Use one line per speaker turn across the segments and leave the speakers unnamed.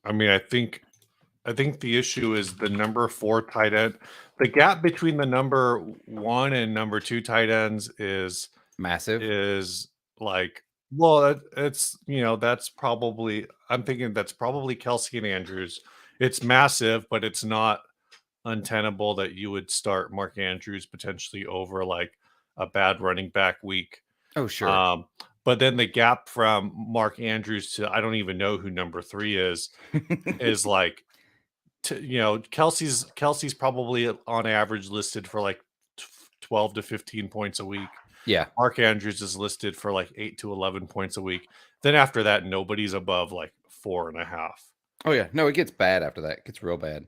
I mean, I think the issue is the number 4 tight end. The gap between the number 1 and number 2 tight ends
Massive.
is like, well, it's that's probably, I'm thinking that's probably Kelsey and Andrews. It's massive, but it's not untenable that you would start Mark Andrews potentially over like a bad running back week.
Oh, sure.
Um, but then the gap from Mark Andrews to I don't even know who number 3 is like, Kelsey's probably on average listed for like 12 to 15 points a week.
Yeah.
Mark Andrews is listed for like 8 to 11 points a week. Then after that, nobody's above like 4.5.
Oh, yeah. No, it gets bad after that. It gets real bad.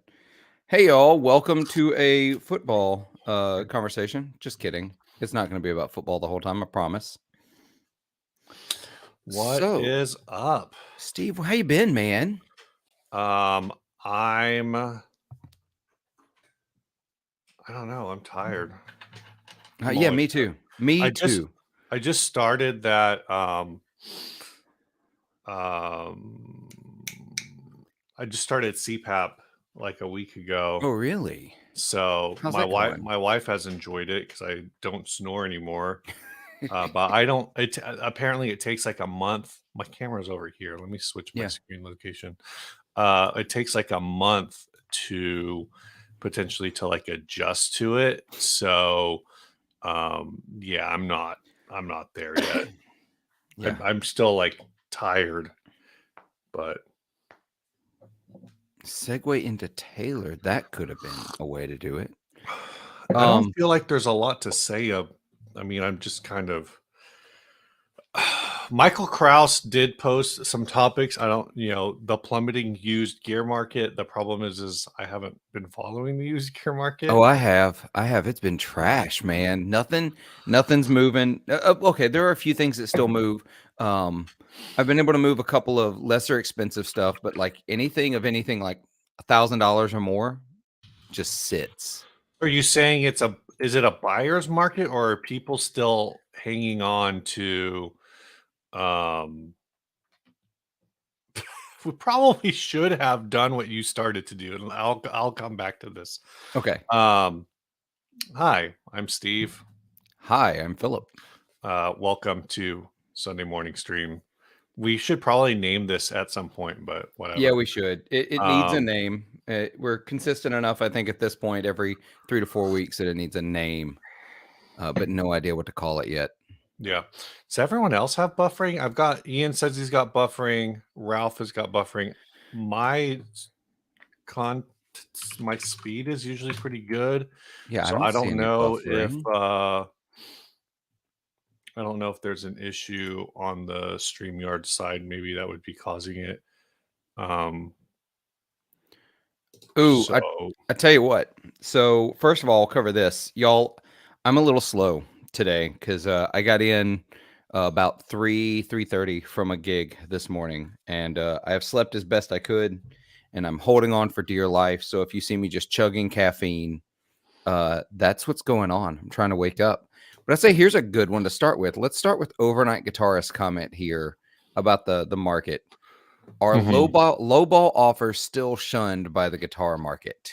Hey, y'all. Welcome to a football conversation. Just kidding. It's not going to be about football the whole time, I promise.
What is up?
Steve, how you been, man?
I'm I don't know. I'm tired.
Yeah, me too. Me too.
I just started that I just started CPAP like a week ago.
Oh, really?
So
How's that going?
my wife has enjoyed it because I don't snore anymore. But I don't. Apparently it takes like a month. My camera's over here. Let me switch my
Yeah.
screen location. It takes like a month to potentially to like adjust to it. So yeah, I'm not there yet.
Yeah.
I'm still like tired, but
Segue into Taylor. That could have been a way to do it.
I don't feel like there's a lot to say. I mean, I'm just kind of. Michael Kraus did post some topics. I don't, the plummeting used gear market. The problem is I haven't been following the used gear market.
Oh, I have. It's been trash, man. Nothing's moving. Okay, there are a few things that still move. I've been able to move a couple of lesser expensive stuff, but like anything like $1,000 or more just sits.
Are you saying is it a buyer's market, or are people still hanging on to, we probably should have done what you started to do, and I'll come back to this.
Okay.
Hi, I'm Steve.
Hi, I'm Phillip.
Welcome to Sunday morning stream. We should probably name this at some point, but whatever.
Yeah, we should. It needs a name. We're consistent enough, I think, at this point, every 3 to 4 weeks that it needs a name, but no idea what to call it yet.
Yeah. Does everyone else have buffering? I've got Ian says he's got buffering. Ralph has got buffering. My speed is usually pretty good.
Yeah,
So
I
I
don't see
don't
any
know
buffering.
if there's an issue on the StreamYard side. Maybe that would be causing it.
Ooh,
So
I tell you what. So first of all, I'll cover this, y'all. I'm a little slow today because I got in about 3:30 from a gig this morning, and I have slept as best I could, and I'm holding on for dear life. So if you see me just chugging caffeine, that's what's going on. I'm trying to wake up. But I say here's a good one to start with. Let's start with Overnight Guitarist comment here about the market. Are lowball offers still shunned by the guitar market?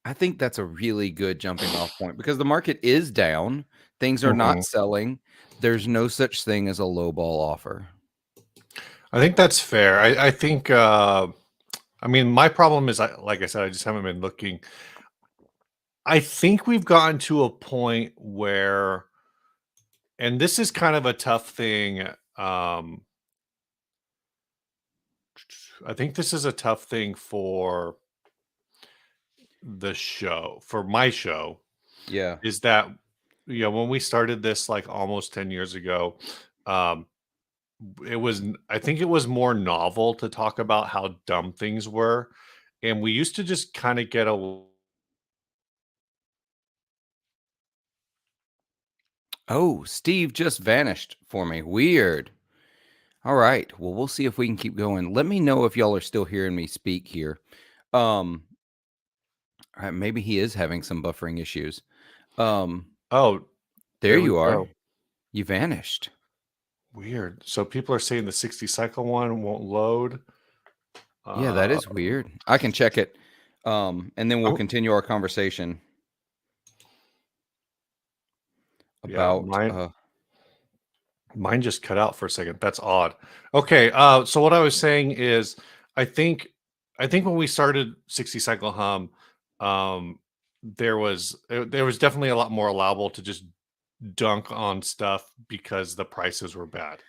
I think that's a really good jumping off point because the market is down. Things are not selling. There's no such thing as a lowball offer.
I think that's fair. I think, I mean, my problem is, like I said, I just haven't been looking. I think we've gotten to a point where, and this is kind of a tough thing. I think this is a tough thing for the show, for my show.
Yeah.
Is that, when we started this like almost 10 years ago, I think it was more novel to talk about how dumb things were. And we used to just kind of get a.
Oh, Steve just vanished for me. Weird. All right. Well, we'll see if we can keep going. Let me know if y'all are still hearing me speak here. All right, maybe he is having some buffering issues.
Oh,
There you
we
are.
go.
You vanished.
Weird. So people are saying the 60 cycle one won't load.
Yeah, that
Uh,
is weird. I can check it, and then we'll
oh,
continue our conversation
yeah,
about.
mine just cut out for a second. That's odd. Okay, so what I was saying is, I think, I think when we started 60 cycle hum, um, there was definitely a lot more allowable to just dunk on stuff because the prices were bad.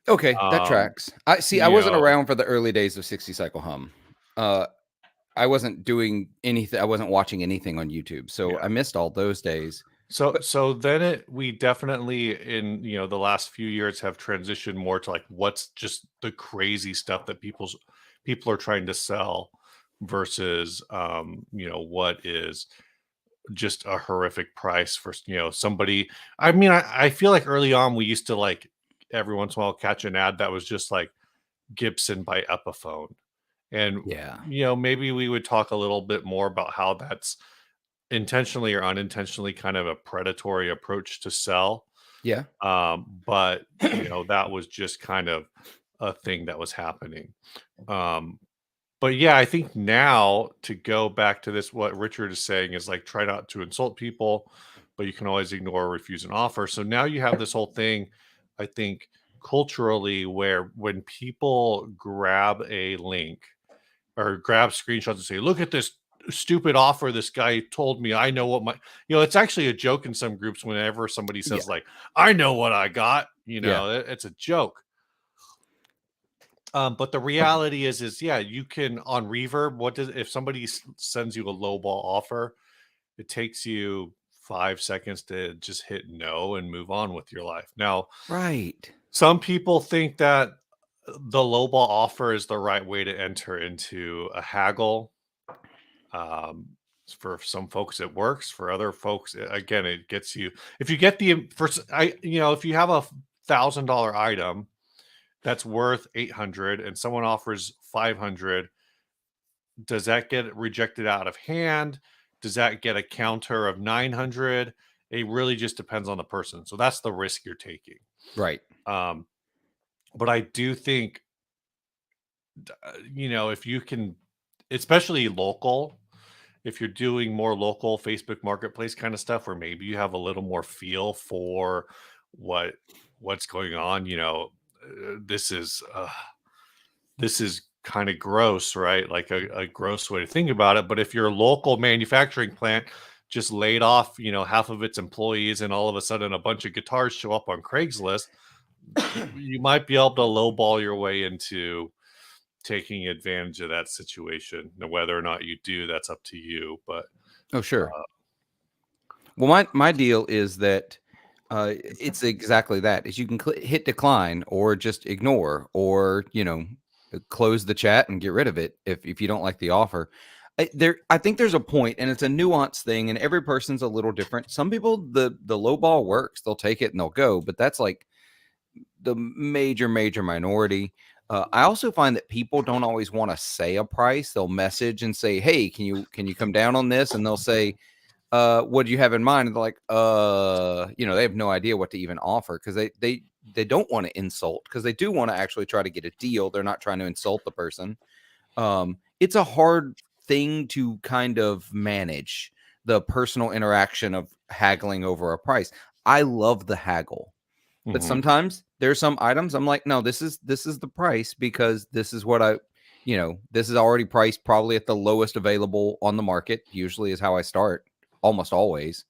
Okay, that
Um,
tracks. I see. I
you
wasn't
know,
around for the early days of 60 cycle hum. Uh, I wasn't doing anything. I wasn't watching anything on YouTube, so
yeah.
I missed all those days.
So
But
so then we definitely in, the last few years have transitioned more to like what's just the crazy stuff that people are trying to sell versus what is just a horrific price for somebody. I mean, I feel like early on we used to like every once in a while catch an ad that was just like Gibson by Epiphone. And
yeah,
maybe we would talk a little bit more about how that's intentionally or unintentionally kind of a predatory approach to sell.
yeah,
But that was just kind of a thing that was happening. Um, but yeah, I think now to go back to this, what Richard is saying is like try not to insult people, but you can always ignore or refuse an offer. So now you have this whole thing, I think, culturally, where when people grab a link or grab screenshots and say, "Look at this stupid offer this guy told me. I know what my," it's actually a joke in some groups whenever somebody
yeah,
says like, "I know what I got."
yeah.
It's a joke. But the reality is yeah, you can on Reverb. What does if somebody sends you a lowball offer? It takes you 5 seconds to just hit no and move on with your life. Now,
Right.
some people think that the lowball offer is the right way to enter into a haggle. Um, for some folks, it works. For other folks, again, it gets you. If you get the first, if you have $1,000 item that's worth 800 and someone offers 500, does that get rejected out of hand? Does that get a counter of 900? It really just depends on the person. So that's the risk you're taking.
Right.
Um, but I do think, if you can, especially local, if you're doing more local Facebook Marketplace kind of stuff, where maybe you have a little more feel for what what's going on, this is kind of gross, right? Like a gross way to think about it. But if your local manufacturing plant just laid off, half of its employees, and all of a sudden a bunch of guitars show up on Craigslist, you might be able to lowball your way into taking advantage of that situation. Now, whether or not you do, that's up to you. But
Oh, sure. Well, my deal is that it's exactly that. Is you can hit decline or just ignore or close the chat and get rid of it if you don't like the offer. I think there's a point, and it's a nuance thing, and every person's a little different. Some people the low ball works, they'll take it and they'll go, but that's like the major minority. I also find that people don't always want to say a price. They'll message and say, "Hey, can you come down on this?" And they'll say, what do you have in mind? And they're like, they have no idea what to even offer because they don't want to insult because they do want to actually try to get a deal. They're not trying to insult the person. It's a hard thing to kind of manage the personal interaction of haggling over a price. I love the haggle, but
mhm,
sometimes there's some items I'm like, no, this is the price because this is what this is already priced probably at the lowest available on the market, usually is how I start almost always.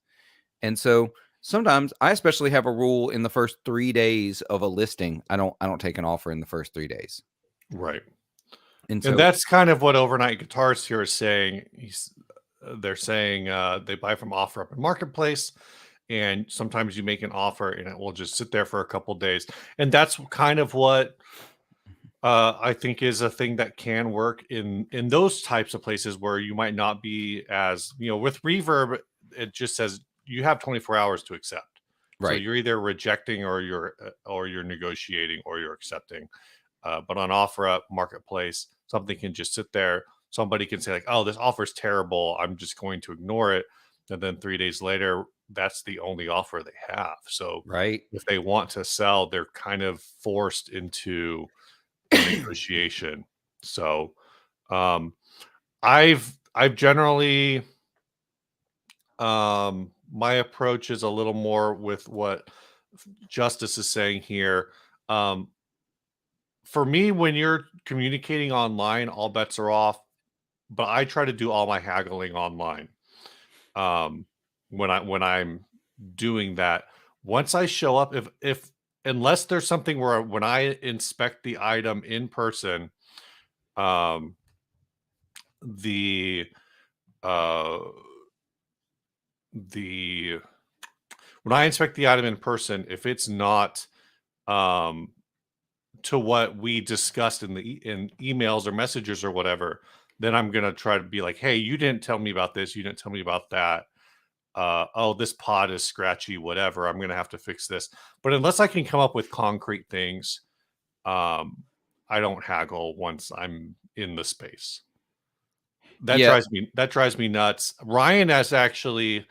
And so sometimes I especially have a rule in the first 3 days of a listing. I don't take an offer in the first 3 days.
right.
And
And
so
that's kind of what Overnight Guitars here is saying. They're saying they buy from OfferUp and Marketplace, and sometimes you make an offer and it will just sit there for a couple days. And that's kind of what I think is a thing that can work in those types of places where you might not be as with Reverb. It just says you have 24 hours to accept. So
right,
you're either rejecting or you're negotiating or you're accepting. But on OfferUp Marketplace, something can just sit there. Somebody can say like, "Oh, this offer is terrible. I'm just going to ignore it." And then 3 days later, that's the only offer they have. So
right.
if they want to sell, they're kind of forced into a negotiation. So Um, I've generally, my approach is a little more with what Justice is saying here. Um, for me, when you're communicating online, all bets are off. But I try to do all my haggling online. Um, when I'm doing that, once I show up, if unless there's something where when I inspect the item in person, um, the uh, the when I inspect the item in person, if it's not um, to what we discussed in in emails or messages or whatever, then I'm gonna try to be like, "Hey, you didn't tell me about this. You didn't tell me about that. Oh, this pod is scratchy, whatever. I'm gonna have to fix this." But unless I can come up with concrete things, um, I don't haggle once I'm in the space.
Yeah.
That drives me nuts. Ryan has actually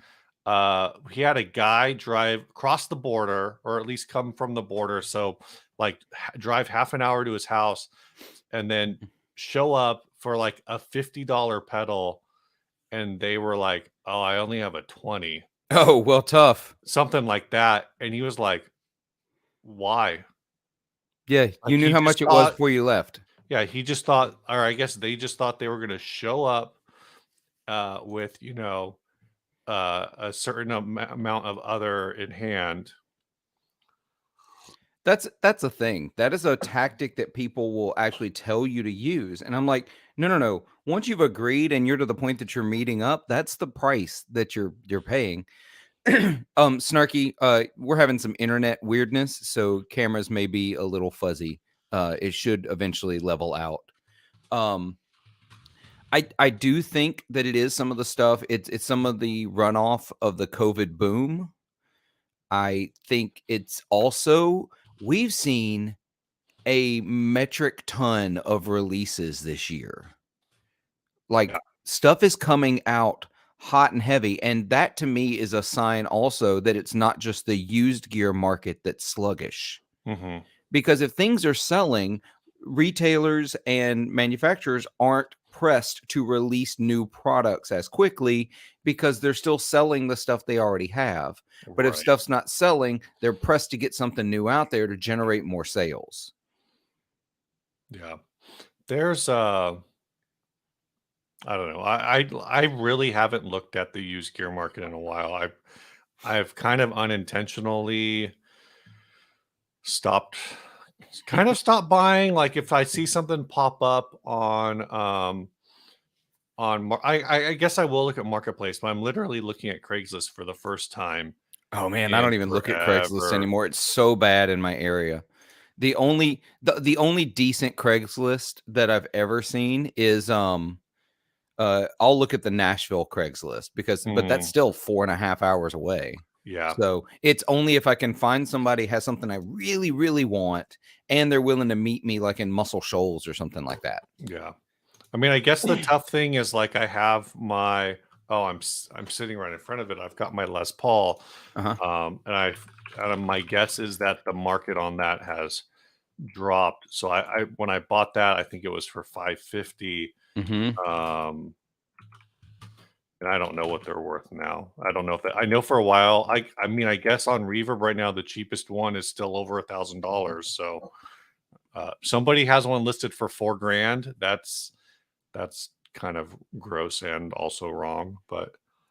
he had a guy drive across the border, or at least come from the border, so like drive half an hour to his house and then show up for like a $50 pedal, and they were like, "Oh, I only have a 20."
Oh, well, tough.
Something like that, and he was like, "Why?"
Yeah,
Like,
you knew
he
how
just
much it was
thought,
before you left.
yeah, he just thought, or I guess they just thought they were gonna show up, with, a certain amount of other in hand.
That's a thing. That is a tactic that people will actually tell you to use, and I'm like, "No, no, no. Once you've agreed and you're to the point that you're meeting up, that's the price that you're paying." Snarky, we're having some internet weirdness, so cameras may be a little fuzzy. It should eventually level out. Um, I do think that it is some of the stuff. It's some of the runoff of the COVID boom. I think it's also we've seen a metric ton of releases this year.
Yeah,
Like, stuff is coming out hot and heavy, and that to me is a sign also that it's not just the used gear market that's sluggish.
mhm,
Because if things are selling, retailers and manufacturers aren't pressed to release new products as quickly because they're still selling the stuff they already have. But if
right,
stuff's not selling, they're pressed to get something new out there to generate more sales.
yeah. There's, I don't know, I really haven't looked at the used gear market in a while. I've kind of unintentionally stopped stopped buying, like, if I see something pop up I guess I will look at Marketplace, but I'm literally looking at Craigslist for the first time
Oh man, I
in
don't even look at Craigslist
forever.
anymore. It's so bad in my area. The only decent Craigslist that I've ever seen is I'll look at the Nashville Craigslist but that's
Mm,
still 4.5 hours away.
yeah,
So it's only if I can find somebody has something I really, really want and they're willing to meet me like in Muscle Shoals or something like that.
yeah. I mean, I guess the tough thing is, like, I have my oh, I'm sitting right in front of it. I've got my Les Paul,
Uh-huh.
and my guess is that the market on that has dropped. So I when I bought that, I think it was for 550,
Mhm.
um, and I don't know what they're worth now. I don't know if that, I know for a while. I mean, I guess on Reverb right now, the cheapest one is still over $1,000. So somebody has one listed for 4 grand. That's kind of gross and also wrong,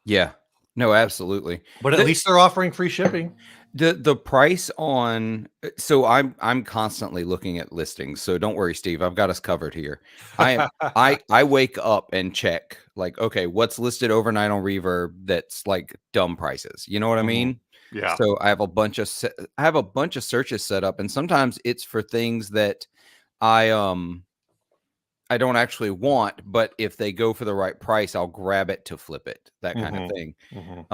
Yeah. No, absolutely.
but at
The
least they're offering free shipping.
the price on so I'm constantly looking at listings. So don't worry, Steve. I've got us covered here. I am I wake up and check like, okay, what's listed overnight on Reverb that's like dumb prices. You know what I
Mhm.
mean?
Yeah.
So I have a bunch of searches set up, and sometimes it's for things that I I don't actually want, but if they go for the right price, I'll grab it to flip it, that kind of
Mhm.
thing.
Mhm.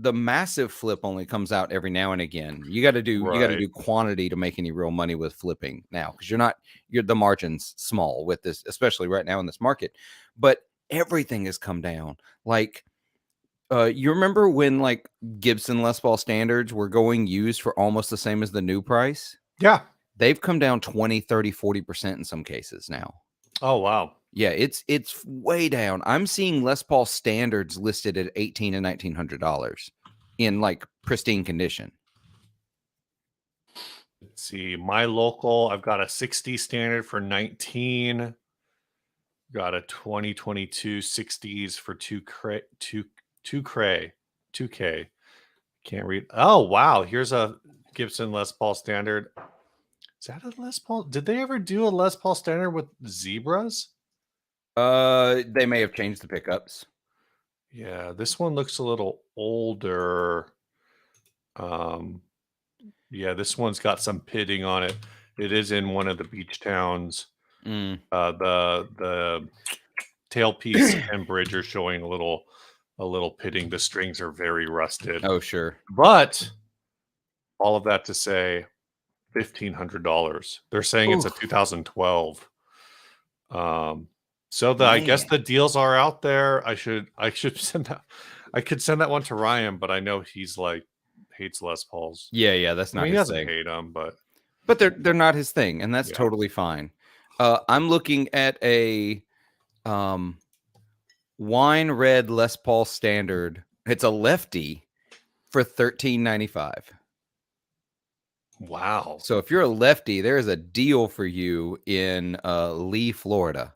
The massive flip only comes out every now and again. You got to
Right.
do quantity to make any real money with flipping now because you're the margins small with this, especially right now in this market. But everything has come down. Like you remember when like Gibson Les Paul standards were going used for almost the same as the new price?
Yeah.
They've come down 20, 30, 40% in some cases now.
Oh, wow.
Yeah, it's way down. I'm seeing Les Paul standards listed at $18 and $1,900 in like pristine condition.
Let's see. My local, I've got a 60 standard for 19. Got a 2022 60s for 2K. Can't read. Oh, wow. Here's a Gibson Les Paul standard. Is that a Les Paul? Did they ever do a Les Paul standard with zebras?
They may have changed the pickups.
Yeah, this one looks a little older. Um, yeah, this one's got some pitting on it. It is in one of the beach towns.
Mm.
The tailpiece and bridge are showing a little pitting. The strings are very rusted.
Oh, sure.
But all of that to say, $1,500. They're saying it's a
Oof,
2012. Um, so I guess
man.
the deals are out there. I should send that. I could send that one to Ryan, but I know he's like hates Les Pauls.
Yeah, that's
I
not
mean, he
his
doesn't
thing.
hate them, but
But they're not his thing, and that's
yeah.
totally fine. I'm looking at a um, wine red Les Paul standard. It's a lefty for $13.95.
Wow.
So if you're a lefty, there is a deal for you in Lee, Florida.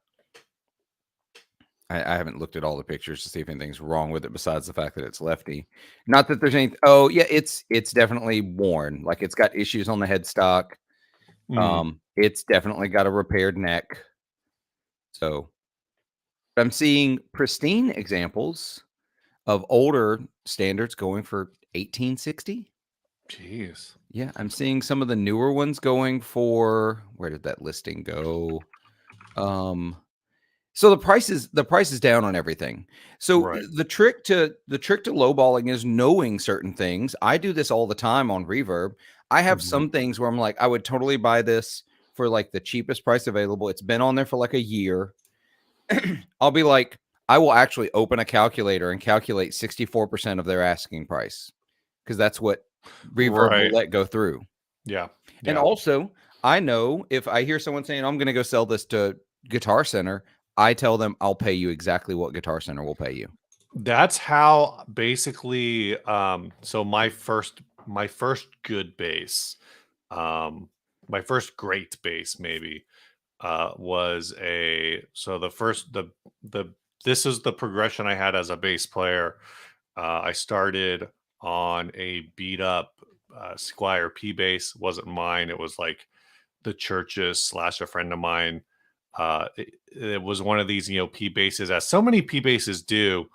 I haven't looked at all the pictures to see if anything's wrong with it besides the fact that it's lefty. Not that there's any. Oh yeah, it's definitely worn. Like it's got issues on the headstock.
Mm,
It's definitely got a repaired neck. So I'm seeing pristine examples of older standards going for 1860.
jeez.
Yeah, I'm seeing some of the newer ones going for, where did that listing go? So the price is down on everything. So
Right.
the trick to lowballing is knowing certain things. I do this all the time on Reverb. I have
Mhm.
some things where I'm like, I would totally buy this for like the cheapest price available. It's been on there for like a year. I'll be like, I will actually open a calculator and calculate 64% of their asking price because that's what Reverb will
Right.
let go through.
Yeah.
And
Yeah.
also, I know if I hear someone saying, I'm going to go sell this to Guitar Center, I tell them I'll pay you exactly what Guitar Center will pay you.
That's how basically so my first good bass, um my first great bass maybe was a so the first the this is the progression I had as a bass player. I started on a beat up Squire P bass. Wasn't mine. It was like the church's slash a friend of mine. It was one of these, P basses, as so many P basses do.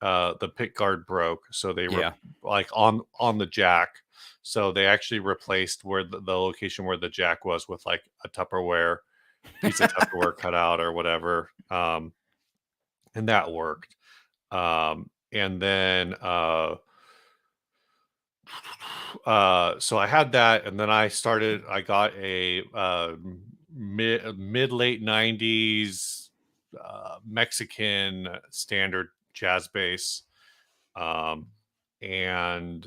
The pick guard broke, so they were
Yeah.
like on the jack. So they actually replaced where the location where the jack was with like a Tupperware piece of Tupperware cut out or whatever. And that worked. And then so I had that, and then I got a mid late 90s Mexican standard jazz bass. Um, and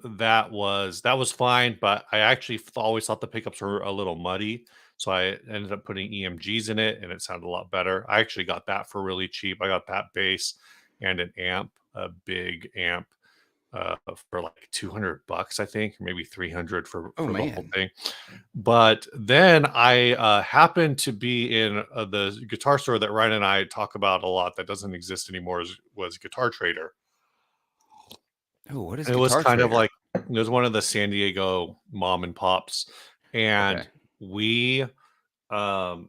that was fine, but I actually always thought the pickups were a little muddy, so I ended up putting EMGs in it, and it sounded a lot better. I actually got that for really cheap. I got that bass and an amp, a big amp, for like $200, I think, or maybe 300
Oh
for the whole
man.
thing. But then I happened to be in the guitar store that Ryan and I talk about a lot that doesn't exist anymore. Was Guitar Trader.
Oh, what is
It was
Guitar
kind of
Trader?
like it was one of the San Diego mom and pops,
Okay.
and we um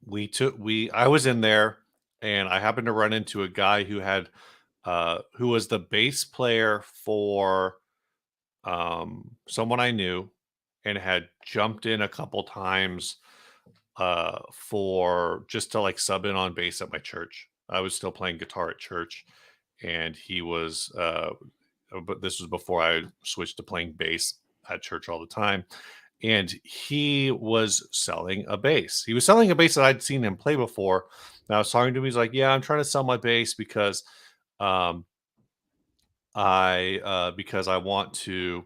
we I was in there, and I happened to run into a guy who was the bass player for someone I knew, and had jumped in a couple times for just to like sub in on bass at my church. I was still playing guitar at church, and he was but this was before I switched to playing bass at church all the time. And he was selling a bass. He was selling a bass that I'd seen him play before. And I was talking to him. He's like, "Yeah, I'm trying to sell my bass um, because I want to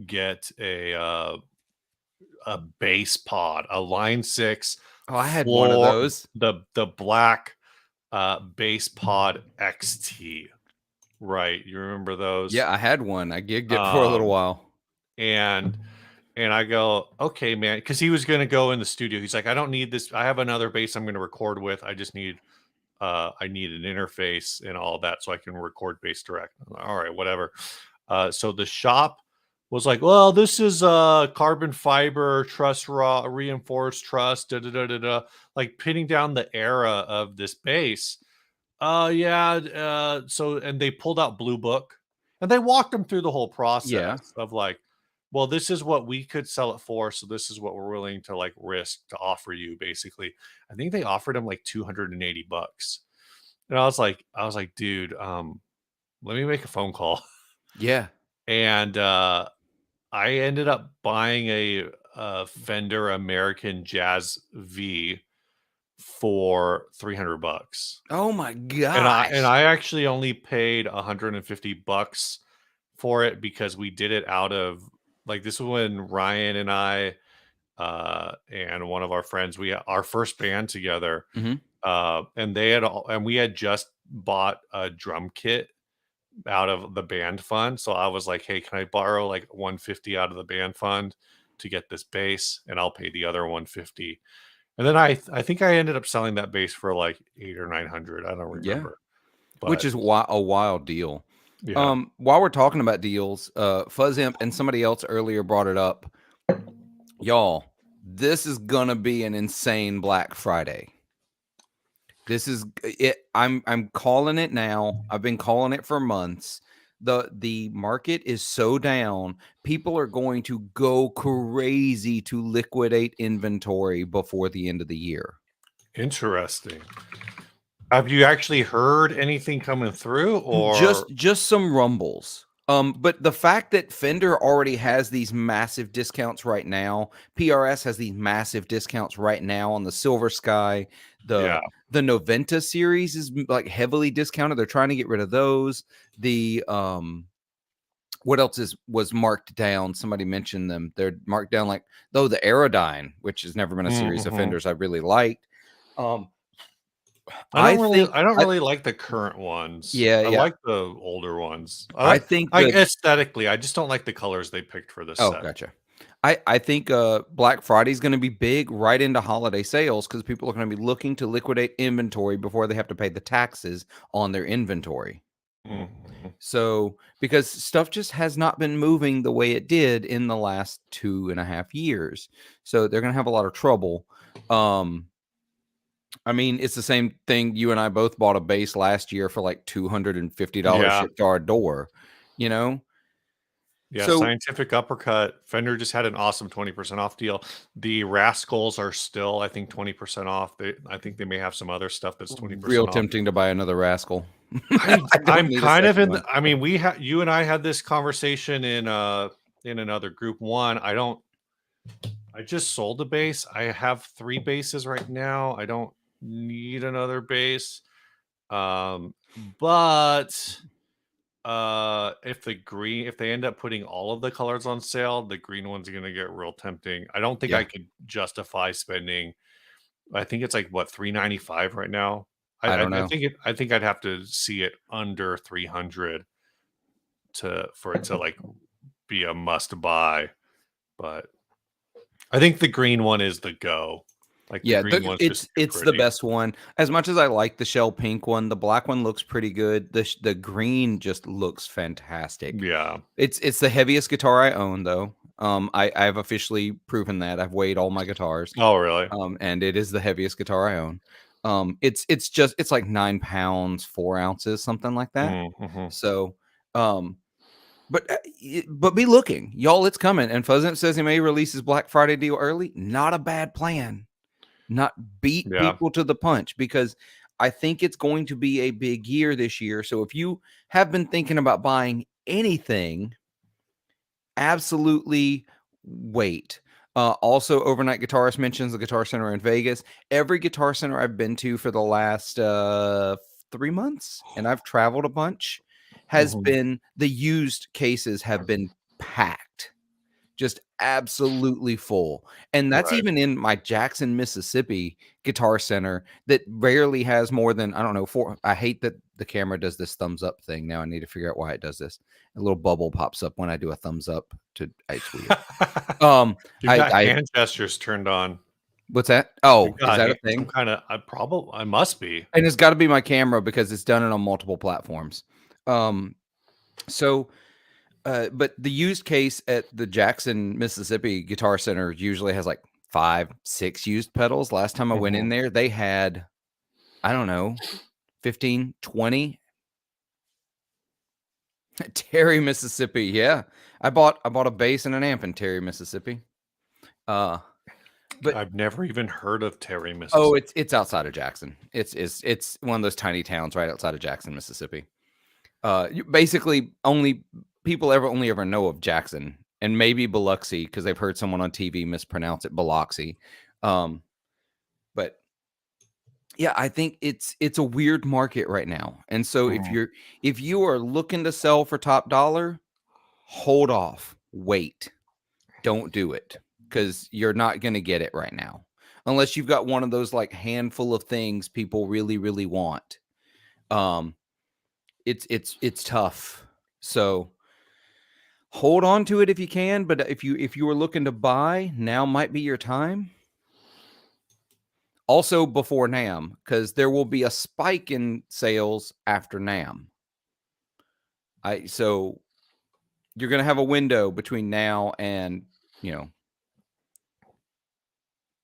get a bass pod, a Line 6
Oh, I had one of
floor,
those.
the black bass pod XT. Right. You remember those?
Yeah, I had one. I gigged it for a little
Um,
while.
and I go, okay, man, because he was gonna go in the studio. He's like, I don't need this. I have another bass I'm gonna record with. I need an interface and all that so I can record bass direct. All right, whatever. So the shop was like, well, this is carbon fiber truss raw reinforced truss, da da da da da, like pinning down the era of this bass. Yeah. So, and they pulled out Blue Book and they walked them through the whole
Yeah.
process of like, well, this is what we could sell it for. So this is what we're willing to like risk to offer you. Basically, I think they offered him like $280. And I was like, dude, let me make a phone call.
Yeah.
And I ended up buying a Fender American Jazz V for $300.
Oh my
And
gosh.
I actually only paid $150 for it because we did it out of like this was when Ryan and I and one of our friends our first band together
Mhm.
and we had just bought a drum kit out of the band fund. So I was like, hey, can I borrow like 150 out of the band fund to get this bass and I'll pay the other 150. And then I think I ended up selling that bass for like 8 or 900. I don't
Yeah.
remember.
Which
But
is a wild deal.
yeah,
While we're talking about deals, Fuzz Imp and somebody else earlier brought it up. Y'all, this is gonna be an insane Black Friday. This is it. I'm calling it now. I've been calling it for months. The market is so down. People are going to go crazy to liquidate inventory before the end of the year.
interesting. Have you actually heard anything coming through or
Just some rumbles. But the fact that Fender already has these massive discounts right now, PRS has these massive discounts right now on the Silver Sky.
yeah.
The Noventa series is like heavily discounted. They're trying to get rid of those. The what else was marked down? Somebody mentioned them. They're marked down like the Aerodyne, which has never been a series of
Mhm.
Fenders I really liked. Um,
I don't
I
really like the current ones.
yeah,
I
yeah.
like the older ones.
I think
Like
the
aesthetically, I just don't like the colors they picked for this
Oh,
set.
gotcha. I think Black Friday is going to be big right into holiday sales because people are going to be looking to liquidate inventory before they have to pay the taxes on their inventory.
Mhm.
So, because stuff just has not been moving the way it did in the last 2.5 years. So they're going to have a lot of trouble. I mean, it's the same thing. You and I both bought a base last year for like $250
Yeah.
shipped to our door, you know?
Yeah,
So
Scientific Uppercut. Fender just had an awesome 20% off deal. The Rascals are still, I think, 20% off. I think they may have some other stuff that's
real
20% off.
tempting to buy another Rascal. I don't
I'm
need a
kind of
second
in
one.
I mean, you and I had this conversation in another group one. I just sold a base. I have 3 bases right now. I don't need another base. But if they end up putting all of the colors on sale, the green one's gonna get real tempting. I don't think I
Yeah,
could justify spending. I think it's like what 395 right now.
I don't know.
I think I'd have to see it under 300 to for it to like be a must buy. But I think the green one is the go. Like the
Yeah,
green one's just too
it's the
pretty.
best one. As much as I like the shell pink one, the black one looks pretty good. The green just looks fantastic.
Yeah.
It's the heaviest guitar I own, though. I've officially proven that. I've weighed all my guitars,
Oh, really?
and it is the heaviest guitar I own. It's like 9 pounds 4 ounces, something like that.
Mhm.
So, um, but be looking, y'all. It's coming. And Fuzzimp says he may release his Black Friday deal early. Not a bad plan. Not beat
Yeah.
people to the punch because I think it's going to be a big year this year. So if you have been thinking about buying anything, absolutely wait. Also, Overnight Guitarist mentions the Guitar Center in Vegas. Every Guitar Center I've been to for the last 3 months, and I've traveled a bunch, has
Mhm.
been the used cases have been packed, just absolutely full. And that's
Right.
even in my Jackson, Mississippi Guitar Center that rarely has more than, I don't know, four. I hate that the camera does this thumbs up thing. Now I need to figure out why it does this. A little bubble pops up when I do a thumbs up to it's weird. Um
You've got
I
hand gestures turned on.
What's that?
You've
Oh, is
got
that a
some
thing?
kinda I must be.
And it's got to be my camera because it's done it on multiple platforms. Um so but the used case at the Jackson, Mississippi Guitar Center usually has like 5, 6 used pedals. Last time I went in
Mhm.
there, they had, I don't know, 15, 20. Terry, Mississippi. Yeah. I bought a bass and an amp in Terry, Mississippi. Uh but
I've never even heard of Terry,
oh,
Mississippi.
it's outside of Jackson. It's one of those tiny towns right outside of Jackson, Mississippi. Basically only people only ever know of Jackson and maybe Biloxi because they've heard someone on TV mispronounce it Biloxi. But yeah, I think it's a weird market right now. And so
Mhm.
if you are looking to sell for top dollar, hold off, wait, don't do it because you're not going to get it right now unless you've got one of those like handful of things people really really want. Um, it's tough. So hold on to it if you can, but if you were looking to buy, now might be your time. Also before NAM, because there will be a spike in sales after NAM. So you're gonna have a window between now and you know.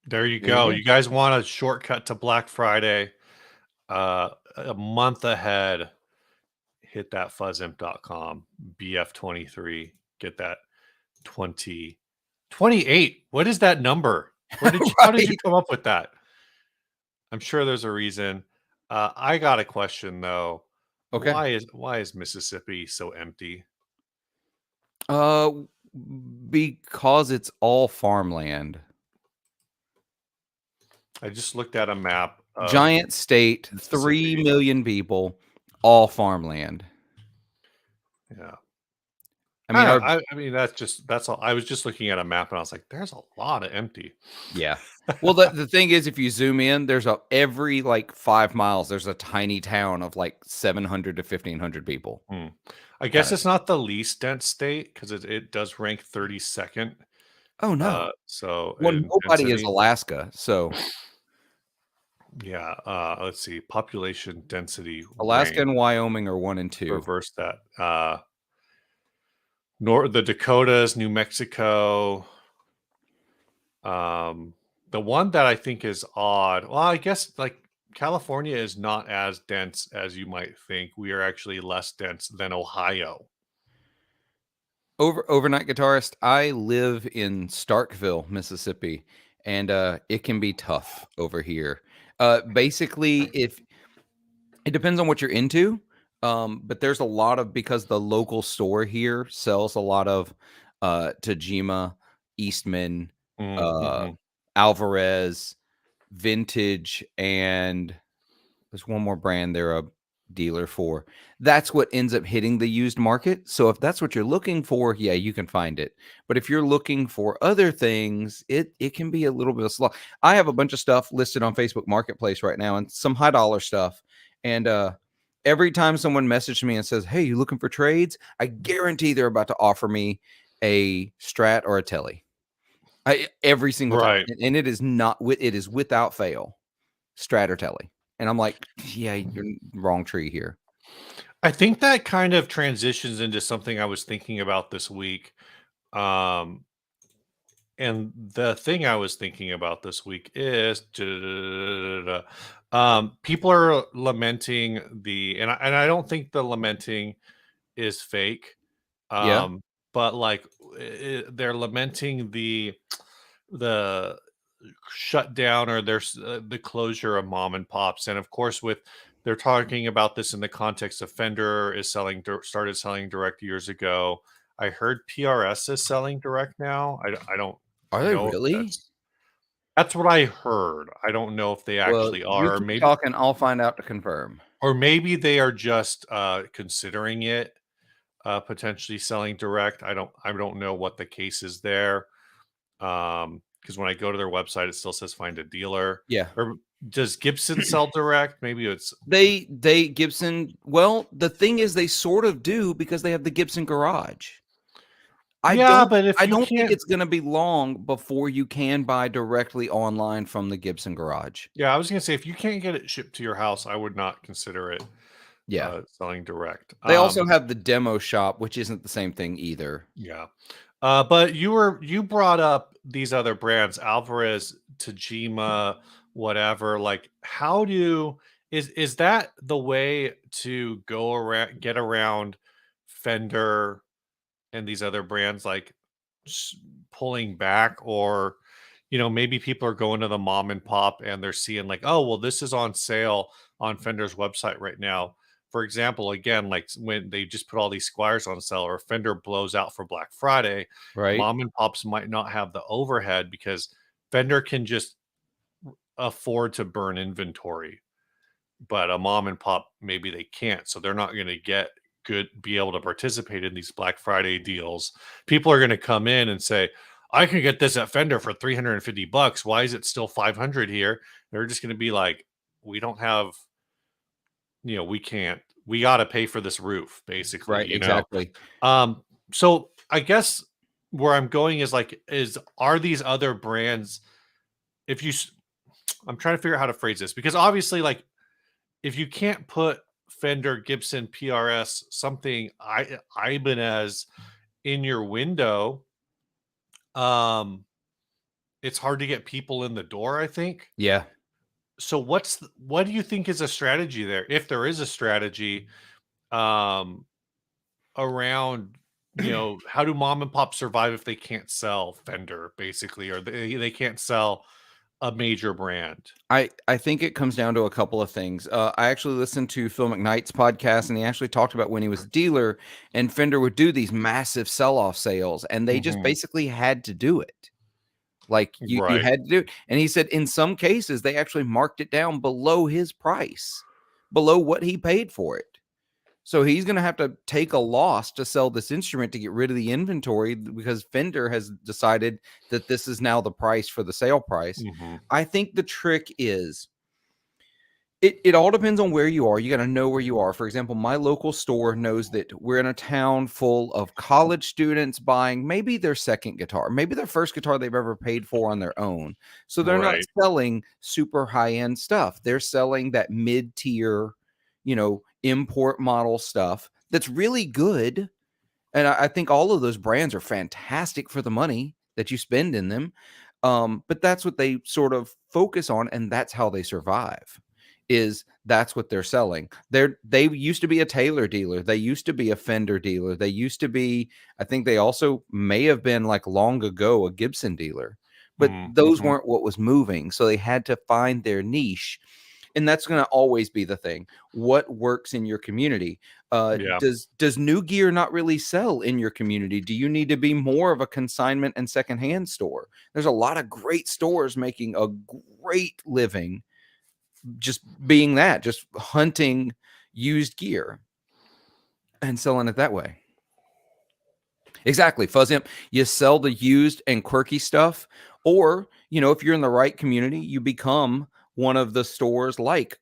There you
There you
go.
go.
You guys want a shortcut to Black Friday, a month ahead, hit that fuzzimp.com, BF23, get that 28. What is that number? How did you
Right.
come up with that? I'm sure there's a reason. I got a question though.
Okay.
Why is Mississippi so empty?
Uh, because it's all farmland.
I just looked at a map of
Giant state, 3
Mississippi.
million people, all farmland.
Yeah.
I mean,
I mean, that's all. I was just looking at a map and I was like, there's a lot of empty.
yeah. Well, the thing is, if you zoom in, there's every like 5 miles, there's a tiny town of like 700 to 1,500 people.
Hmm. I
Kind
guess
of.
it's not the least dense state because it does rank 32nd.
Oh no.
So
Well,
in
nobody is
density,
Alaska, so
yeah. Let's see, population density
Alaska
rank.
and Wyoming are 1 and 2.
Reverse that. The Dakotas, New Mexico. Um, the one that I think is odd. Well, I guess like California is not as dense as you might think. We are actually less dense than Ohio.
Overnight guitarist, I live in Starkville, Mississippi, and it can be tough over here. Basically, if it depends on what you're into, but there's a lot of because the local store here sells a lot of Tajima, Eastman, uh,
Mm-hmm.
Alvarez, vintage, and there's one more brand they're a dealer for. That's what ends up hitting the used market. So if that's what you're looking for, yeah, you can find it. But if you're looking for other things, it can be a little bit of slow. I have a bunch of stuff listed on Facebook Marketplace right now and some high dollar stuff. And every time someone messages me and says, "Hey, you looking for trades?" I guarantee they're about to offer me a Strat or a Telly. Every single time.
Right.
And it is not it is without fail. Strat or Telly. And I'm like, yeah, you're wrong tree here.
I think that kind of transitions into something I was thinking about this week. Um, and the thing I was thinking about this week is people are lamenting and I don't think the lamenting is fake.
Yeah.
Um, but like they're lamenting the shutdown or there's the closure of mom and pops, and of course with they're talking about this in the context of Fender is started selling direct years ago. I heard PRS is selling direct now. I don't
Are they
know if
really?
that's what I heard. I don't know if they
Well,
actually
you
are.
keep
Maybe,
talking. I'll find out to confirm.
or maybe they are just considering it, potentially selling direct. I don't know what the case is there. Because when I go to their website, it still says find a dealer.
Yeah.
Or does Gibson sell direct? Maybe it's
They Gibson, well, the thing is they sort of do because they have the Gibson garage. I
yeah,
don't
but if
I
you
don't think
can't,
it's gonna be long before you can buy directly online from the Gibson garage.
yeah, I was gonna say if you can't get it shipped to your house, I would not consider it
Yeah.
selling direct.
They also have the demo shop, which isn't the same thing either.
Yeah. But you brought up these other brands, Alvarez, Tajima, whatever. Like, how do is that the way to go around get around Fender and these other brands like s- pulling back, or maybe people are going to the mom and pop and they're seeing like, oh well, this is on sale on Fender's website right now. For example, again, like when they just put all these Squires on sale, or Fender blows out for Black Friday,
Right?
mom and pops might not have the overhead because Fender can just afford to burn inventory, but a mom and pop maybe they can't, so they're not going to be able to participate in these Black Friday deals. People are going to come in and say, I can get this at Fender for $350. Why is it still 500 here? They're just going to be like, we don't have, we can't, we got to pay for this roof basically,
Right, exactly.
um so I guess where I'm going is like, are these other brands, if you I'm trying to figure out how to phrase this, because obviously, like, if you can't put Fender, Gibson, PRS, something, Ibanez in your window, um, it's hard to get people in the door, I think.
Yeah.
So what do you think is a strategy there? If there is a strategy, um, around, how do mom and pop survive if they can't sell Fender, basically, or they can't sell a major brand?
I think it comes down to a couple of things. I actually listened to Phil McKnight's podcast, and he actually talked about when he was a dealer and Fender would do these massive sell-off sales, and they just
Mhm.
basically had to do it. Like, you
Right.
had to do it, and he said in some cases, they actually marked it down below his price, below what he paid for it. So he's gonna have to take a loss to sell this instrument to get rid of the inventory because Fender has decided that this is now the price for the sale price.
Mhm.
I think the trick is it all depends on where you are. You gotta know where you are. For example, my local store knows that we're in a town full of college students buying maybe their second guitar, maybe their first guitar they've ever paid for on their own. So they're not
Right.
selling super high-end stuff. They're selling that mid-tier, import model stuff that's really good. And I think all of those brands are fantastic for the money that you spend in them. But that's what they sort of focus on, and that's how they survive. Is that's what they're selling. They used to be a Taylor dealer. They used to be a Fender dealer. They used to be, I think they also may have been like long ago a Gibson dealer. But those
Mhm.
weren't what was moving. So they had to find their niche, and that's going to always be the thing. What works in your community?
Yeah.
Does new gear not really sell in your community? Do you need to be more of a consignment and secondhand store? There's a lot of great stores making a great living just being that, just hunting used gear and selling it that way. Exactly, Fuzz Imp. You sell the used and quirky stuff, or if you're in the right community, you become one of the stores like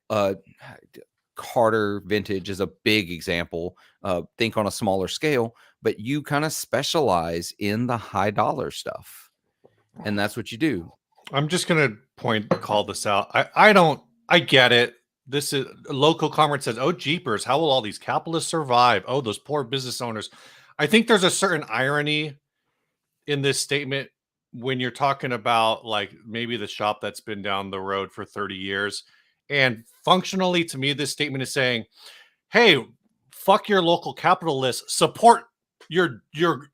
Carter Vintage is a big example. Think on a smaller scale, but you kind of specialize in the high dollar stuff, and that's what you do.
I'm just gonna call this out. I get it. This is a local comrade says, "Oh jeepers, how will all these capitalists survive? Oh, those poor business owners." I think there's a certain irony in this statement when you're talking about like maybe the shop that's been down the road for 30 years. And functionally, to me, this statement is saying, hey, fuck your local capitalists, support your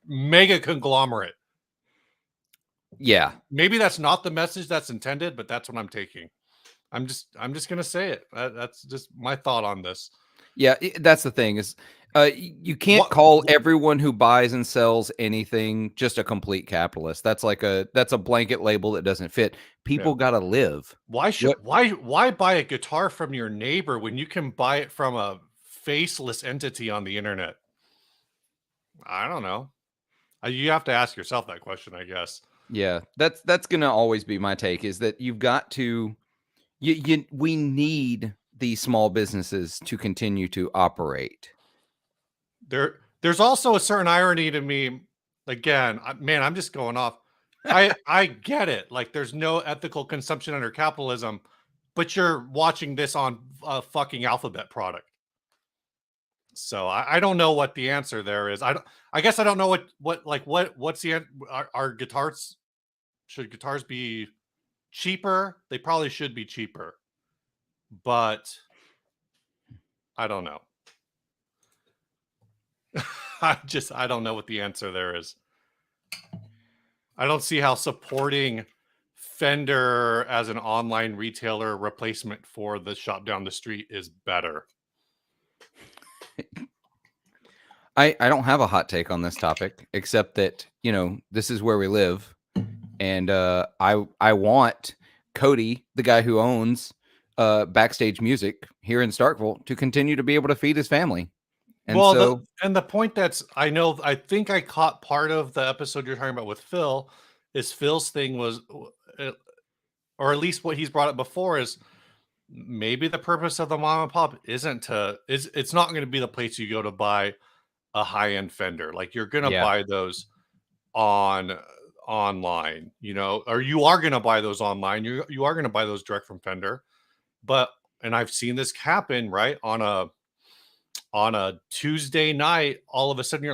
mega conglomerate.
Yeah,
Maybe that's not the message that's intended, but that's what I'm taking. I'm just gonna say it. That's just my thought on this.
yeah, that's the thing is, you can't
What?
call everyone who buys and sells anything just a complete capitalist. That's a blanket label that doesn't fit.
Yeah.
People got to live.
Why should
What
why buy a guitar from your neighbor when you can buy it from a faceless entity on the internet? I don't know. You have to ask yourself that question, I guess.
Yeah, that's gonna always be my take, is that you've got to we need these small businesses to continue to operate.
There's also a certain irony to me. Again, man, I'm just going off. I get it. Like, there's no ethical consumption under capitalism, but you're watching this on a fucking Alphabet product. So I don't know what the answer there is. I guess I don't know what's the are guitars, should guitars be cheaper? They probably should be cheaper, but I don't know. I don't know what the answer there is. I don't see how supporting Fender as an online retailer replacement for the shop down the street is better.
I don't have a hot take on this topic, except that, this is where we live, and I want Cody, the guy who owns Backstage Music here in Starkville, to continue to be able to feed his family. And
Well,
so,
the point that's I think I caught part of the episode you're talking about with Phil, is Phil's thing was, uh, or at least what he's brought up before, is maybe the purpose of the mom and pop isn't to is it's not going to be the place you go to buy a high end Fender. Like, you're going to
yeah,
buy those on online, or you are going to buy those online. You are going to buy those direct from Fender. But and I've seen this happen, right? On a Tuesday night, all of a sudden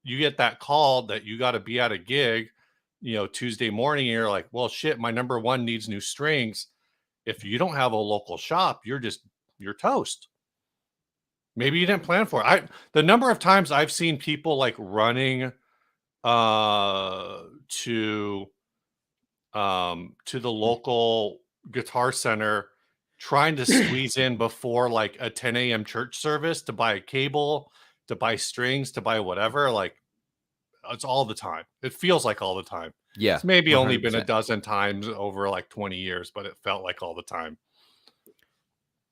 you get that call that you got to be at a gig, Tuesday morning, and you're like, well, shit, my number one needs new strings. If you don't have a local shop, you're toast. Maybe you didn't plan for it. The number of times I've seen people like running to the local guitar center, trying to squeeze in before like a 10 a.m. church service to buy a cable, to buy strings, to buy whatever. Like, it's all the time. It feels like all the time.
yeah,
It's maybe only been a
100%.
dozen times over like 20 years, but it felt like all the time.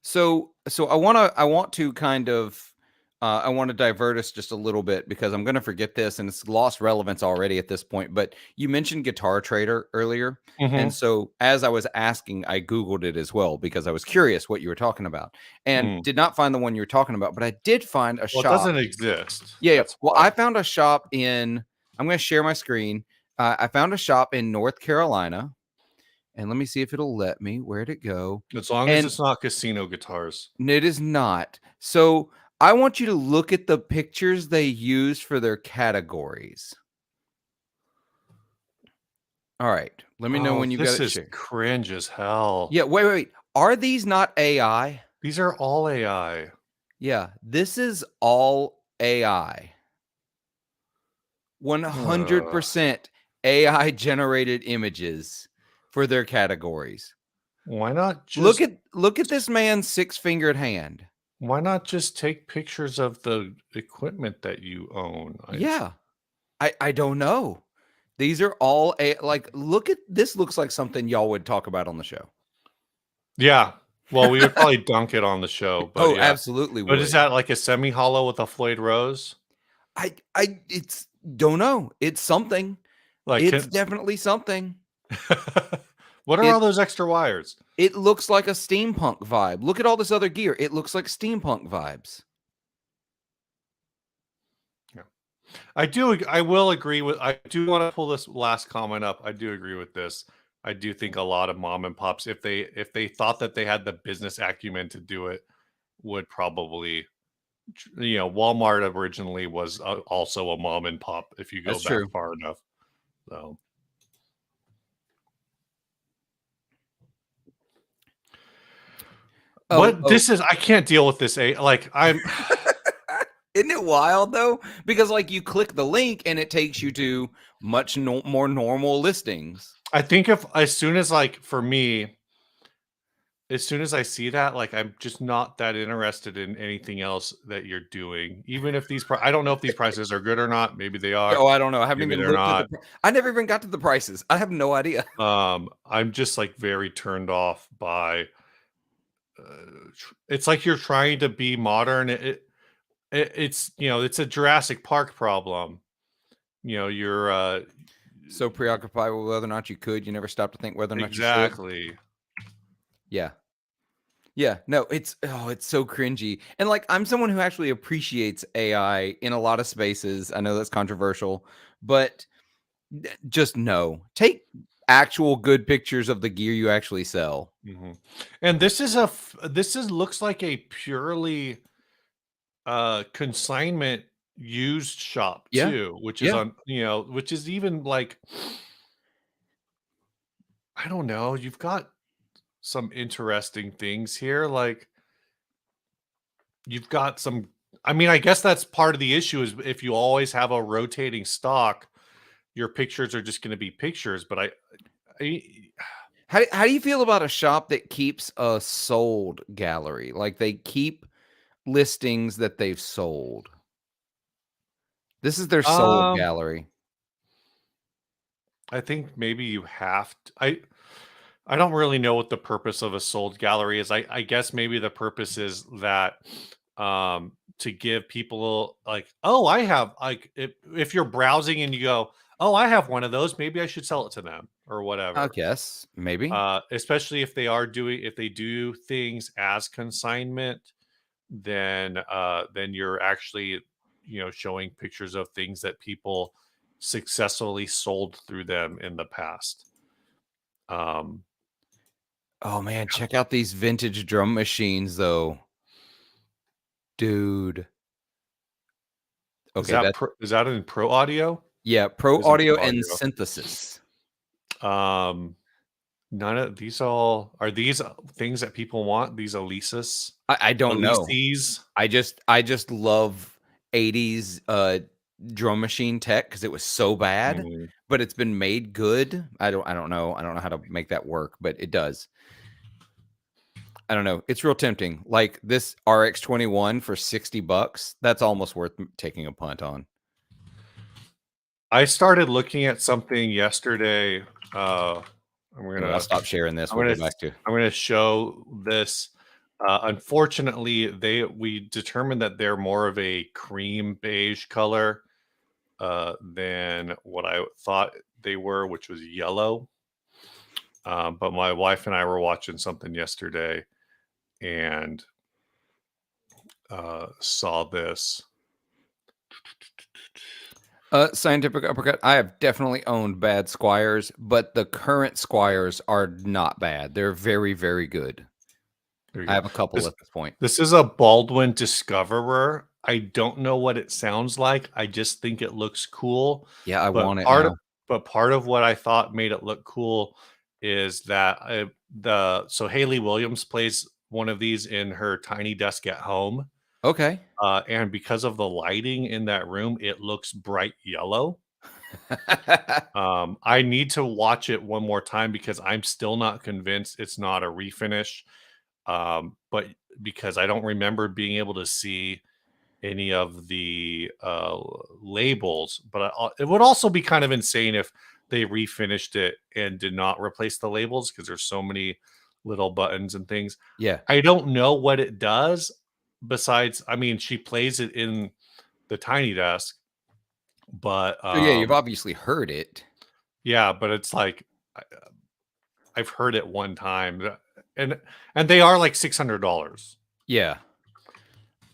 So I want to kind of I want to divert us just a little bit, because I'm going to forget this and it's lost relevance already at this point. But you mentioned Guitar Trader earlier, and
Mm-hmm.
so as I was asking, I Googled it as well because I was curious what you were talking about, and
Mm.
did not find the one you were talking about. But I did find a
Well, it
shop.
doesn't exist.
Yeah, yeah.
That's
Well,
why.
I found a shop in. I'm going to share my screen. I found a shop in North Carolina, and let me see if it'll let me. Where'd it go?
As long as
And
it's not casino guitars.
it is not. So I want you to look at the pictures they use for their categories. All right. Let me know
Oh,
when you got
this
it
is
shared.
cringe as hell.
Yeah, wait. Are these not AI?
These are all AI.
Yeah, this is all AI.
Ugh.
100% AI generated images for their categories.
Why not
Look
just
at look at this man's six-fingered hand.
why not just take pictures of the equipment that you own?
Yeah. I don't know. These are all like, look at this, looks like something y'all would talk about on the show.
Yeah. Well, we would probably dunk it on the show, but
Oh,
yeah.
absolutely
But is
would.
that like a semi hollow with a Floyd Rose?
I it's don't know. It's something.
Like,
It's definitely something.
what are all
It
those extra wires?
it looks like a steampunk vibe. Look at all this other gear. It looks like steampunk vibes.
Yeah. I will agree with, I do want to pull this last comment up. I do agree with this. I do think a lot of mom and pops, if they thought that they had the business acumen to do it, would probably, Walmart originally was also a mom and pop if you go
That's
back
true.
far enough. So, what
Oh.
this is, I can't deal with this. Like, I'm,
Isn't it wild though? Because like you click the link and it takes you to much more normal listings.
I think if as soon as like for me, as soon as I see that, like, I'm just not that interested in anything else that you're doing. Even if I don't know if these prices are good or not. Maybe they are.
Oh, I don't know. I haven't
Maybe
even
they're
looked at
not.
I never even got to the prices. I have no idea.
I'm just like very turned off by. It's like you're trying to be modern. It's it's a Jurassic Park problem. You're
So preoccupied with whether or not you could, you never stopped to think whether or not you should.
Exactly.
Yeah. Yeah. No, it's so cringy. And like I'm someone who actually appreciates AI in a lot of spaces. I know that's controversial, but just no. Take actual good pictures of the gear you actually sell.
Mhm. And this is looks like a purely consignment used shop
Yeah.
too, which is
Yeah.
on, which is even like, I don't know, you've got some interesting things here. Like, you've got some, I mean, I guess that's part of the issue is if you always have a rotating stock, your pictures are just going to be pictures. But I
How do you feel about a shop that keeps a sold gallery? Like they keep listings that they've sold. This is their sold
um
gallery.
I think maybe you have to, I don't really know what the purpose of a sold gallery is. I guess maybe the purpose is that to give people like, oh, I have, like, if you're browsing and you go, oh, I have one of those, maybe I should sell it to them or
I
whatever.
guess maybe.
Especially if they do things as consignment, then you're actually, showing pictures of things that people successfully sold through them in the past. Um,
Oh man, check out these vintage drum machines though. Dude. Okay, that
is that in Pro Audio?
yeah, Pro
Is in
Audio
Pro
and
Audio.
Synthesis.
Um, None of these all are these things that people want. These
I don't know.
Elises.
I just love 80s drum machine tech because it was so bad,
Mm.
but it's been made good. I don't know. I don't know how to make that work, but it does. I don't know. It's real tempting. Like this RX-21 for $60. That's almost worth taking a punt on.
I started looking at something yesterday. I'm
Here, I'll
gonna
stop sharing this.
I'm
We'll
gonna
go back to.
I'm gonna show this. Unfortunately, we determined that they're more of a cream beige color than what I thought they were, which was yellow. But my wife and I were watching something yesterday and saw this.
Scientific uppercut. I have definitely owned bad Squires, but the current Squires are not bad. They're very, very good.
There you
I
go.
have a couple
This
at this point.
this is a Baldwin Discoverer. I don't know what it sounds like. I just think it looks cool.
Yeah, I
But
want it
part of
now.
but part of what I thought made it look cool is that the so Haley Williams plays one of these in her tiny desk at home.
Okay.
And because of the lighting in that room, it looks bright yellow. I need to watch it one more time because I'm still not convinced it's not a refinish. But because I don't remember being able to see any of the labels, but it would also be kind of insane if they refinished it and did not replace the labels because there's so many little buttons and things.
Yeah.
I don't know what it does besides, I mean, she plays it in the tiny desk, but
So, yeah, you've obviously heard it.
yeah, but it's like I've heard it one time, and they are like $600.
Yeah.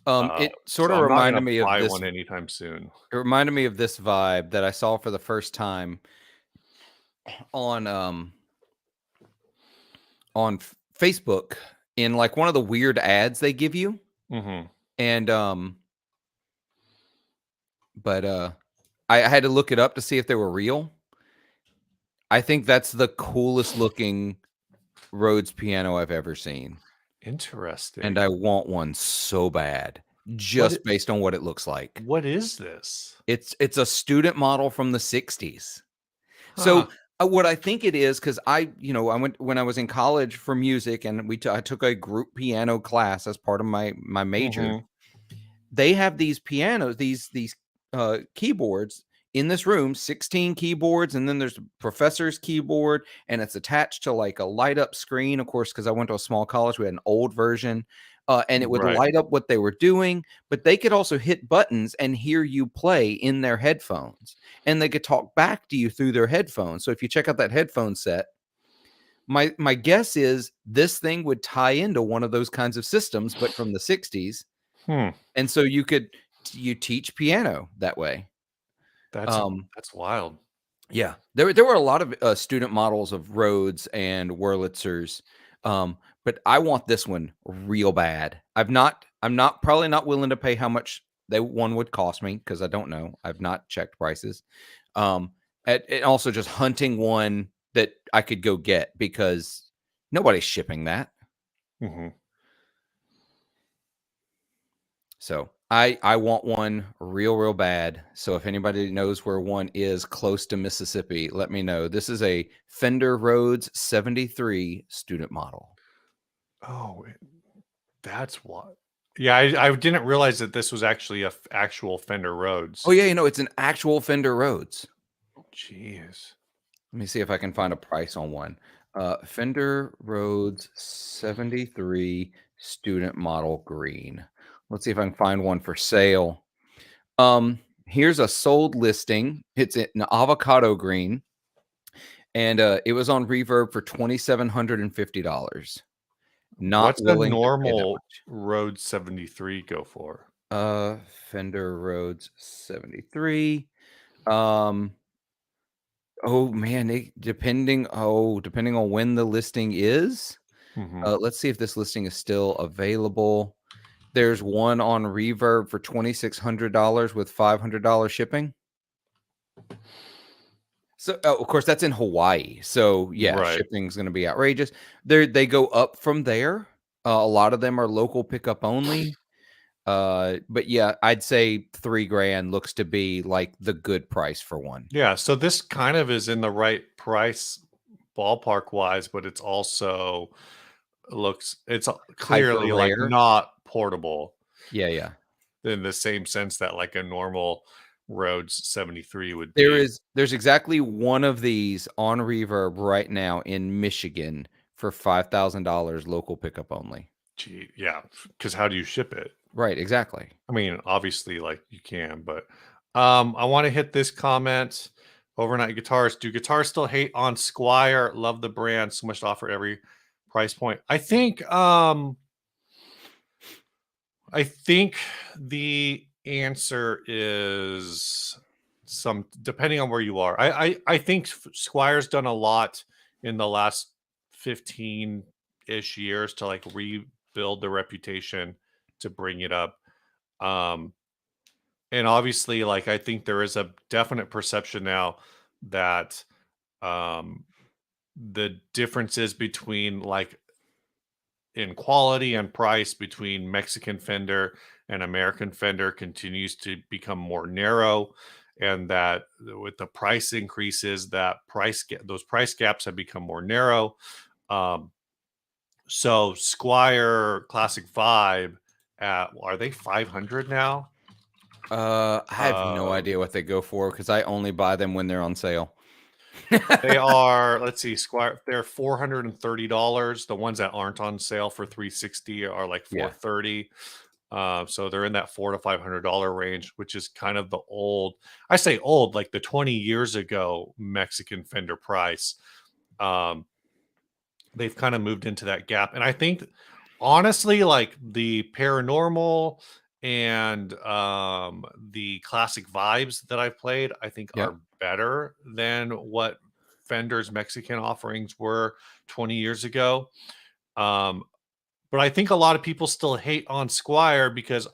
It
So
sorta
I'm not
reminded
gonna
me of
buy
this
one anytime soon.
it reminded me of this vibe that I saw for the first time on, Facebook in, like, one of the weird ads they give you,
Mhm.
and, but, I had to look it up to see if they were real. I think that's the coolest looking Rhodes piano I've ever seen, and
Interesting.
I want one so bad
What
just
i
based on what it looks like.
what is this?
It's a student model from the '60s.
Huh.
So, what I think it is, because I went when I was in college for music, and I took a group piano class as part of my major.
Mhm.
They have these pianos, these keyboards in this room, 16 keyboards, and then there's a professor's keyboard, and it's attached to like a light up screen. Of course, because I went to a small college, we had an old version. and it would
Right.
light up what they were doing, but they could also hit buttons and hear you play in their headphones, and they could talk back to you through their headphones. So if you check out that headphone set, my guess is this thing would tie into one of those kinds of systems, but from the 60s,
Hmm.
and so you teach piano that way.
That's
Um,
that's wild.
yeah, there were a lot of student models of Rhodes and Wurlitzers, but I want this one real bad. I'm not probably not willing to pay how much they one would cost me because I don't know. I've not checked prices. Um, and also just hunting one that I could go get because nobody's shipping that.
Hmm.
So I want one real bad. So if anybody knows where one is close to Mississippi, let me know. This is a Fender Rhodes 73 student model.
Oh, that's what. Yeah, I didn't realize that this was actually a actual Fender
Oh
Rhodes.
yeah, it's an actual Fender Rhodes.
Jeez.
Let me see if I can find a price on one. Fender Rhodes 73 student model green. Let's see if I can find one for sale. Here's a sold listing. It's an avocado green, and it was on Reverb for $2,750. Not
What's a
willing to pay that
normal
much.
Rhodes 73 go for?
Fender Rhodes 73. Um, oh man, depending on when the listing is.
Hmm.
Let's see if this listing is still available. There's one on Reverb for $2,600 with $500 shipping. So, of course, that's in Hawaii. So, yeah,
Right.
shipping is going to be outrageous. They go up from there. A lot of them are local pickup only. But yeah, I'd say 3 grand looks to be like the good price for one.
Yeah, so this kind of is in the right price ballpark wise, but it's also it's
Hyper
clearly like
rare.
not portable
Yeah, yeah.
in the same sense that like a normal Rhodes 73 would be.
There's exactly one of these on Reverb right now in Michigan for $5,000 local pickup only.
Gee, yeah, because how do you ship it?
Right, exactly.
I mean, obviously, like you can, but I want to hit this comment. Overnight guitars. Do guitars still hate on Squire? Love the brand. So much to offer at every price point. I think the answer is some depending on where you are. I think Squire's done a lot in the last 15-ish years to like rebuild the reputation to bring it up. Um and obviously like I think there is a definite perception now that um the differences between like in quality and price between Mexican Fender and American Fender continues to become more narrow, and that with the price increases, those price gaps have become more narrow. Um, so Squire Classic Vibe at are they 500 now?
I have no
Uh,
idea what they go for because I only buy them when they're on sale.
they are, let's see, Squire, they're $430. The ones that aren't on sale for 360 are like
Yeah.
430. So they're in that $400 to $500 range, which is kind of the old, I say old, like the 20 years ago Mexican Fender price. Um, they've kind of moved into that gap. And I think honestly, like the paranormal and the classic vibes that I've played, I think
Yep.
are better than what Fender's Mexican offerings were 20 years ago. Um, but I think a lot of people still hate on Squire because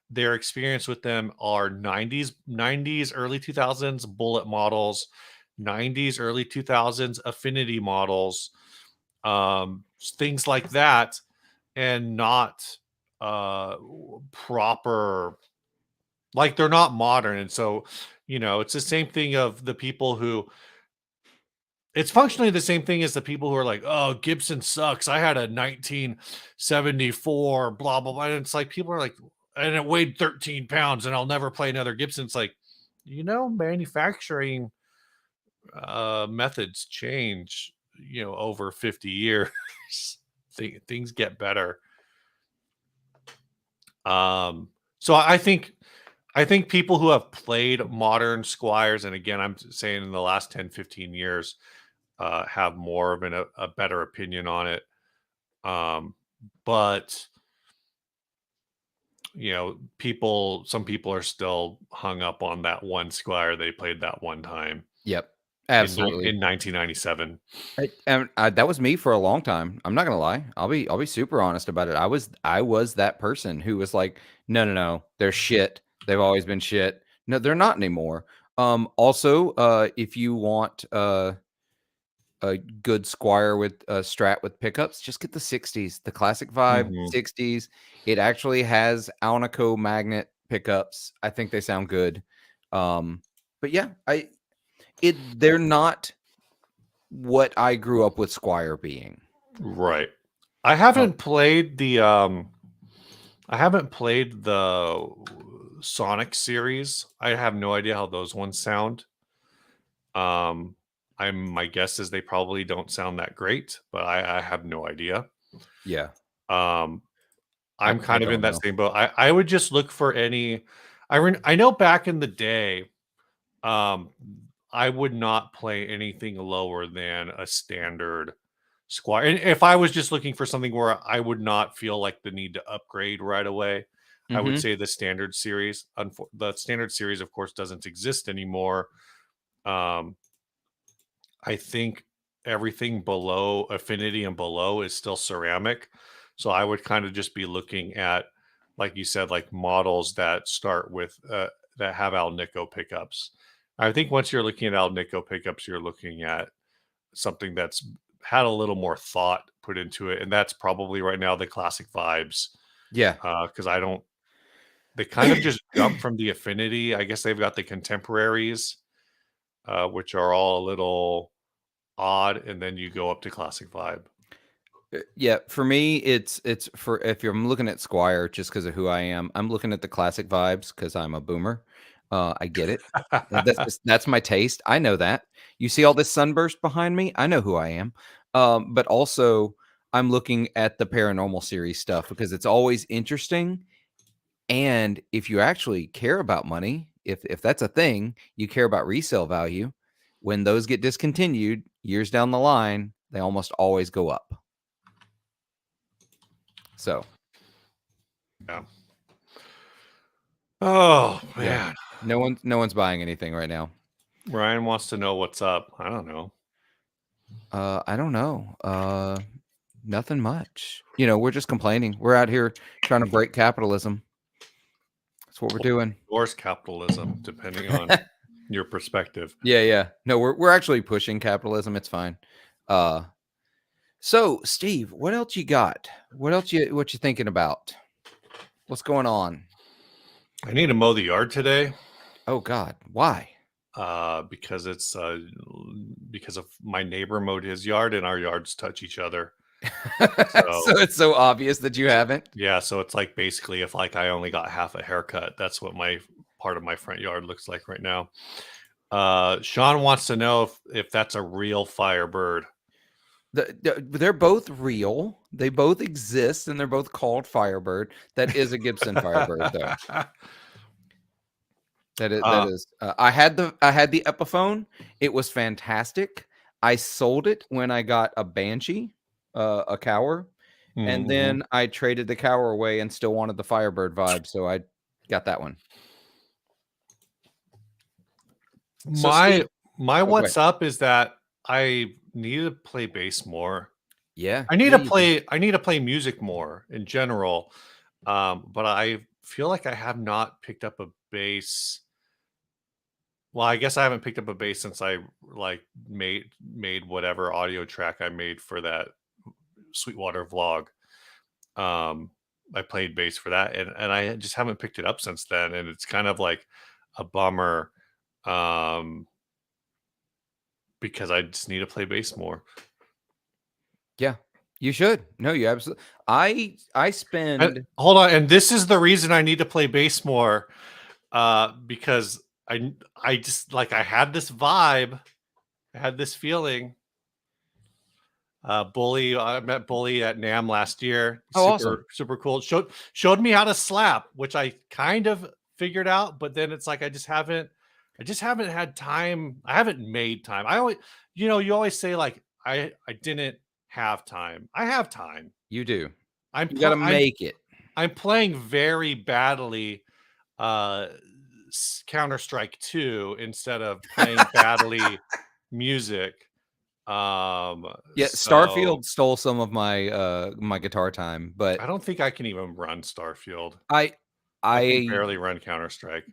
their experience with them are 90s, early 2000s bullet models, 90s, early 2000s affinity models, things like that, and not proper, like they're not modern. And so, it's the same thing of the people who it's functionally the same thing as the people who are like, "Oh, Gibson sucks. I had a 1974, blah blah blah." And it's like people are like, and it weighed 13 pounds, and I'll never play another Gibson. It's like, manufacturing methods change, over 50 years. Things get better. So I think people who have played modern Squires, and again, I'm saying in the last 10, 15 years, have more of a better opinion on it. Um, but some people are still hung up on that one Squire they played that one time
Yep, absolutely.
in 1997.
That was me for a long time. I'm not gonna lie. I'll be super honest about it. I was that person who was like, no, no, no, they're shit. They've always been shit. No, they're not anymore. Also, if you want a good Squire with a Strat with pickups, just get the 60s, the classic vibe
Mhm.
60s. It actually has Alnico magnet pickups. I think they sound good. Um, but yeah, they're not what I grew up with Squire being.
Right. I
Oh,
haven't played the Sonic series. I have no idea how those ones sound. Um, my guess is they probably don't sound that great, but I have no idea.
yeah.
Um,
I
I'm
I
kind of in
don't
that
know.
same boat. I would just look for any. I know back in the day, um, I would not play anything lower than a standard Squire. And if I was just looking for something where I would not feel like the need to upgrade right away, I would
Mhm.
say the standard series. The standard series, of course, doesn't exist anymore. Um, I think everything below affinity and below is still ceramic. So I would kind of just be looking at, like you said, like models that start with that have Alnico pickups. I think once you're looking at Alnico pickups, you're looking at something that's had a little more thought put into it, and that's probably right now the classic vibes.
Yeah.
Because I don't, they kind of just jump from the affinity. I guess they've got the contemporaries, which are all a little odd, and then you go up to classic vibe.
Yeah, for me, it's for if you're I'm looking at Squire just because of who I am, I'm looking at the classic vibes because 'cause I'm a boomer. I get it. That's my taste. I know that. You see all this sunburst behind me? I know who I am. But also I'm looking at the paranormal series stuff because it's always interesting, and if you actually care about money, if that's a thing, you care about resale value, when those get discontinued years down the line, they almost always go up. So,
Yeah. Oh
yeah.
man,
No one's buying anything right now.
Ryan wants to know what's up. I don't know.
I don't know. Nothing much. We're just complaining. We're out here trying to break capitalism. That's what we're doing.
Or capitalism, depending on your perspective.
Yeah, yeah. No, we're actually pushing capitalism. It's fine. Uh, so Steve, what else you got? What you thinking about? What's going on?
I need to mow the yard today.
Oh God, why?
Because it's because of my neighbor mowed his yard and our yards touch each other.
So
So
it's so obvious that you haven't.
yeah, so it's like basically if like I only got half a haircut, that's what my part of my front yard looks like right now. Sean wants to know if that's a real firebird.
They're both real. They both exist, and they're both called Firebird. That is a Gibson Firebird, though. That is that
uh,
is. I had the Epiphone. It was fantastic. I sold it when I got a Banshee, a Cower, and
mhm.
then I traded the Cower away and still wanted the Firebird vibe, so I got that one. So
My
Steve,
my
oh, go ahead.
what's up is that I need to play bass more.
Yeah, yeah, you do.
I need to play music more in general. But I feel like I have not picked up a bass. Well, I guess I haven't picked up a bass since I like made whatever audio track I made for that Sweetwater vlog. Um, I played bass for that, and I just haven't picked it up since then, and it's kind of like a bummer. Um, because I just need to play bass more.
Yeah, you should. No, you absolutely. I
And
spend.
hold on, and this is the reason I need to play bass more, because I just like I had this vibe, I had this feeling. Bully. I met Bully at NAM last year.
Oh, awesome.
Super cool. Showed me how to slap, which I kind of figured out, but then it's like I just haven't had time. I haven't made time. I always, you always say like I didn't have time. I have time.
You do.
I'm
You got to make it.
I'm playing very badly uh Counter-Strike 2 instead of playing badly music.
Yeah,
So
Starfield stole some of my my guitar time, but
I don't think I can even run Starfield.
I
I can
I
barely run Counter-Strike.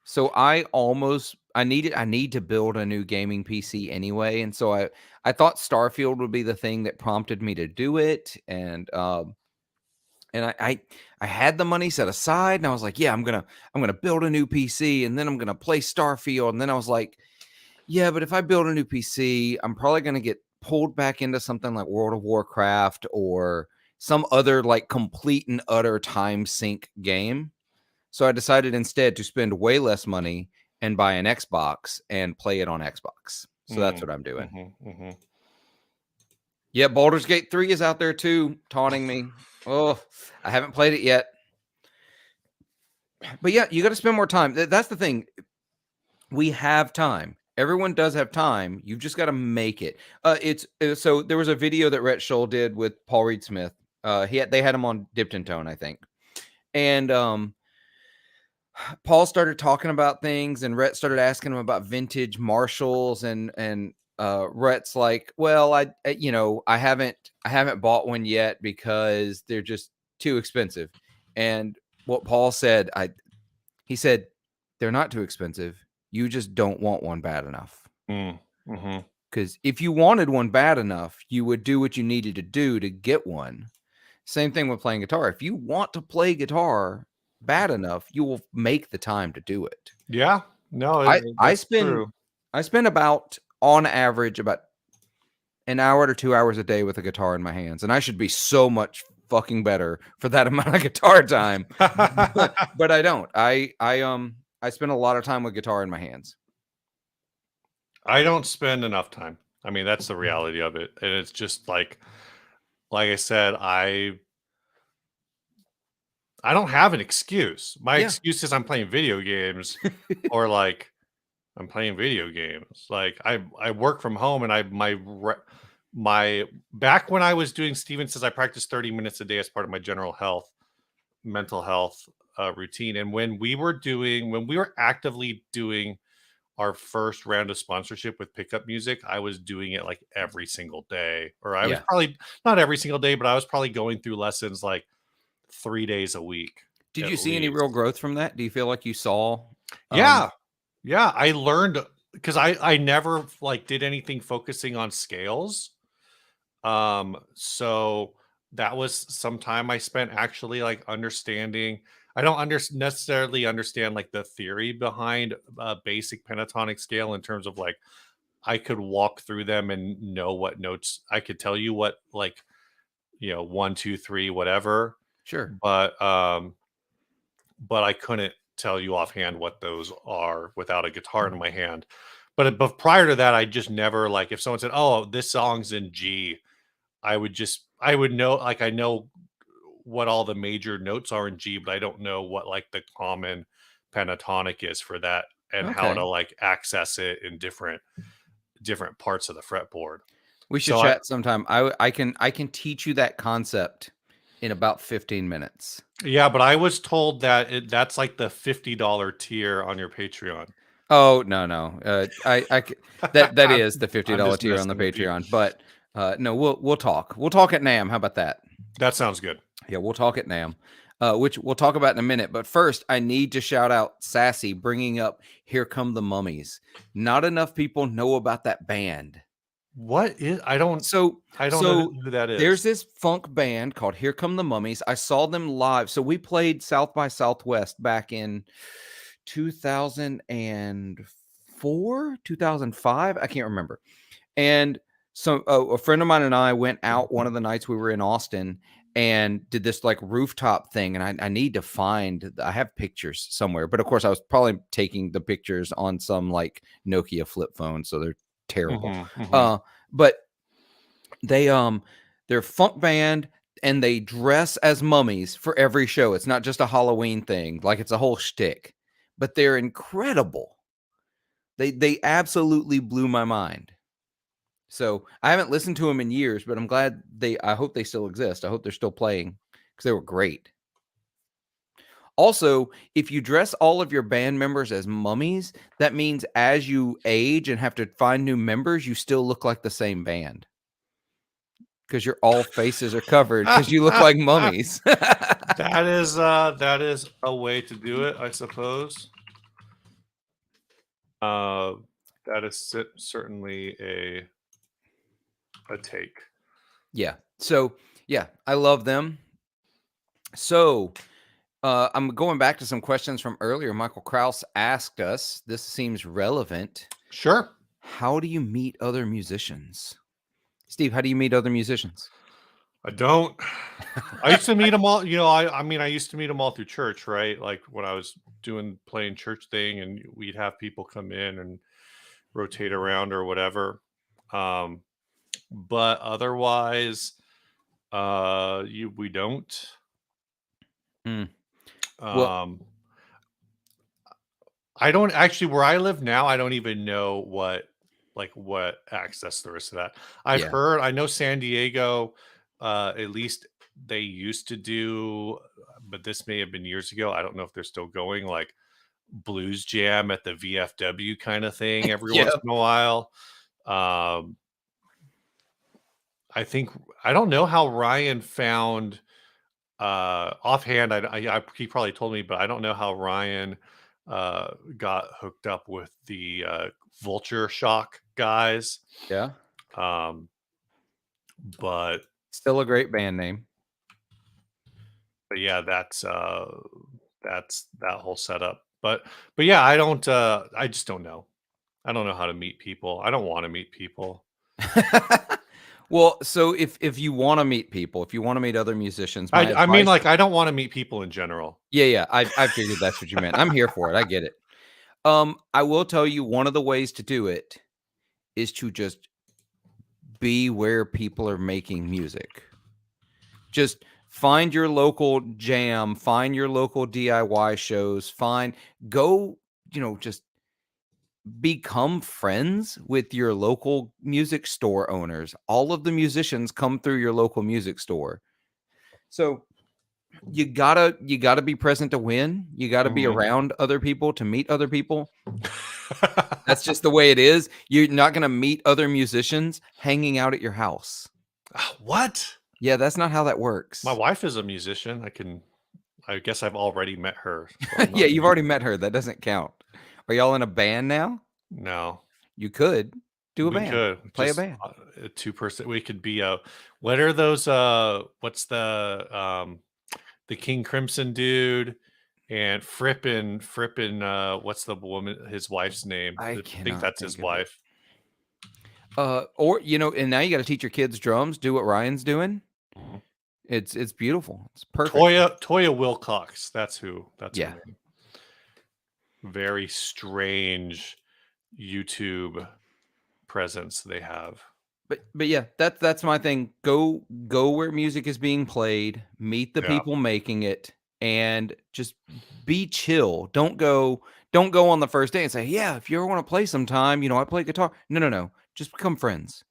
so I need to build a new gaming PC anyway, and so I thought Starfield would be the thing that prompted me to do it, and I had the money set aside, and I was like, yeah, I'm gonna build a new PC, and then I'm gonna play Starfield, and then I was like, yeah, but if I build a new PC, I'm probably gonna get pulled back into something like World of Warcraft or some other like complete and utter time sink game. So I decided instead to spend way less money and buy an Xbox and play it on Xbox. So that's what I'm doing. Yeah, Baldur's Gate 3 is out there too, taunting me. Oh, I haven't played it yet. But yeah, you got to spend more time. That's the thing. We have time. Everyone does have time. You've just got to make it. So there was a video that Rhett Scholl did with Paul Reed Smith. They had him on Dipped in Tone, I think. And Paul started talking about things, and Rhett started asking him about vintage Marshalls, and Rhett's like, "Well, I haven't bought one yet because they're just too expensive." And what Paul said, he said, "They're not too expensive. You just don't want one bad enough." Because if you wanted one bad enough, you would do what you needed to do to get one. Same thing with playing guitar. If you want to play guitar bad enough, you will make the time to do it.
Yeah, no,
I
that's
spend
true.
I spend about on average about an hour to 2 hours a day with a guitar in my hands, and I should be so much fucking better for that amount of guitar time. But I don't. I spend a lot of time with guitar in my hands.
I don't spend enough time. I mean, that's the reality of it. And it's just like I said, I don't have an excuse. My
Yeah.
excuse is I'm playing video games or like I'm playing video games. Like I work from home and my back when I was doing Steven says I practiced 30 minutes a day as part of my mental health routine. And when we were actively doing our first round of sponsorship with Pickup Music, I was doing it like every single day, or I was
Yeah.
probably not every single day, but I was probably going through lessons like 3 days a week.
Did
At
you see any
least.
real growth from that? Do you feel like you saw
Yeah. Yeah. I learned because I never like did anything focusing on scales. So that was some time I spent actually like understanding. I don't necessarily understand like the theory behind a basic pentatonic scale in terms of like I could walk through them and know what notes I could tell you what like 1, 2, 3, whatever.
Sure.
But I couldn't tell you offhand what those are without a guitar in my hand. But prior to that, I just never like if someone said, "Oh, this song's in G," I would know like I know what all the major notes are in G, but I don't know what like the common pentatonic is for that and how to
Okay.
like access it in different parts of the fretboard.
We should
So I
chat sometime. I can teach you that concept in about 15 minutes.
yeah, but I was told that that's like the $50 tier on your Patreon.
Oh, no. That is the
I'm
$50
just
tier on the
messing with you.
Patreon, but no, we'll talk. We'll talk at NAM. How about that?
That sounds good.
Yeah, we'll talk at NAM. Which we'll talk about in a minute. But first, I need to shout out Sassy bringing up Here Come the Mummies. Not enough people know about that band.
What is I don't
So
know who that
there's
is.
this funk band called Here Come the Mummies. I saw them live. So we played South by Southwest back in 2004, 2005. I can't remember. And so a friend of mine and I went out one of the nights we were in Austin and did this like rooftop thing. And I need to I have pictures somewhere, but of course I was probably taking the pictures on some like Nokia flip phone. So they're terrible. But They they're a funk band and they dress as mummies for every show. It's not just a Halloween thing, like it's a whole shtick. But they're incredible. They absolutely blew my mind. So I haven't listened to them in years, but I'm glad I hope they still exist. I hope they're still playing because they were great. Also, if you dress all of your band members as mummies, that means as you age and have to find new members, you still look like the same band because your all faces are covered because you look like mummies.
That is a way to do it, I suppose. Uh, that is certainly a take.
Yeah. So, yeah, I love them. So, I'm going back to some questions from earlier. Michael Kraus asked us, this seems relevant.
Sure.
How do you meet other musicians? Steve, how do you meet other musicians?
I don't. I used to meet them all. I mean, I used to meet them all through church, right? Like when I was playing church thing, and we'd have people come in and rotate around or whatever. But otherwise, we don't.
Mm. Well,
Um, I don't actually where I live now, I don't even know what access there is to that.
yeah.
I know San Diego, at least they used to do, but this may have been years ago. I don't know if they're still going like blues jam at the VFW kind of thing every
Yeah.
once in a while. Um, I think I don't know how Ryan found offhand. He probably told me, but I don't know how Ryan got hooked up with the Vulture Shock guys.
Yeah.
Um, but
Still a great band name.
yeah, that's that whole setup. But yeah, I don't. I just don't know. I don't know how to meet people. I don't want to meet people.
Well, so if you want to meet people, if you want to meet other musicians, my
I mean,
advice.
like, I don't want to meet people in general.
Yeah, I figured that's what you meant. I'm here for it. I get it. I will tell you one of the ways to do it is to just be where people are making music. Just find your local jam, find your local DIY shows, go, just become friends with your local music store owners. All of the musicians come through your local music store. So you gotta be present to win. You gotta be
Mhm.
around other people to meet other people. That's just the way it is. You're not gonna meet other musicians hanging out at your house.
What?
Yeah, that's not how that
My
works.
wife is a musician. I guess I've already met her, so I'm
Yeah,
not
you've
gonna.
already met her. That doesn't count. Are y'all in a band now?
No,
You could do a
we
band.
could
Play a
just
band.
a two-person. We could be a. What are those? What's the King Crimson dude and Frippin? What's the woman? His wife's name?
I
I think
cannot
that's his
think of it.
wife.
Or and now you gotta teach your kids drums, do what Ryan's doing.
Mhm.
It's beautiful. It's perfect.
Toya Wilcox. That's her
Yeah.
name. Very strange YouTube presence they have.
But yeah, that's my thing. Go where music is being played, meet the
Yeah.
people making it, and just be chill. Don't go on the first day and say, "Yeah, if you ever want to play sometime, I play guitar." No, no, no. Just become friends.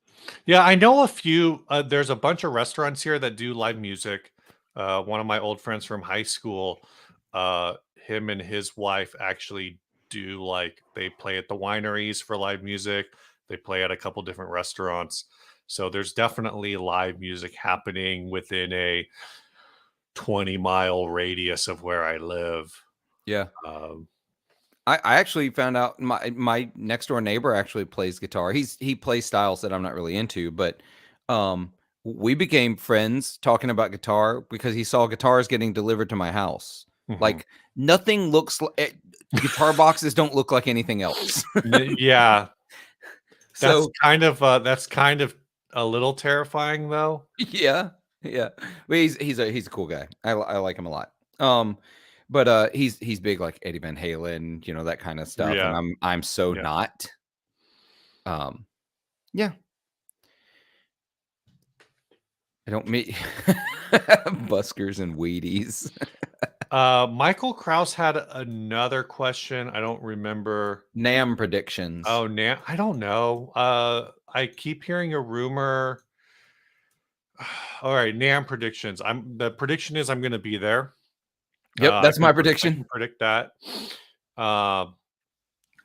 Yeah, I know a few. There's a bunch of restaurants here that do live music. One of my old friends from high school, him and his wife actually do like they play at the wineries for live music. They play at a couple different restaurants. So there's definitely live music happening within a 20-mile radius of where I live.
Yeah.
Um,
I actually found out my next door neighbor actually plays guitar. He plays styles that I'm not really into, but um we became friends talking about guitar because he saw guitars getting delivered to my house.
mhm.
Like nothing looks like guitar boxes don't look like anything else.
Yeah,
So
that's kind of a little terrifying though.
yeah, yeah. But he's a cool guy. I like him a lot. But he's big like Eddie Van Halen, that kind of stuff, and
Yeah,
I'm so
yeah.
not. Um, yeah. I don't meet buskers and Wheaties.
Michael Kraus had another question. I don't remember.
Nam predictions.
Oh, I don't know. I keep hearing a rumor. All right, Nam predictions. The prediction is I'm going to be there.
Yep,
I
that's my
I
prediction.
can predict that. Uh,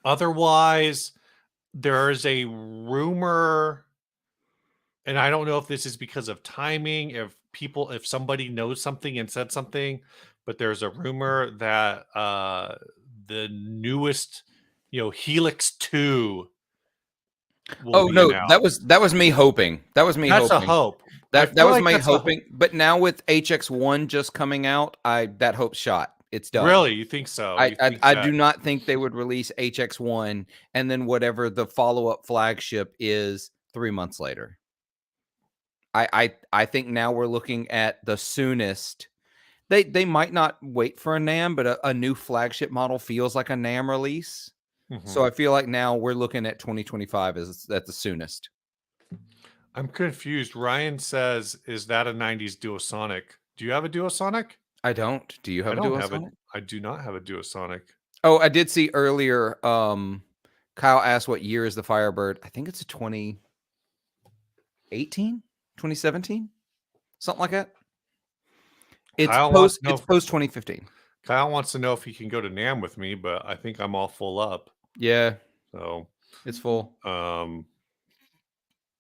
Otherwise, there is a rumor, and I don't know if this is because of timing, if somebody knows something and said something, but there's a rumor that the newest, Helix 2 will
Oh
be
no,
announced.
that was me hoping. That was me
That's a
hoping.
hope. I
That
feel
was
like
me
that's a hope.
hoping. But now with HX1 just coming out, that hope's shot. It's done.
Really, you think so? You think
I
that?
do not think they would release HX1 and then whatever the follow-up flagship is 3 months later. I think now we're looking at the soonest. They might not wait for a NAM, but a new flagship model feels like a NAM release. So
Mhm.
I feel like now we're looking at 2025 as at the soonest.
I'm confused. Ryan says, "Is that a '90s Duosonic?" Do you have a Duosonic?
I don't. Do you
I
have a
don't have it.
Duosonic?
I do not have a Duosonic.
Oh, I did see earlier, Kyle asked what year is the Firebird. I think it's a 2018, 2017, something like that.
Kyle wants to know.
It's post 2015.
Kyle wants to know if he can go to Nam with me, but I think I'm all full up.
Yeah,
So,
it's full.
um,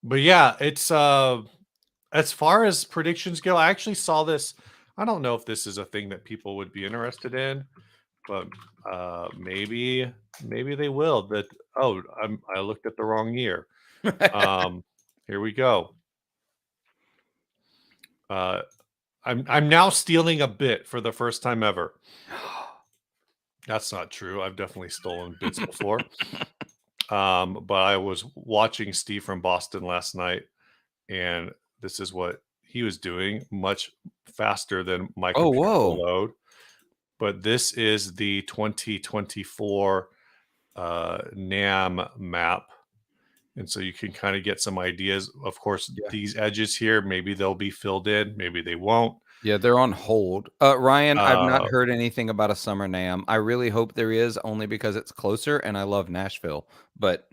but yeah, it's as far as predictions go, I actually saw this. I don't know if this is a thing that people would be interested in, but maybe they will. That I looked at the wrong year. Um, Here we go. Uh, I'm now stealing a bit for the first time ever. That's not true. I've definitely stolen bits before. But I was watching Steve from Boston last night, and this is what he was doing, much faster than my
Oh,
computer will
whoa.
load. But this is the 2024 NAM map. And so you can kind of get some ideas. Of course,
Yeah.
these edges here, maybe they'll be filled in, maybe they won't.
Yeah, they're on hold. Ryan, I've not
Uh,
heard anything about a summer NAM. I really hope there is, only because it's closer and I love Nashville. But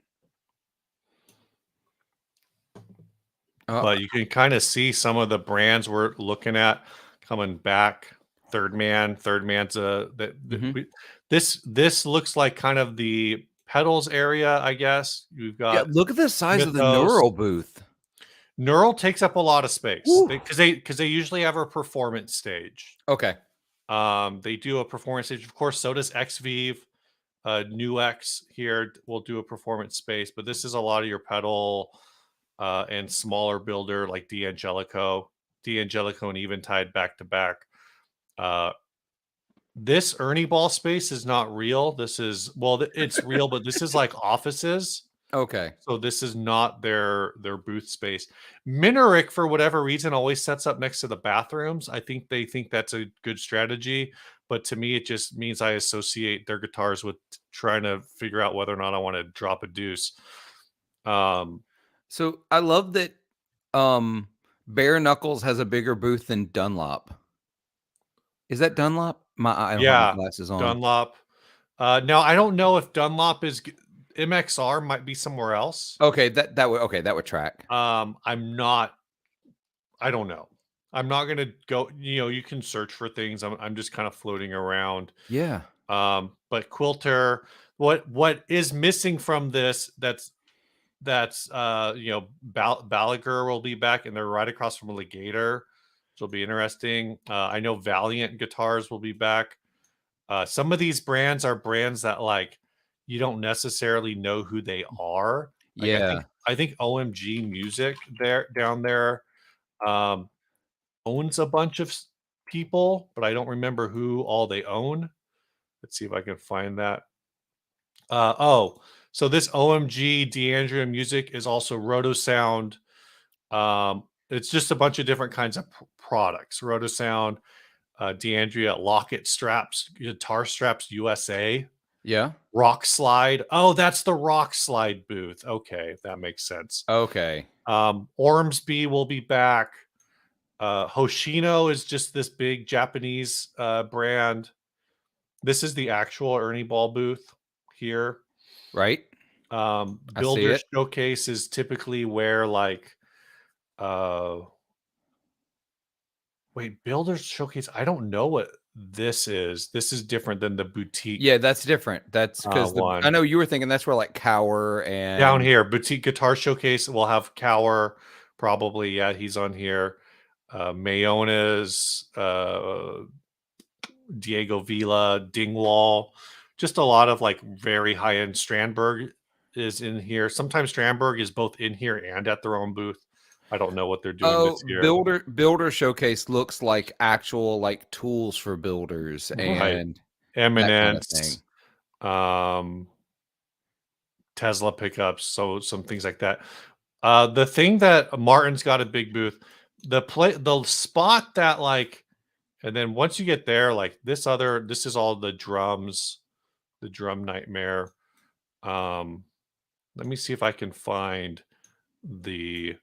but you can kind of see some of the brands we're looking at coming back. Third Man's
mhm.
this looks like kind of the pedals area, I guess. You've
Yeah,
got
look at the size of the
Mythos.
Neural booth.
Neural takes up a lot of space
Woo.
because they usually have a performance stage.
Okay.
They do a performance stage, of course. So does XVive. New X here will do a performance space, but this is a lot of your pedal and smaller builder like D'Angelico and Eventide back to back. This Ernie Ball space is not real. This is it's real, but this is like offices.
Okay.
So this is not their booth space. Minerick, for whatever reason, always sets up next to the bathrooms. I think they think that's a good strategy, but to me, it just means I associate their guitars with trying to figure out whether or not I want to drop a deuce. Um,
So I love that Bare Knuckles has a bigger booth than Dunlop. Is that Dunlop? I don't have my
yeah,
glasses on.
Dunlop. Now I don't know if Dunlop is MXR might be somewhere else.
Okay, that would track.
I'm not. I don't know. I'm not gonna go. You can search for things. I'm just kind of floating around.
Yeah.
But Quilter, what is missing from this? That's Balaguer will be back, and they're right across from Legator, which will be interesting. I know Valiant guitars will be back. Some of these brands are brands that like you don't necessarily know who they are. Like
Yeah.
I think OMG Music there down there um, owns a bunch of people, but I don't remember who all they own. Let's see if I can find that. So this OMG D'Andrea Music is also Roto Sound. It's just a bunch of different kinds of products. Roto Sound, D'Andrea Locket Straps, Guitar Straps USA,
Yeah.
Rock Slide. Oh, that's the Rock Slide booth. Okay, that makes sense.
Okay.
Ormsby will be back. Hoshino is just this big Japanese brand. This is the actual Ernie Ball booth here.
Right? I see
Builder
it.
Showcase is typically where like uh wait, Builder Showcase. I don't know what this is. This is different than the boutique
Yeah, that's different. That's because the I
one.
know you were thinking that's where like Cower
Down
and
here, Boutique Guitar Showcase will have Cower, probably. Yeah, he's on here. Mayona's, Diego Vila, Dingwall, just a lot of like very high end. Strandberg is in here. Sometimes Strandberg is both in here and at their own booth. I don't know what they're doing
oh,
this year.
builder showcase looks like actual like tools for builders
Right.
and that kind of
Eminence,
thing.
um, Tesla pickups, so some things like that. The thing that Martin's got a big booth, the spot that like, and then once you get there, like this is all the drums, the drum nightmare. Um, Let me see if I can find the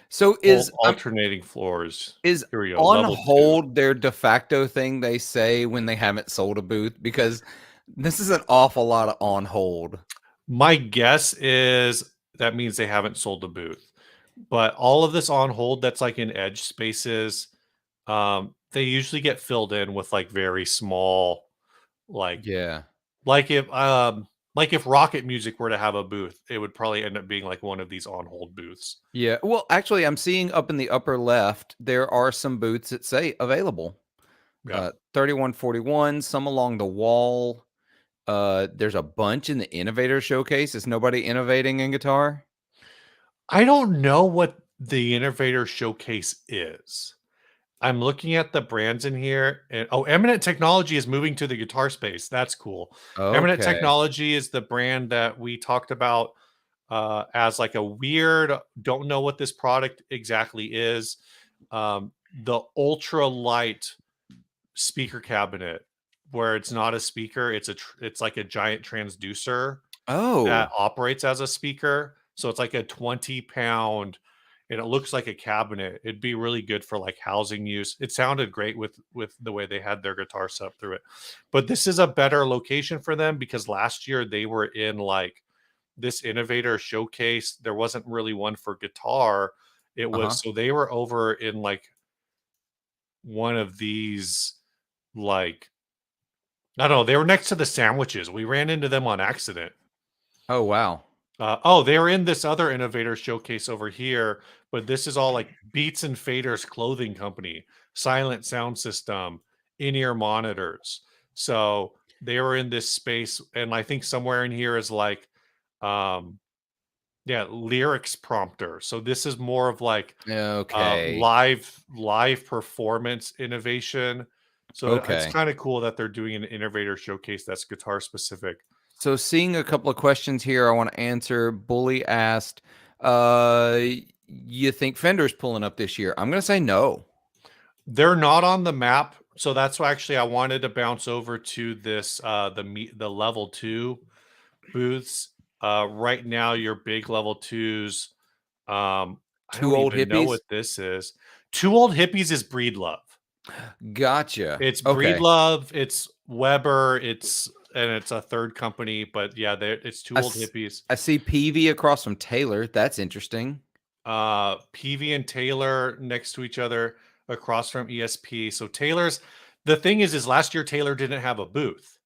So
full alternating floors.
is
Here we go,
on
level 2.
hold their de facto thing they say when they haven't sold a booth? Because this is an awful lot of on hold.
My guess is that means they haven't sold the booth. But all of this on hold that's like in edge spaces, they usually get filled in with like very small, like
Yeah.
like if like if Rocket Music were to have a booth, it would probably end up being like one of these on hold booths.
Yeah. Well, actually, I'm seeing up in the upper left, there are some booths that say available.
Yeah.
3141, some along the wall. There's a bunch in the innovator showcase. Is nobody innovating in guitar?
I don't know what the Innovator Showcase is. I'm looking at the brands in here, and oh, Eminent Technology is moving to the guitar space. That's cool. Eminent
Okay.
Technology is the brand that we talked about as like a weird, don't know what this product exactly is. The ultra light speaker cabinet, where it's not a speaker, it's like a giant transducer that
Oh,
operates as a speaker. So it's like a 20-pound, and it looks like a cabinet. It'd be really good for like housing use. It sounded great with the way they had their guitar set up through it. But this is a better location for them because last year they were in like this innovator showcase. There wasn't really one for guitar. It
uh-huh.
was so they were over in like one of these like I don't know, they were next to the sandwiches. We ran into them on accident.
Oh, wow.
Oh, they were in this other innovator showcase over here, but this is all like Beats and Faders Clothing Company, Silent Sound System, in-ear monitors. So they were in this space, and I think somewhere in here is like, um, yeah, lyrics prompter. So this is more of like
Okay.
live performance innovation. So it's
Okay.
kind of cool that they're doing an innovator showcase that's guitar specific.
So seeing a couple of questions here I want to answer. Bully asked, uh, you think Fender's pulling up this year? I'm going to say no.
They're not on the map, so that's why actually I wanted to bounce over to this the level 2 booths. Right now your big level 2s, I
Two
don't
old
even know
hippies?
what this is. Two Old Hippies is Breedlove.
Gotcha.
It's
Okay.
Breedlove, it's Weber, it's a third company, but yeah, it's Two
I,
Old
s-
Hippies.
I see PV across from Taylor. That's interesting.
PV and Taylor next to each other across from ESP. So Taylor's the thing is last year Taylor didn't have a booth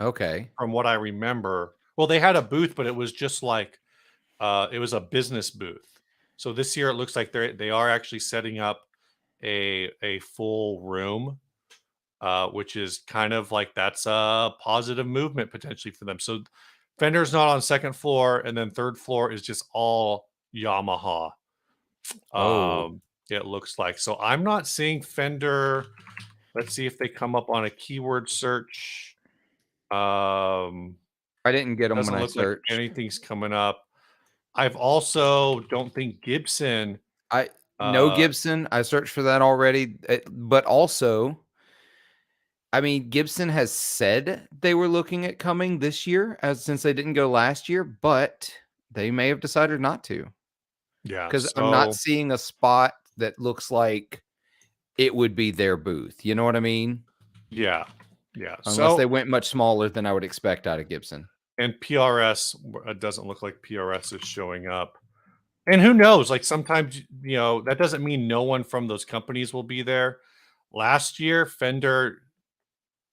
Okay.
from what I remember. Well, they had a booth, but it was just like it was a business booth. So this year it looks like they are actually setting up a full room, which is kind of like that's a positive movement potentially for them. So Fender's not on second floor, and then third floor is just all Yamaha.
Oh,
It looks like. So I'm not seeing Fender. Let's see if they come up on a keyword search. Um,
I didn't get them when
doesn't
I
look like
searched.
anything's coming up. I've also don't think Gibson.
I no
Uh,
Gibson. I searched for that already. But also, I mean, Gibson has said they were looking at coming this year, as since they didn't go last year, but they may have decided not to.
yeah.
Because I'm not
So
seeing a spot that looks like. it would be their booth. You know what I mean?
Yeah. Yeah.
Unless they
So,
went much smaller than I would expect out of Gibson.
and PRS doesn't look like PRS is showing up. And who knows? Like sometimes, that doesn't mean no one from those companies will be there. Last year, Fender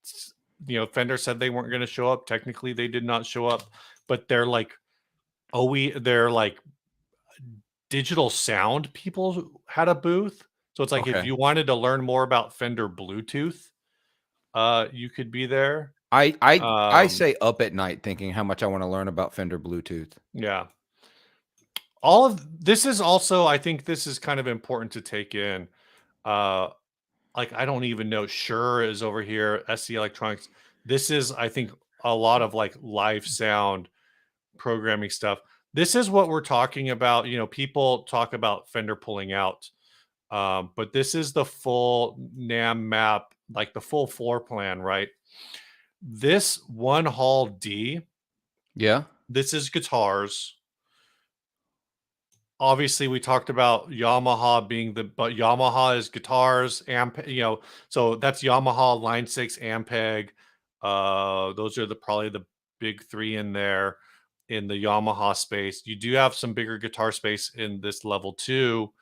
said they weren't going to show up. Technically, they did not show up, but they're like digital sound people who had a booth. So it's like if
Okay.
you wanted to learn more about Fender Bluetooth, you could be there.
I
Um,
stay up at night thinking how much I want to learn about Fender Bluetooth.
yeah. All of this is also, I think this is kind of important to take in. Uh, like I don't even know. Shure is over here. SC Electronics. This is, I think, a lot of like live sound programming stuff. This is what we're talking about. People talk about Fender pulling out, but this is the full NAM map, like the full floor plan, right? This one hall D.
Yeah.
This is guitars. Obviously we talked about Yamaha being but Yamaha is guitars, so that's Yamaha line 6 Ampeg. Those are probably the big three in there in the Yamaha space. You do have some bigger guitar space in this level 2,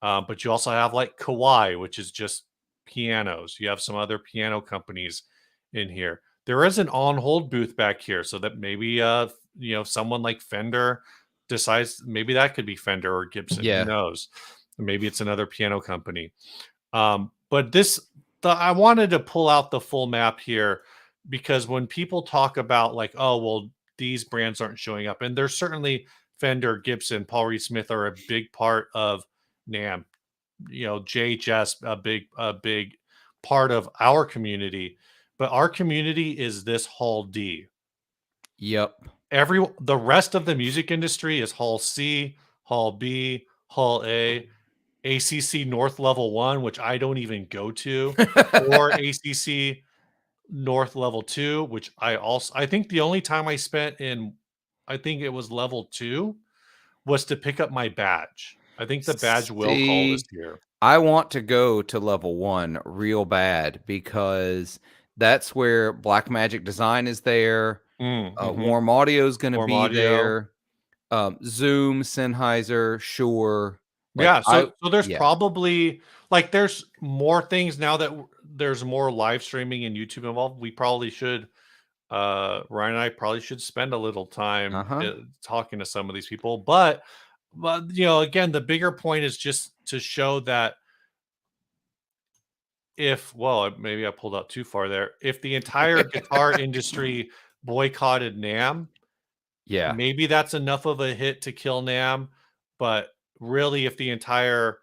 but you also have like Kawai, which is just pianos. You have some other piano companies in here. There is an on hold booth back here, so that maybe someone like Fender decides maybe that could be Fender or Gibson. Who
Yeah.
knows? Maybe it's another piano company. But I wanted to pull out the full map here because when people talk about like, oh well, these brands aren't showing up, and there's certainly Fender, Gibson, Paul Reed Smith are a big part of NAM. JHS a big part of our community, but our community is this Hall D.
Yep.
The rest of the music industry is Hall C, Hall B, Hall A, ACC North Level 1, which I don't even go to, or ACC North Level 2, which I think the only time I spent in, I think it was level 2, was to pick up my badge. I think the badge will call this
See,
year.
I want to go to level 1 real bad because that's where Black Magic Design is there.
Mhm.
Warm Audio is going to
Warm
be
audio.
there. Zoom, Sennheiser, Shure. Like
Yeah, so there's
yeah.
probably like there's more things now that there's more live streaming and YouTube involved. We probably should Ryan and I probably should spend a little time
Uh-huh.
talking to some of these people, but again, the bigger point is just to show that maybe I pulled out too far there. If the entire guitar industry boycotted NAM,
Yeah.
maybe that's enough of a hit to kill NAM. But really, if the entire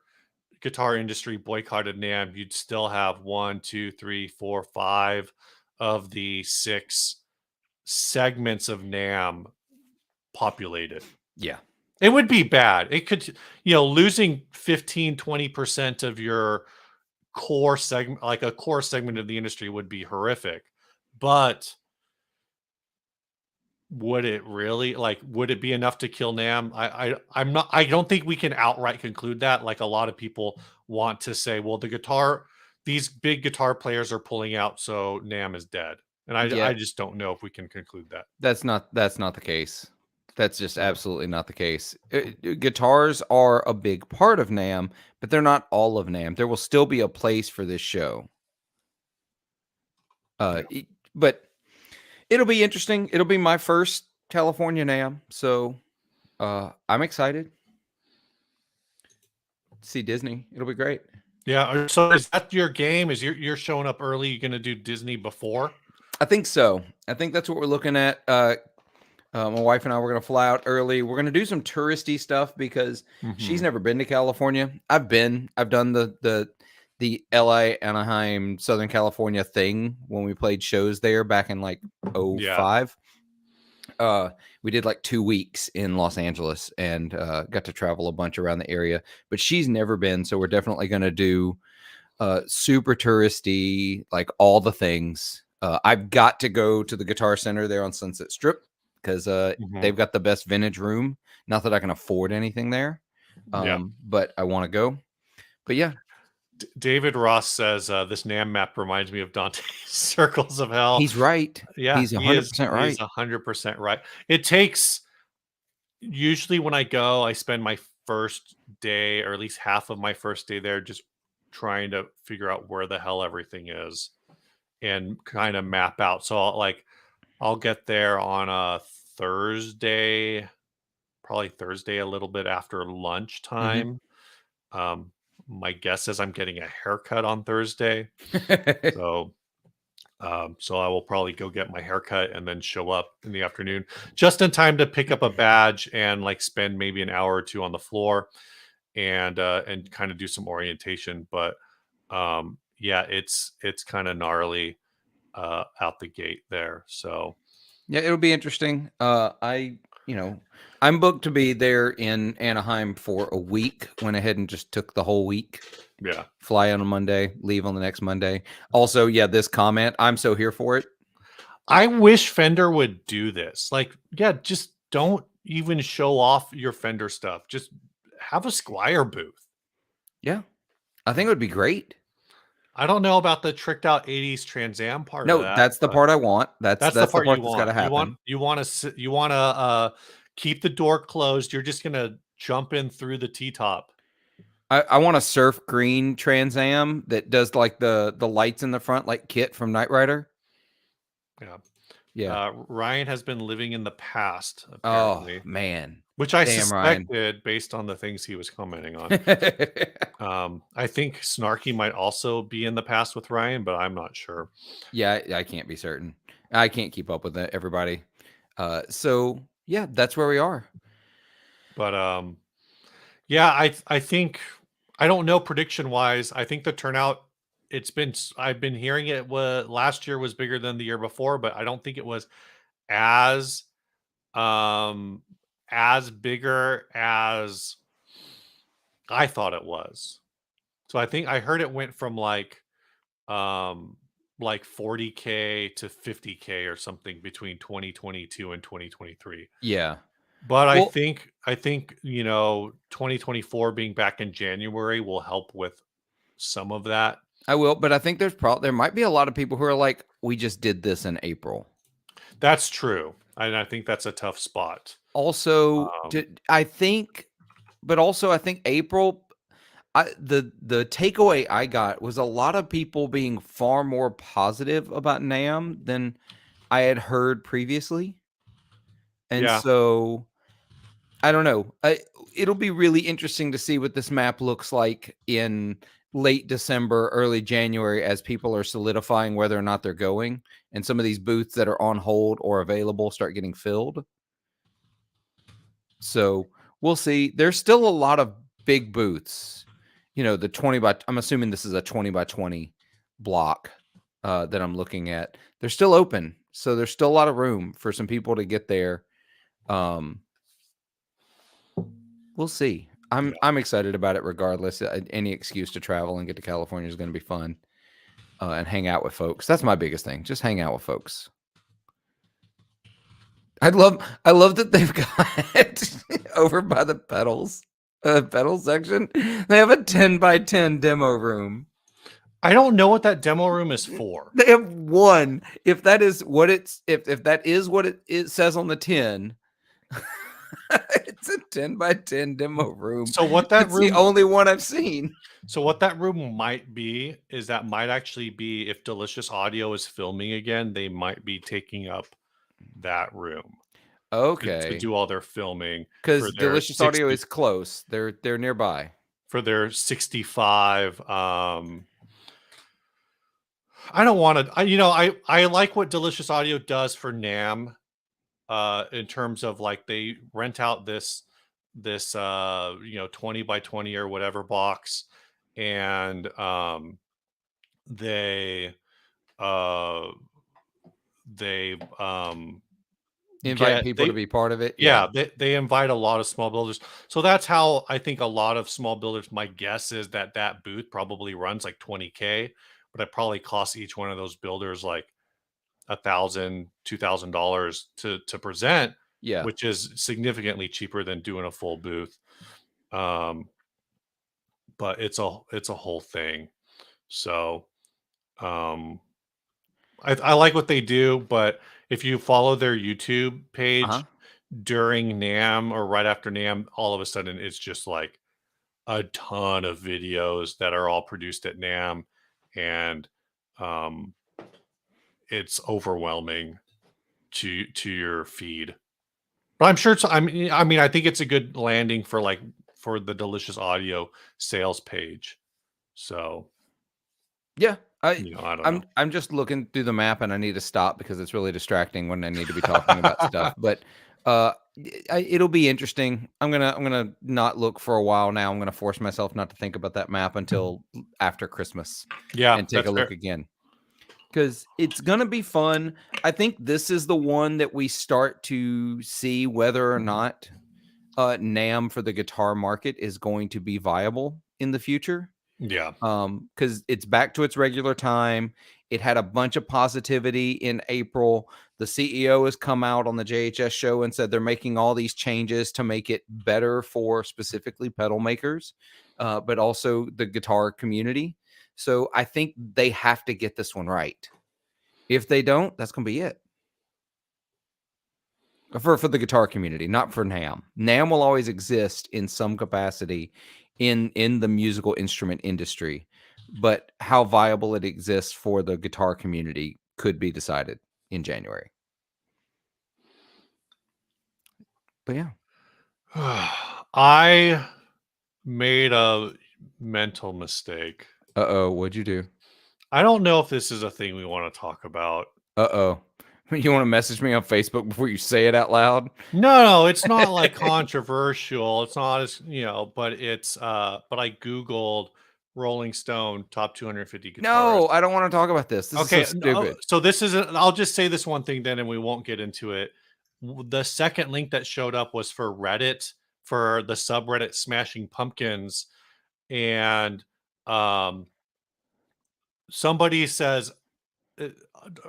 guitar industry boycotted NAM, you'd still have one, two, three, four, five of the six segments of NAM populated.
Yeah.
It would be bad. It could, losing 15-20% of your core segment, like a core segment of the industry, would be horrific. But would it really, would it be enough to kill NAM? I don't think we can outright conclude that. Like a lot of people want to say, well, these big guitar players are pulling out, so NAM is dead. And
Yeah.
I just don't know if we can conclude that.
That's not the case. That's just
Yeah.
absolutely not the case. Guitars are a big part of NAM, but they're not all of NAM. There will still be a place for this show.
Yeah.
But it'll be interesting. It'll be my first California NAM, so I'm excited to see Disney. It'll be great.
Yeah. So is that your game? Is you're showing up early? You're going to do Disney before?
I think so. I think that's what we're looking at. My wife and I were going to fly out early. We're going to do some touristy stuff because she's
Mhm.
never been to California. I've been. I've done the LA, Anaheim, Southern California thing when we played shows there back in like
Yeah.
'05. We did like 2 weeks in Los Angeles and got to travel a bunch around the area. But she's never been, so we're definitely going to do super touristy, like all the things. I've got to go to the Guitar Center there on Sunset Strip because
Mhm.
they've got the best vintage room. Not that I can afford anything there,
Yeah.
but I want to go. But yeah,
David Ross says this NAM map reminds me of Dante's Circles of Hell.
He's right.
Yeah,
He's
he is.
100%
He's
right.
100% right. It takes usually when I go, I spend my first day or at least half of my first day there just trying to figure out where the hell everything is and kind of map out. So I'll get there on a Thursday, probably Thursday a little bit after
Mhm.
lunchtime. Um, my guess is I'm getting a haircut on Thursday. So so I will probably go get my haircut and then show up in the afternoon just in time to pick up a badge and like spend maybe an hour or two on the floor and kind of do some orientation. But yeah, it's kind of gnarly out the gate there. So
Yeah, it'll be interesting. I'm booked to be there in Anaheim for a week. Went ahead and just took the whole week.
yeah.
Fly on a Monday, leave on the next Monday. Also, yeah, this comment, I'm so here for it.
I wish Fender would do this. Like, yeah, just don't even show off your Fender stuff. Just have a Squire booth.
Yeah, I think it would be great.
I don't know about the tricked out 80s Trans Am part of
No,
that,
that's the
but
part I want. That's
that's the
that's the
part you
part that's got to
want.
happen.
You want to keep the door closed. You're just gonna jump in through the T-top.
I want a surf green Trans Am that does like the lights in the front, like Kit from Knight Rider.
Yeah.
Yeah.
Ryan has been living in the past,
Oh
apparently,
man,
which I
damn Ryan.
suspected based on the things he was commenting on. I think Snarky might also be in the past with Ryan, but I'm not sure.
Yeah, I can't be certain. I can't keep up with everybody. So yeah, that's where we are.
But yeah, I think I don't know prediction wise. I think the turnout I've been hearing it was last year was bigger than the year before, but I don't think it was as um as bigger as I thought it was. So I think I heard it went from um like 40K to 50K or something between 2022 and 2023.
Yeah.
But
Well,
I think, you know, 2024 being back in January will help with some of that.
I will, but I think there might be a lot of people who are like, we just did this in April.
That's true. And I think that's a tough spot.
Also,
Um,
I think, but also I think April. The takeaway I got was a lot of people being far more positive about NAM than I had heard previously, and
yeah,
so I don't know. It'll be really interesting to see what this map looks like in late December, early January, as people are solidifying whether or not they're going, and some of these booths that are on hold or available start getting filled. So we'll see. There's still a lot of big booths. You know, the 20 by, I'm assuming this is a 20 by 20 block that I'm looking at. They're still open. So there's still a lot of room for some people to get there. Um, we'll see.
yeah.
I'm excited about it regardless. Any excuse to travel and get to California is going to be fun and hang out with folks. That's my biggest thing. Just hang out with folks. I love that they've got over by the pedal section. They have a 10 by 10 demo room.
I don't know what that demo room is for.
They have one. If that is what if that is what it says on the 10, it's a 10 by 10 demo room.
So what that
It's the
room
only one I've seen.
so what that room might be is that might actually be if Delicious Audio is filming again, they might be taking up that room to
Okay.
do all their filming
Because Delicious Audio is close. They're nearby.
for their 65 I don't want to you know I like what Delicious Audio does for NAM in terms of like they rent out this you know 20 by 20 or whatever box and they uh they
Invite
get
people to
they
be part of it. Yeah.
yeah they invite a lot of small builders, so that's how I think a lot of small builders, my guess is that that booth probably runs like 20K, but it probably costs each one of those builders like $1,000 to present,
Yeah.
which is significantly cheaper than doing a full booth. um but it's a whole thing. So, um, I like what they do, but if you follow their YouTube
Uh-huh.
page during NAMM or right after NAMM, all of a sudden it's just like a ton of videos that are all produced at NAMM, and um, it's overwhelming to your feed. But I'm sure it's. I mean, I think it's a good landing for like for the Delicious Audio sales page. So
Yeah, I
I don't
I'm
know.
I'm just looking through the map and I need to stop because it's really distracting when I need to be talking about stuff. But it'll be interesting. I'm gonna not look for a while now. I'm gonna force myself not to think about that map until after Christmas
Yeah,
and take
that's
a look
fair.
again because it's gonna be fun. I think this is the one that we start to see whether or not NAM for the guitar market is going to be viable in the future.
Yeah.
Because it's back to its regular time. It had a bunch of positivity in April. The CEO has come out on the JHS show and said they're making all these changes to make it better for specifically pedal makers, but also the guitar community. So I think they have to get this one right. If they don't, that's going to be it for the guitar community, not for NAM. NAM will always exist in some capacity in the musical instrument industry, but how viable it exists for the guitar community could be decided in January. But yeah.
I made a mental mistake.
Uh-oh, what'd you do?
I don't know if this is a thing we want to talk about.
Uh-oh. You want to message me on Facebook before you say it out loud?
No, no, it's not like controversial. It's not as, but but I Googled Rolling Stone top 250
No,
guitarists.
I don't want to talk about this. This is so
Okay,
stupid.
so this is I'll just say this one thing then and we won't get into it. The second link that showed up was for Reddit for the subreddit Smashing Pumpkins, and um somebody says uh,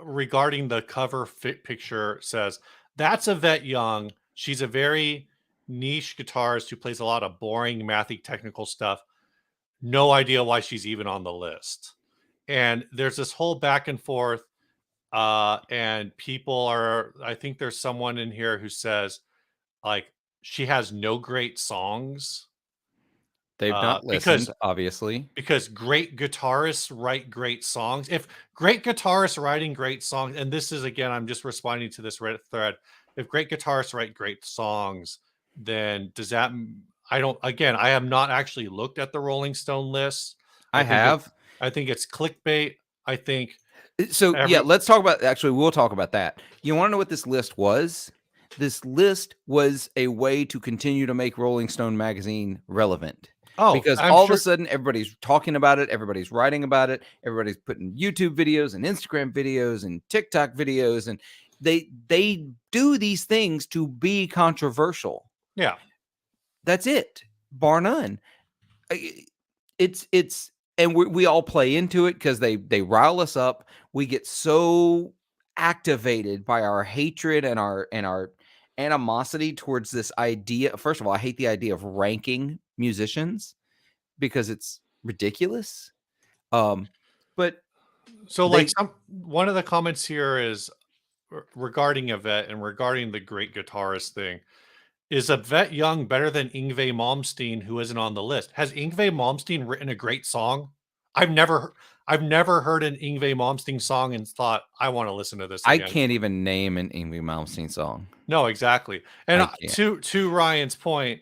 regarding the cover fit picture says that's Yvette Young. She's a very niche guitarist who plays a lot of boring mathy technical stuff. No idea why she's even on the list. And there's this whole back and forth. And people are, I think there's someone in here who says, like, she has no great songs.
They've not
Because
listened, obviously.
great guitarists write great songs. If great guitarists writing great songs, and this is again, I'm just responding to this Reddit thread. If great guitarists write great songs, then does that? I don't. Again, I have not actually looked at the Rolling Stone list. I
I
think it's.
have.
I think it's clickbait. I think
So yeah,
every.
let's talk about actually we'll talk about that. You want to know what this list was? This list was a way to continue to make Rolling Stone magazine relevant
Oh,
because
I'm
all of a
sure.
sudden everybody's talking about it, everybody's writing about it, everybody's putting YouTube videos and Instagram videos and TikTok videos and they do these things to be controversial.
Yeah.
That's it. Bar none. I it's and we all play into it because they rile us up. We get so activated by our hatred and our animosity towards this idea. First of all, I hate the idea of ranking musicians because it's ridiculous. Um, but
So, like,
they
one of the comments here is regarding Yvette and regarding the great guitarist thing. Is Yvette Young better than Yngwie Malmsteen, who isn't on the list? Has Yngwie Malmsteen written a great song? I've never I've never heard an Yngwie Malmsteen song and thought, "I wanna listen to this
I
again."
can't even name an Ingrid Malmsteen song.
No, exactly. And,
I can't.
to Ryan's point,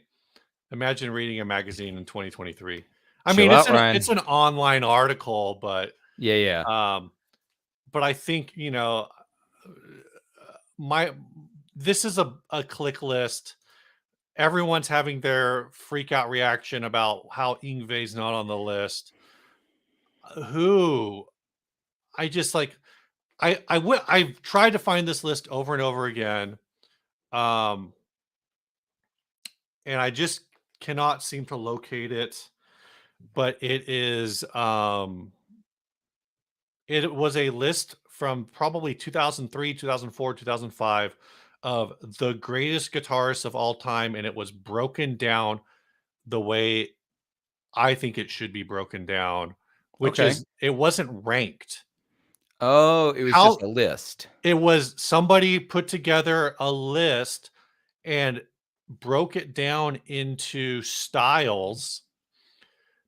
imagine reading a magazine in 2023. I
Chill
mean,
out,
it's
Ryan.
an online article,
Yeah, yeah.
um, but I think, my this is a click list. Everyone's having their freak out reaction about how Ingve's not on the list. Who I just like I've tried to find this list over and over again. Um and I just cannot seem to locate it, but it was a list from probably 2003, 2004, 2005 of the greatest guitarists of all time, and it was broken down the way I think it should be broken down, which
Okay.
is it wasn't ranked.
Oh, it was just
How
a list.
it was somebody put together a list and broke it down into styles,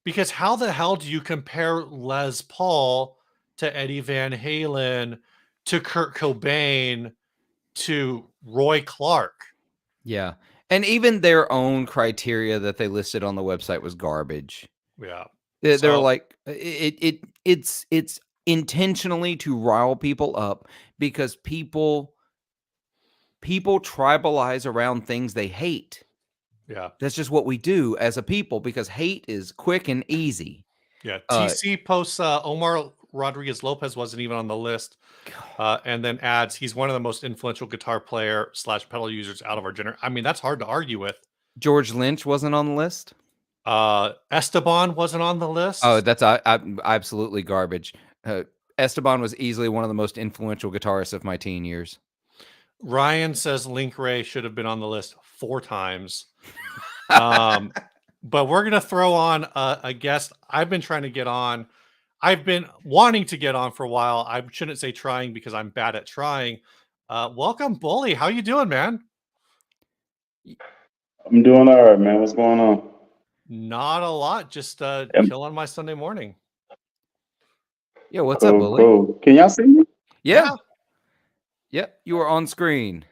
because how the hell do you compare Les Paul to Eddie Van Halen to Kurt Cobain to Roy Clark?
Yeah. And even their own criteria that they listed on the website was garbage.
Yeah.
They were
So
like, it's intentionally to rile people up because people tribalize around things they hate.
yeah.
That's just what we do as a people because hate is quick and easy.
Yeah.
Uh,
TC posts Omar Rodriguez Lopez wasn't even on the list. And then adds he's one of the most influential guitar player / pedal users out of our generation. I mean, that's hard to argue with.
George Lynch wasn't on the list.
Esteban wasn't on the
Oh,
list.
that's absolutely garbage. Esteban was easily one of the most influential guitarists of my teen years.
Ryan says Link Ray should have been on the list 4 times. But we're gonna throw on a guest I've been trying to get on. I've been wanting to get on for a while. I shouldn't say trying because I'm bad at trying. Welcome, Bully. How you doing, man?
I'm doing all right, man. What's going on?
Not a lot. Just
Am-
killing my Sunday morning.
Yeah, what's up,
Cool,
Bully?
cool. Can y'all see me?
Yeah. You are on screen.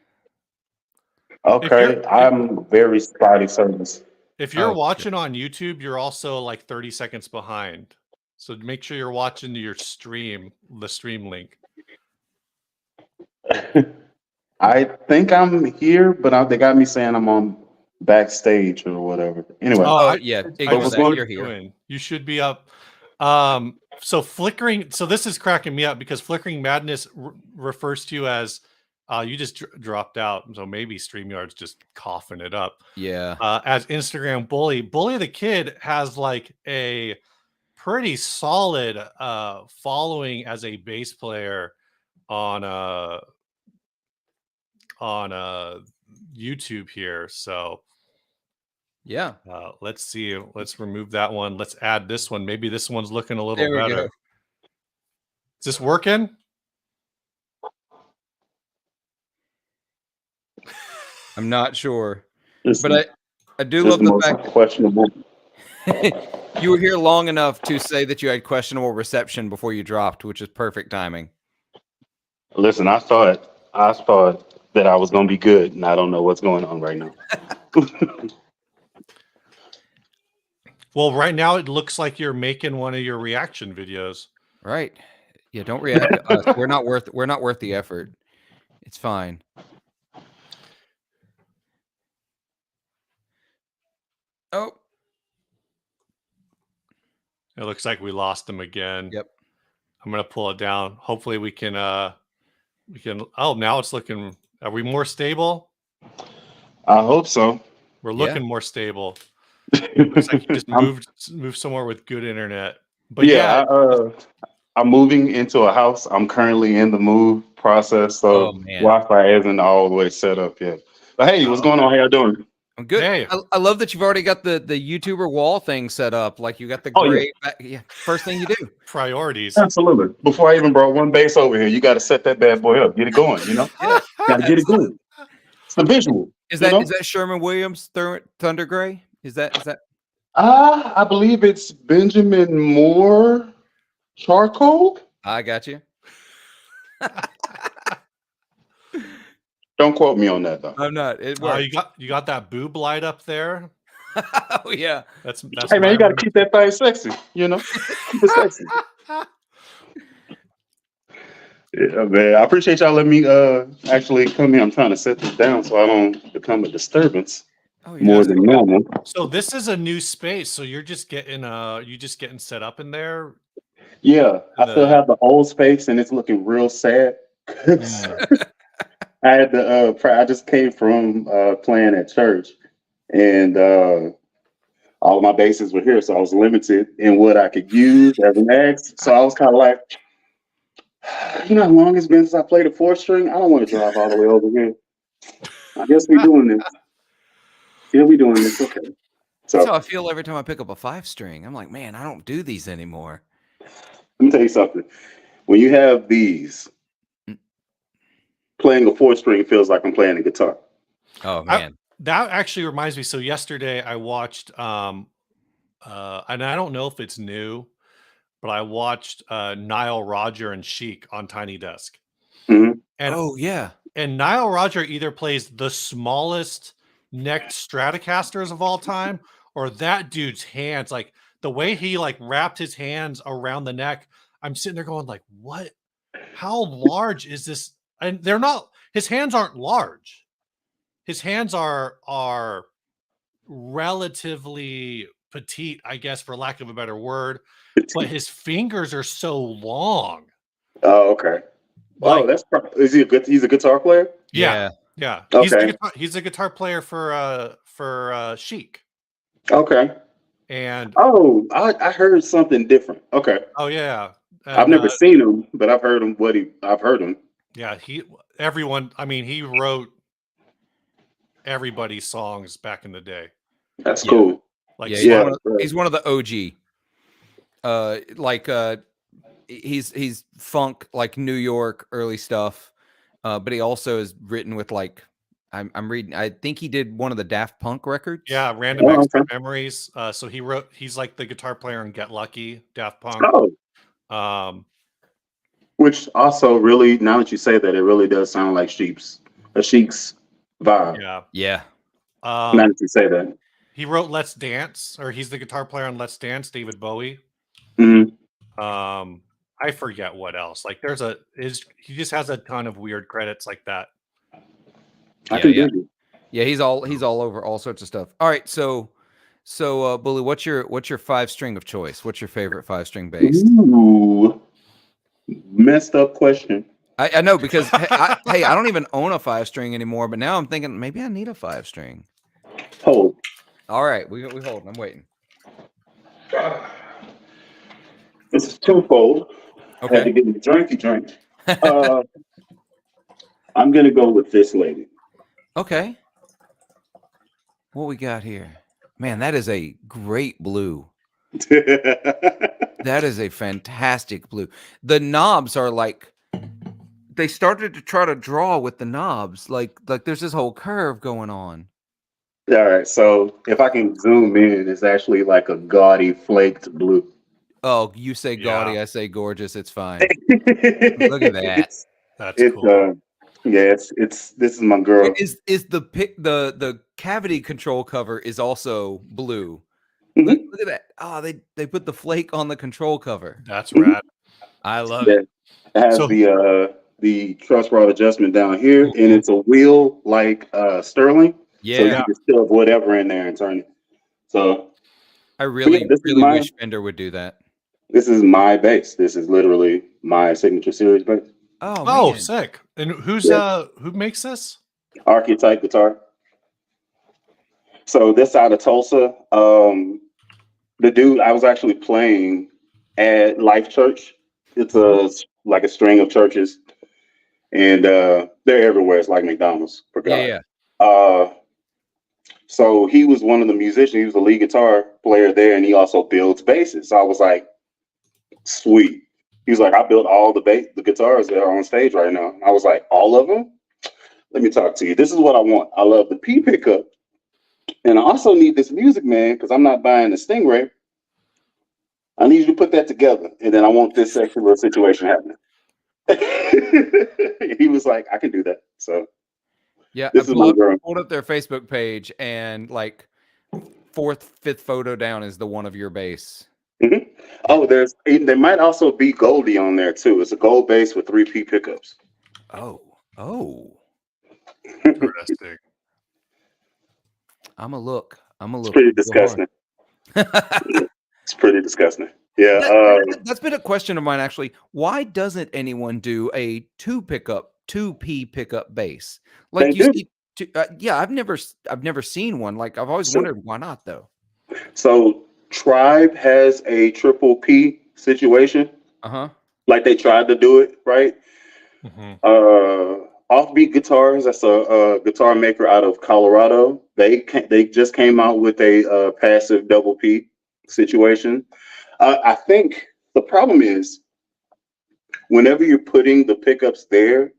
Okay, I'm very spotty service.
If you're
Oh,
watching on YouTube, you're also like 30 seconds behind. So make sure you're watching your stream, the stream link.
I think I'm here, but they got me saying I'm on backstage or whatever. Anyway,
Oh, yeah.
I
Ignore
was
just
that.
going-
You're here.
in. You should be up. So flickering. So this is cracking me up because flickering madness refers to you as you just dropped out. So maybe StreamYard's just coughing it up.
Yeah.
As Instagram bully. Bully the Kid has like a pretty solid following as a bass player on YouTube here. So
Yeah.
let's see. Let's remove that one. Let's add this one. Maybe this one's looking a little
There we
better.
go.
Is this working?
I'm not sure.
this,
But I do
this
love the
most
fact
questionable.
you were here long enough to say that you had questionable reception before you dropped, which is perfect timing.
Listen, I thought that I was gonna be good, and I don't know what's going on right now.
Well, right now it looks like you're making one of your reaction videos.
Right. Yeah, don't react to us. We're not worth the effort. It's fine. Oh,
It looks like we lost him again.
yep.
I'm gonna pull it down. Hopefully we can oh, now it's looking, are we more stable?
I hope so.
We're
Yeah.
looking more stable. Looks like you just
I'm-
moved somewhere with good internet. But yeah,
I'm moving into a house. I'm currently in the move process, so
Oh, man.
Wi-Fi isn't all the way set up yet. But hey, what's going on? How y'all doing?
I'm good.
Hey.
I love that you've already got the YouTuber wall thing set up. Like you got the
Oh, yeah.
gray back. Yeah. First thing you do.
priorities.
Absolutely. Before I even brought one bass over here, you got to set that bad boy up, get it going. You know,
Yeah.
got to get it going. It's the visual.
Is
you know?
that Sherman Williams Thunder Gray? Is that?
I believe it's Benjamin Moore charcoal.
I got you.
Don't quote me on that though.
I'm not. It
Oh,
works.
you got that boob light up there.
Oh yeah.
That's
Hey man,
my
you got to keep that thing sexy. You know, keep it sexy. Yeah, man. I appreciate y'all letting me actually come in. I'm trying to set this down so I don't become a disturbance
Oh yeah.
more than normal.
So this is a new space. So you're just getting set up in there.
Yeah, I still have the old space and it's looking real sad. I had to I just came from playing at church and all my bases were here, so I was limited in what I could use as an X. So I was kind of like, you know how long it's been since I played a 4-string? I don't want to drive all the way over here. I guess we're doing this. Yeah, we're doing this. Okay.
That's
So
how I feel every time I pick up a 5-string. I'm like, man, I don't do these anymore.
let me tell you something. When you have these,
Mm.
playing a 4-string feels like I'm playing a guitar.
Oh man.
That actually reminds me. So yesterday I watched, and I don't know if it's new, but I watched Nile Rodgers and Chic on Tiny Desk,
Mhm.
and
Oh yeah.
Nile Rodgers either plays the smallest necked Stratocasters of all time, or that dude's hands, like the way he like wrapped his hands around the neck. I'm sitting there going like, what? How large is this? And they're not. His hands aren't large. His hands are relatively petite, I guess, for lack of a better word, but his fingers are so long.
Oh, okay. Oh,
Like,
is he a good? He's a guitar player.
yeah,
Yeah.
yeah.
Okay.
He's a guitar player for Chic.
Okay.
And
Oh, I heard something different. Okay.
oh yeah.
I've
And
never seen him, but I've heard him. I've heard him.
yeah, everyone, I mean, he wrote everybody's songs back in the day.
That's
Yeah.
cool.
Like
Yeah,
Yeah.
he's one of the OG. He's funk, like New York early stuff. But he also is written with like I'm reading. I think he did one of the Daft Punk records.
Yeah, Random
Oh,
Access
okay.
Memories. So he's like the guitar player in Get Lucky, Daft Punk.
Oh,
Um,
which also really, now that you say that, it really does sound like Sheik's vibe.
yeah.
Yeah.
Now
Um,
that you say that.
he wrote Let's Dance, or he's the guitar player on Let's Dance, David Bowie.
Mhm.
I forget what else. Like he just has a ton of weird credits like that.
I can dig it.
Yeah, he's all over all sorts of stuff. All right, so Bully, what's your 5-string of choice? What's your favorite 5-string bass?
Ooh, messed up question.
I know because hey, I don't even own a 5-string anymore, but now I'm thinking maybe I need a 5-string.
Hold.
All right, we hold. I'm waiting.
This is twofold. I had to
Okay.
get a drink. I'm gonna go with this lady.
Okay. What we got here? Man, that is a great blue. That is a fantastic blue. The knobs are like they started to try to draw with the knobs. Like there's this whole curve going on.
All right, so if I can zoom in, it's actually like a gaudy flaked blue.
Oh, you say gaudy,
Yeah.
I say gorgeous. It's fine. Look at that.
That's cool.
Yeah, it's this is my girl.
Is the cavity control cover is also blue.
Mhm.
Look at that. Oh, they put the flake on the control cover.
That's rad.
I love
Yeah.
it.
It has
So-
the truss rod adjustment down here, and
Mhm.
it's a wheel like Sterling. So
Yeah.
you can still have whatever in there and turn it. So
I really
this is
really
my
wish Fender would do that.
this is my bass. This is literally my signature series bass.
Oh
Oh,
man.
sick. And who makes this?
Archetype guitar. So this out of Tulsa. The dude I was actually playing at Life Church. It's like a string of churches, and they're everywhere. It's like McDonald's for God.
Yeah.
So he was one of the musicians. He was the lead guitar player there, and he also builds basses. So I was like, sweet. He was like, I built all the guitars that are on stage right now. I was like, all of them? Let me talk to you. This is what I want. I love the P pickup, and I also need this Music Man because I'm not buying the Stingray. I need you to put that together, and then I want this sexual situation happening. He was like, I can do that. So
Yeah.
this
I
is my girl.
pulled up their Facebook page and like 4th, 5th photo down is the one of your bass.
Mhm. Oh, there might also be Goldie on there too. It's a gold bass with 3 P pickups.
Oh.
Interesting.
I'm a look.
It's pretty disgusting. It's pretty disgusting. Yeah.
That's been a question of mine actually. Why doesn't anyone do a 2P pickup bass? Like
They
you
do.
see, yeah, I've never seen one. Like I've always wondered why not though.
So Tribe has a triple P situation.
Uh-huh.
Like they tried to do it, right?
Mhm.
Off Offbeat Guitars. That's a guitar maker out of Colorado. They just came out with a passive double P situation. I think the problem is whenever you're putting the pickups there,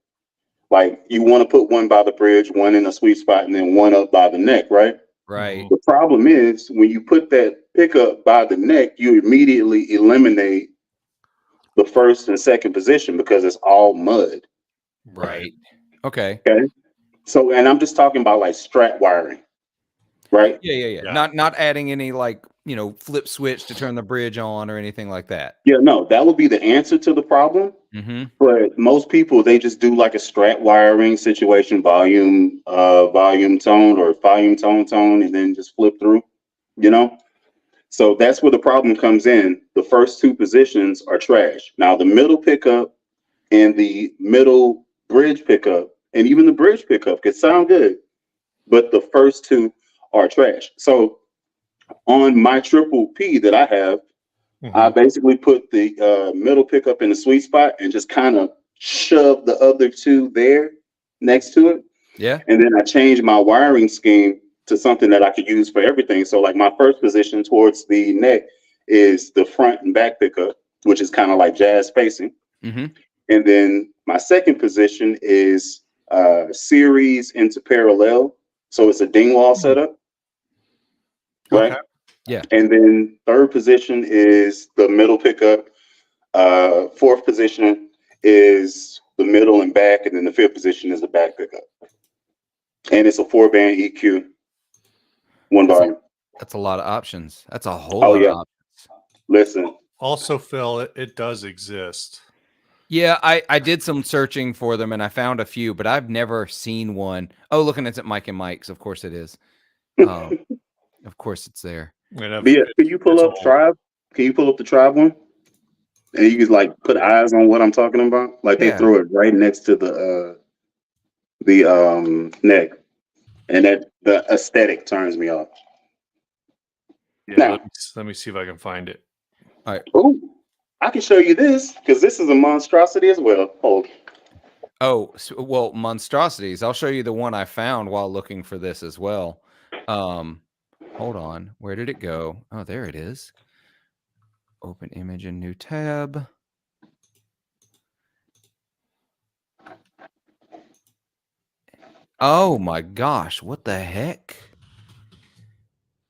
like you want to put one by the bridge, one in a sweet spot, and then one up by the neck, right?
Right.
The problem is when you put that pickup by the neck, you immediately eliminate the first and second position because it's all mud.
Right. Okay.
Okay. So, and I'm just talking about like strat wiring, right?
Yeah. Not adding any like, flip switch to turn the bridge on or anything like that.
Yeah, no, that would be the answer to the problem.
Mm-hmm.
But most people, they just do like a strat wiring situation, volume tone or volume tone, and then just flip through, you know? So that's where the problem comes in. The first two positions are trash. Now the middle pickup and the middle bridge pickup, and even the bridge pickup could sound good, but the first two are trash. So on my triple P that I have, I basically put the middle pickup in the sweet spot and just kind of shove the other two there next to it.
Yeah.
And then I changed my wiring scheme to something that I could use for everything. So like my first position towards the neck is the front and back pickup, which is kind of like jazz spacing.
Mm-hmm.
And then my second position is series into parallel. So it's a dingwall setup. Right.
Okay.
Yeah.
And then third position is the middle pickup. Fourth position is the middle and back. And then the fifth position is the back pickup. And it's a 4-band EQ. One volume.
That's a lot of options. That's a whole lot of options.
Listen.
Also, Phil, it does exist.
Yeah, I did some searching for them and I found a few, but I've never seen one. Oh, looking at Mike and Mike's. Of course it is. Of course it's there.
But yeah, can you pull up Tribe? Can you pull up the Tribe one? And you can like put eyes on what I'm talking about. Like they throw it right next to the neck, and that the aesthetic turns me off.
Yeah,
now,
let me see if I can find it.
All right.
Oh, I can show you this because this is a monstrosity as well. Hold.
Oh, well, monstrosities. I'll show you the one I found while looking for this as well. Hold on. Where did it go? Oh, there it is. Open image in new tab. Oh my gosh, what the heck?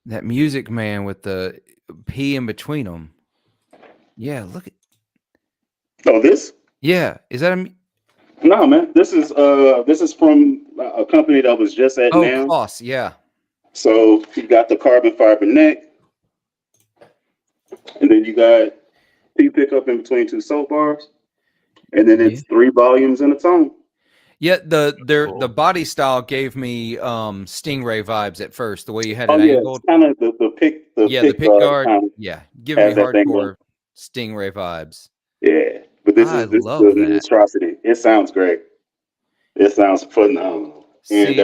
That Music Man with the P in between them. Yeah, look at.
Oh, this?
Yeah, is that a?
No, man. This is from a company that was just at NAMM.
Kloss, yeah.
So you got the carbon fiber neck, and then you got P pickup in between two soap bars, and then it's 3 volumes in a tone.
Yeah, the body style gave me Stingray vibes at first. The way you had it angled.
It's kind of the pick
guard.
Yeah,
giving me hardcore Stingray vibes.
Yeah, but this is the monstrosity. It sounds great. It sounds phenomenal. And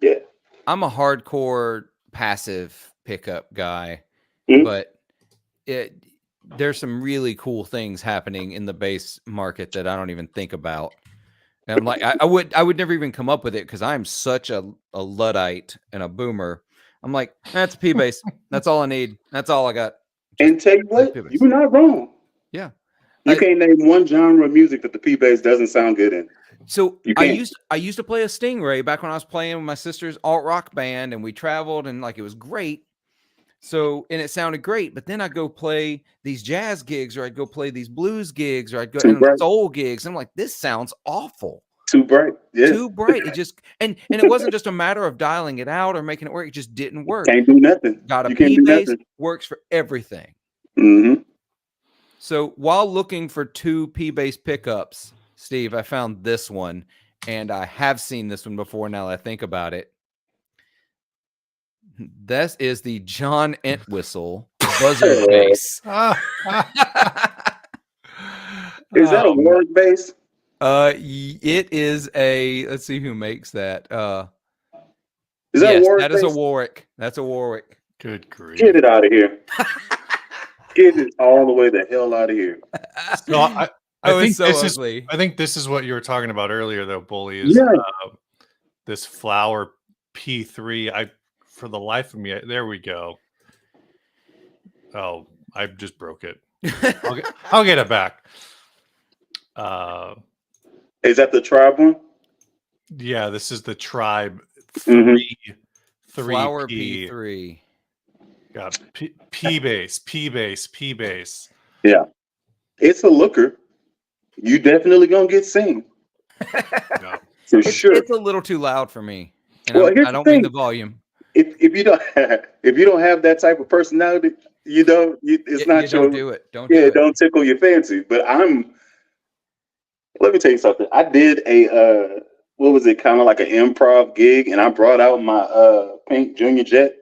yeah,
I'm a hardcore passive pickup guy, but there's some really cool things happening in the bass market that I don't even think about. And I'm like, I would never even come up with it because I'm such a Luddite and a boomer. I'm like, that's a P bass. That's all I need. That's all I got.
And tell you what, you're not wrong.
Yeah.
You can't name one genre of music that the P bass doesn't sound good in.
So I used to play a Stingray back when I was playing with my sister's alt rock band, and we traveled, and like it was great. So, and it sounded great, but then I'd go play these jazz gigs, or I'd go play these blues gigs, or I'd go soul gigs. I'm like, this sounds awful.
Too bright. Yeah.
Too bright. It just and it wasn't just a matter of dialing it out or making it work. It just didn't work.
Can't do nothing.
Got a P bass, works for everything.
Mm-hmm.
So while looking for 2 P bass pickups, Steve, I found this one, and I have seen this one before now that I think about it. This is the John Entwistle buzzer bass.
Is that a Warwick bass?
It is a. Let's see who makes that.
Is that Warwick?
That is a Warwick. That's a Warwick.
Good grief!
Get it out of here. Get it all the way the hell out of here.
So
Oh,
think
it's so
this
ugly.
I think this is what you were talking about earlier, though, Bully. Is
Yeah.
this flower P3? For the life of me, there we go. Oh, I just broke it. I'll get it back.
Is that the tribe one?
Yeah, this is the tribe
Mhm.
3
Flower
P.
P3.
Got P base.
Yeah. It's a looker. You definitely gonna get seen.
No.
For sure.
It's a little too loud for me. And
Well, here's
I
the
don't mean
thing.
the volume.
If you don't if you don't have that type of personality, it's
You
not your
don't do it. Don't do it.
don't tickle your fancy. But let me tell you something. I did a what was it, kind of like an improv gig, and I brought out my pink Junior Jet.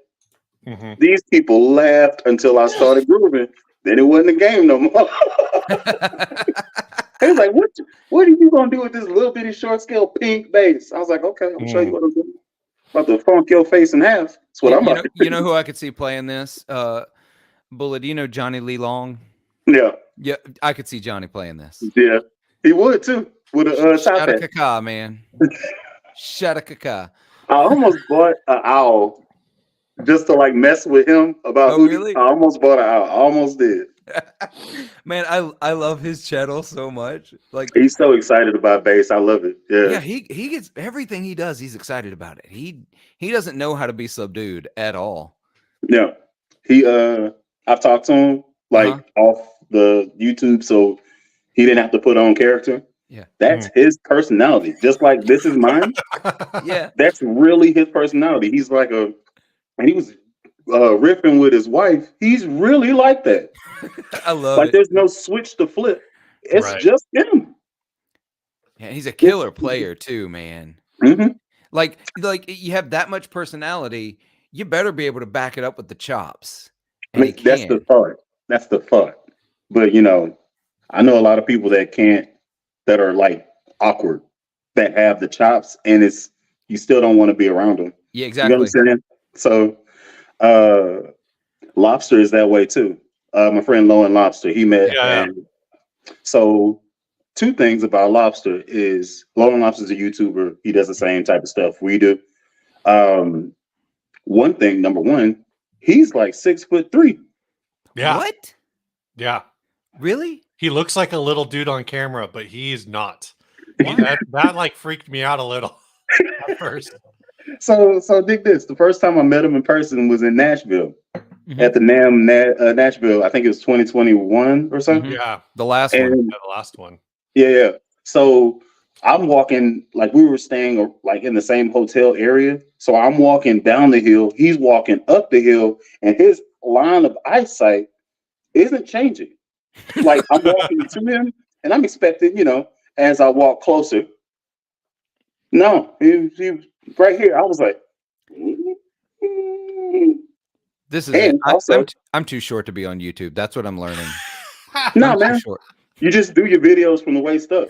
Mhm.
These people laughed until I started grooving. Then it wasn't a game no more. They was like, what are you gonna do with this little bitty short scale pink bass? I was like, okay, I'm gonna show you what I'm doing. About to funk your face in half. That's what I'm about to do.
You know who I could see playing this? Bullet, do you know Johnny Lee Long?
Yeah,
Yeah, I could see Johnny playing this.
yeah. He would too, with a top hat.
Shadakaka, man. Shadakaka.
I almost bought an owl just to like mess with him about
Oh, really?
I almost bought an owl. I almost did.
Man, I love his channel so much. Like,
He's so excited about bass. I love it.
yeah, he gets everything he does. He's excited about it. He doesn't know how to be subdued at all.
Yeah. He I've talked to him like off the YouTube, so he didn't have to put on character.
Yeah.
That's his personality. Just like this is mine.
Yeah.
That's really his personality. He's like and he was riffing with his wife. He's really like that.
I love
Like
it.
there's no switch to flip. It's
Right.
just him.
Yeah, he's a killer player too, man.
Mhm.
Like you have that much personality, you better be able to back it up with the chops. And he
That's the
can.
thought. That's the thought. But I know a lot of people that can't, that are like awkward, that have the chops, and you still don't want to be around them.
Yeah,
You know what I'm
exactly.
saying? So Lobster is that way too. My friend Lowen Lobster, he met,
Yeah.
and so two things about Lobster is Lowen Lobster's a YouTuber. He does the same type of stuff we do. One thing, number one, he's like 6'3".
Yeah.
What?
Yeah.
Really?
He looks like a little dude on camera, but he's not.
What?
That like freaked me out a little at first.
So dig this. The first time I met him in person was in Nashville at the Nashville. I think it was 2021 or something.
Yeah.
The last
And
one.
Yeah, the last one.
yeah. So I'm walking, like we were staying like in the same hotel area. So I'm walking down the hill. He's walking up the hill, and his line of eyesight isn't changing. Like I'm walking to him, and I'm expecting, as I walk closer. No, he right here. I was like,
This is
and
it.
also,
I'm too short to be on YouTube. That's what I'm learning.
no,
I'm too
man,
short.
you just do your videos from the waist up.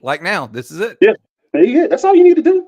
Like now, this is it.
Yeah, that's all you need to do.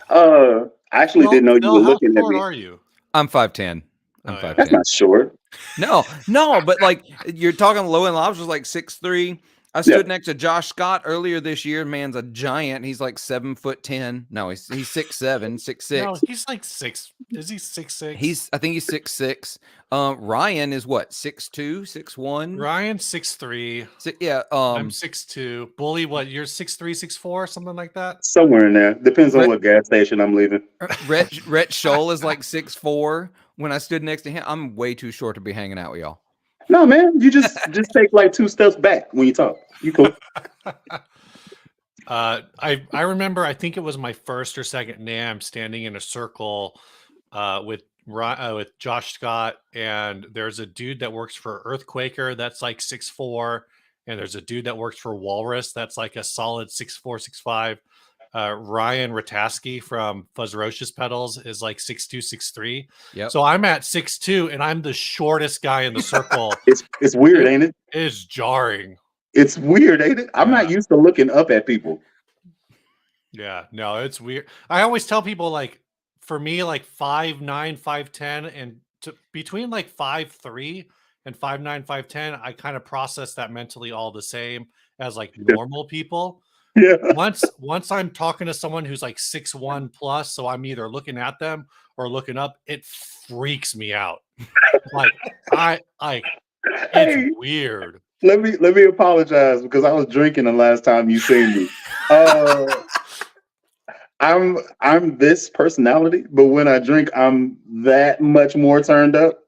I actually didn't know you were looking at
How short
me.
are you?
I'm 5'10". I'm
Oh, yeah.
5'10".
That's not short.
No, but like you're talking low and Lobster's like 6'3". I stood next to Josh Scott earlier this year. Man's a giant. He's like 7'10". No, he's 6'7", 6'6".
No, he's like 6. Is he 6'6"?
I think he's 6'6". Ryan is what, 6'2", 6'1"?
Ryan's 6'3".
Yeah.
I'm 6'2". Bully, what? You're 6'3", 6'4", something like that?
Somewhere in there. Depends on what gas station I'm leaving.
Rhett Scholl is like 6'4". When I stood next to him, I'm way too short to be hanging out with y'all.
No, man, you just take like 2 steps back when you talk. You cool.
I remember, I think it was my first or second NAMM, standing in a circle with Josh Scott, and there's a dude that works for Earthquaker that's like 6'4", and there's a dude that works for Walrus that's like a solid 6'4", 6'5". Ryan Rataski from Fuzzrocious Pedals is like 6'2", 6'3".
Yep.
So I'm at 6'2", and I'm the shortest guy in the circle.
It's weird, ain't it?
It is jarring.
It's weird, ain't it? I'm not used to looking up at people.
Yeah, no, it's weird. I always tell people, like, for me, like 5'9", 5'10", and between like 5'3" and 5'9", 5'10", I kind of process that mentally all the same. as like normal people.
Yeah.
Once I'm talking to someone who's like 6'1" plus, so I'm either looking at them or looking up, it freaks me out. It's
Hey,
weird.
let me apologize because I was drinking the last time you seen me. I'm this personality, but when I drink, I'm that much more turned up.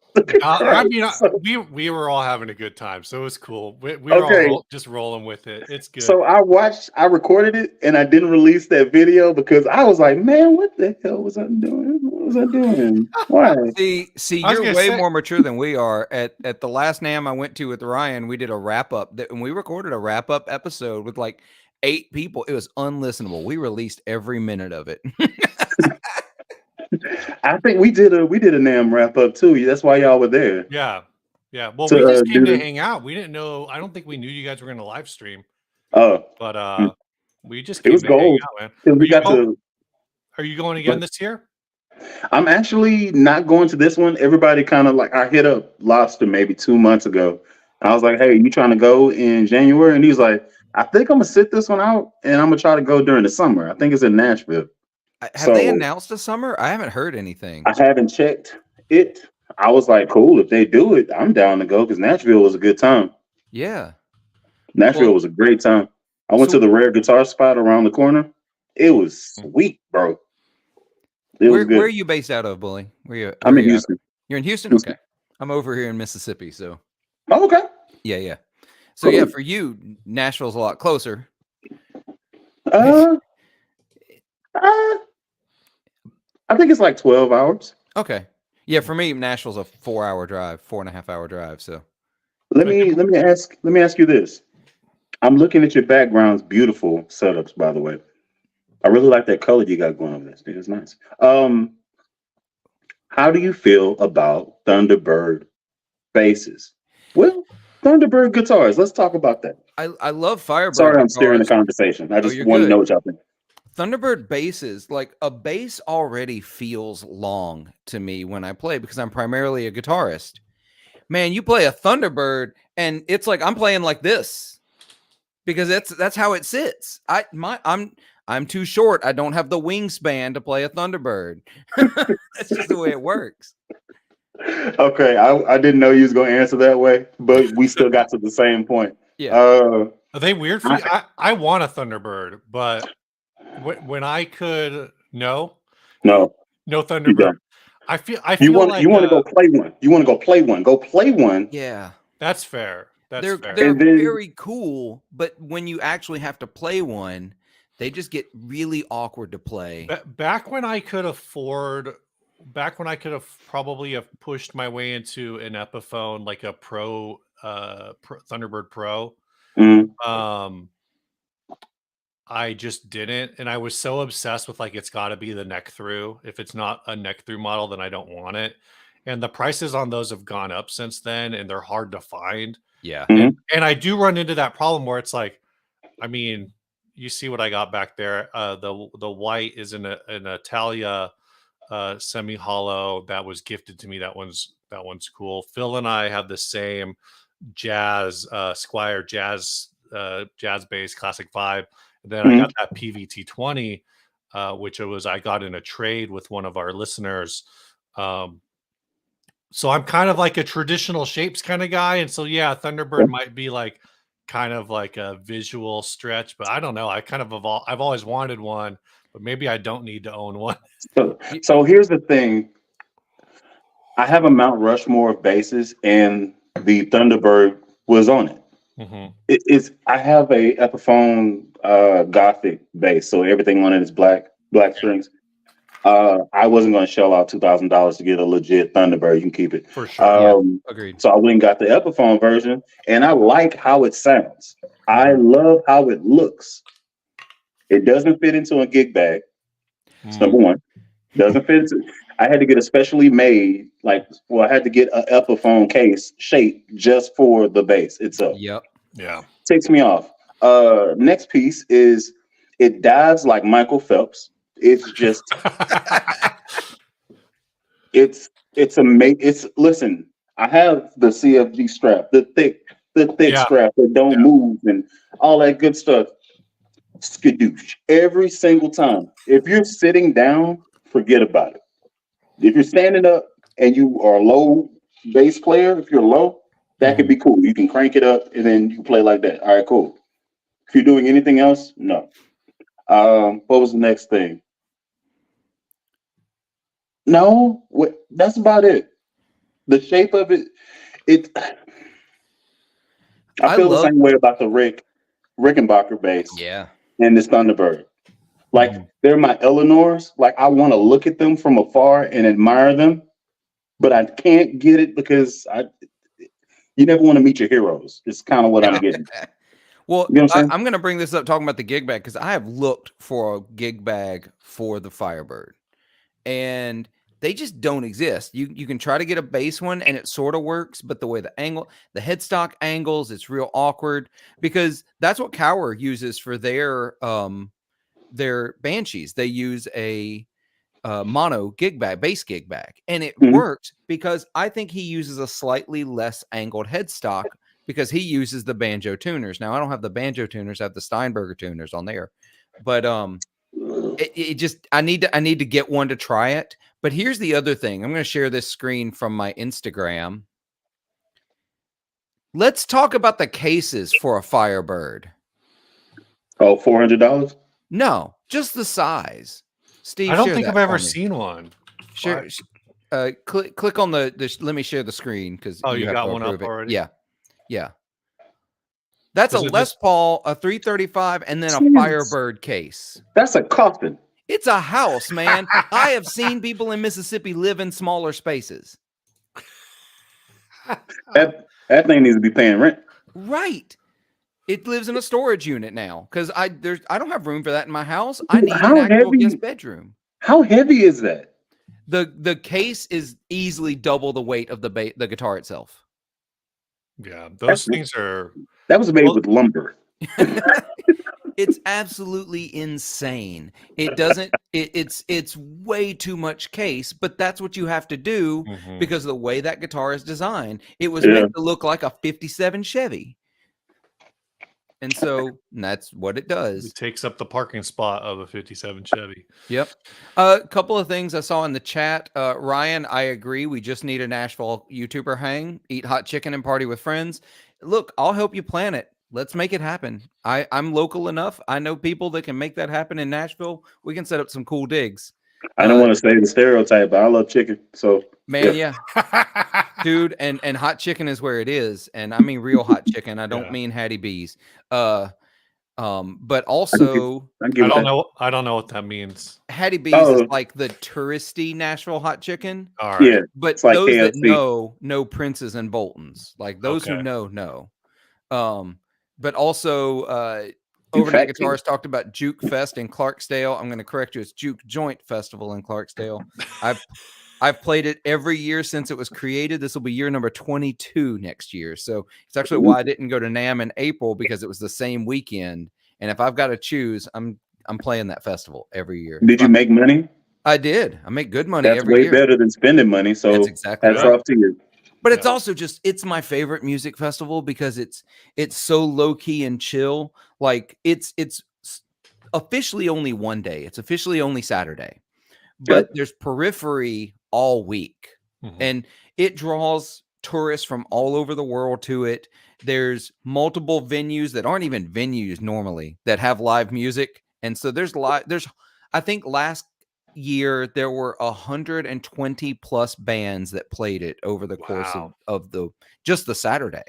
I mean,
So,
we were all having a good time, so it was cool. We were
okay,
all just rolling with it. It's good.
so I recorded it, and I didn't release that video because I was like, man, what the hell was I doing? What was I doing? Why?
See,
I was
you're
gonna
way
say-
more mature than we are. At the last NAMM I went to with Ryan, we did a wrap up, and we recorded a wrap up episode with like 8 people. It was unlistenable. We released every minute of it.
I think we did a NAMM wrap up too. That's why y'all were there.
Yeah. Well,
To
we just came
do
to
the
hang out. We didn't know. I don't think we knew you guys were going to live stream,
oh,
but we just
it
came
was
to hang
gold.
out, man.
And we got to.
Are you going again this year?
I'm actually not going to this one. Everybody kind of like I hit up Lobster maybe 2 months ago. I was like, "Hey, you trying to go in January?" And he was like, "I think I'm gonna sit this one out, and I'm gonna try to go during the summer. I think it's in Nashville."
Have they
So
announced a summer? I haven't heard anything.
I haven't checked it. I was like, "Cool, if they do it, I'm down to go." Because Nashville was a good time.
Yeah.
Nashville
Well,
was a great time. I went
so
to the Rare Guitar spot around the corner. It was sweet, bro. It was
where are
good.
you based out of, Bully? Where
I'm
are
in
you out of?
Houston.
You're in Houston?
Houston.
Okay. I'm over here in Mississippi, so
Oh, okay.
yeah. So
Cool.
yeah, for you, Nashville's a lot closer.
Uh, uh, I think it's like 12 hours.
Okay. Yeah, for me, Nashville's a 4-hour drive, 4.5-hour drive. So
Let me ask you this. I'm looking at your background's beautiful setups, by the way. I really like that color you got going on this. It's nice. How do you feel about Thunderbird basses? Well, Thunderbird guitars. Let's talk about that.
I love Firebird
Sorry, I'm steering the
guitars.
conversation. I just
you're
want to
good.
know what y'all think.
Thunderbird basses, like a bass already feels long to me when I play because I'm primarily a guitarist. Man, you play a Thunderbird and it's like I'm playing like this because that's how it sits. I'm too short. I don't have the wingspan to play a Thunderbird. That's just the way it works.
Okay, I didn't know you was gonna answer that way, but we still got to the same point.
Yeah.
Are they weird for you? I want a Thunderbird, but when I could
no,
Thunderbird.
don't.
I feel
You
like
want to go play one. You want to go play one. Go play one.
Yeah.
that's fair.
They're
And then-
very cool, but when you actually have to play one, they just get really awkward to play.
Back when I could have probably have pushed my way into an Epiphone like a Pro, Thunderbird Pro.
Mhm.
I just didn't, and I was so obsessed with like it's got to be the neck through. If it's not a neck through model, then I don't want it. And the prices on those have gone up since then, and they're hard to find.
Yeah.
Mhm.
And I do run into that problem where it's like, I mean, you see what I got back there. The white is an Italia semi hollow that was gifted to me. That one's cool. Phil and I have the same jazz Squire jazz bass classic vibe. And then I got that PVT 20, which I got in a trade with one of our listeners. So I'm kind of like a traditional shapes kind of guy, and so yeah, Thunderbird might be like kind of like a visual stretch, but I don't know. I kind of I've always wanted one, but maybe I don't need to own one.
So here's the thing. I have a Mount Rushmore of basses, and the Thunderbird was on it.
Mm-hmm.
I have a Epiphone Gothic bass, so everything on it is black strings. I wasn't going to shell out $2,000 to get a legit Thunderbird. You can keep it
For sure.
Agreed.
So I went and got the Epiphone version, and I like how it sounds. I love how it looks. It doesn't fit into a gig bag. It's number one. Doesn't fit into. I had to get a specially made, I had to get an Epiphone case shaped just for the bass itself.
Yep.
Yeah.
Takes me off. Next piece is it dives like Michael Phelps. It's just it's amazing. Listen, I have the CFG strap, the thick the thick
Yeah.
scrap that don't move and all that good stuff. Skadoosh every single time. If you're sitting down, forget about it. If you're standing up and you are a low bass player, if you're low, that could
Mhm.
be cool. You can crank it up and then you play like that. All right, cool. If you're doing anything else, no. What was the next thing? No, that's about it. The shape of it, it. I
I
feel the
love,
same way about the Rickenbacker bass
yeah.
and this Thunderbird. Like
Mhm.
they're my Eleanors. Like I want to look at them from afar and admire them, but I can't get it because you never want to meet your heroes. It's kind of what I'm getting.
Well,
You know what I'm saying?
I'm going to bring this up talking about the gig bag because I have looked for a gig bag for the Firebird, and they just don't exist. You can try to get a base one, and it sort of works, but the way the headstock angles, it's real awkward because that's what Cower uses for their Banshees. They use a mono gig bag, bass gig bag, and it
Mhm.
works because I think he uses a slightly less angled headstock because he uses the banjo tuners. Now I don't have the banjo tuners; I have the Steinberger tuners on there, but it just I need to get one to try it. But here's the other thing: I'm going to share this screen from my Instagram. Let's talk about the cases for a Firebird.
Oh, $400.
No, just the size.
I
Steve,
don't
share
think I've
that for
ever
me.
seen one.
Share. Click on the let me share the screen because
Oh,
you
you
have
got
to
one up
approve it.
already?
Yeah. That's a
Is it
Les
just
Paul, a 335, and then a
Jesus,
Firebird case.
that's a coffin.
It's a house, man. I have seen people in Mississippi live in smaller spaces.
That thing needs to be paying rent.
Right. It lives in a storage unit now because I don't have room for that in my house. I
Dude,
need an actual guest bedroom.
How heavy is that?
The case is easily double the weight of the guitar itself.
Yeah,
That's,
those things are
that was made
well,
with lumber.
It's absolutely insane. It doesn't it's way too much case, but that's what you have to do
mhm.
because of the way that guitar is designed. It was
Yeah.
meant to look like a 57 Chevy. And so that's what it does.
It takes up the parking spot of a 57 Chevy.
Yep. A couple of things I saw in the chat. Ryan, I agree. We just need a Nashville YouTuber hang, eat hot chicken and party with friends. Look, I'll help you plan it. Let's make it happen. I'm local enough. I know people that can make that happen in Nashville. We can set up some cool digs.
I don't want to say the stereotype, but I love chicken. So
Man,
yeah.
dude, and hot chicken is where it is, and I mean real hot chicken. I don't
Yeah.
mean Hattie B's. But
I
also
can give
I
it
don't
that.
know. I don't know what that means.
Hattie B's is
Oh,
like the touristy Nashville hot chicken.
All
yeah.
right.
But
It's like
those that
KFC.
know Prince's and Bolton's. Like those who
Okay.
know. But also
You
Overnight
fat kid.
Guitarist talked about Juke Fest in Clarksdale. I'm going to correct you. It's Juke Joint Festival in Clarksdale. I've played it every year since it was created. This will be year number 22 next year. So it's actually why I didn't go to NAMM in April because it was the same weekend. And if I've got to choose, I'm playing that festival every year.
Did you make money?
I did. I make good money
That's
every
way
year.
better than spending money.
That's
So
exactly
hats
right.
off to you.
But it's also just it's my favorite music festival because it's so low key and chill. Like it's officially only one day. It's officially only Saturday. But there's periphery all week.
Mhm.
And it draws tourists from all over the world to it. There's multiple venues that aren't even venues normally that have live music. And so there's I think last year there were 120 plus bands that played it over the course
Wow.
of just the Saturday.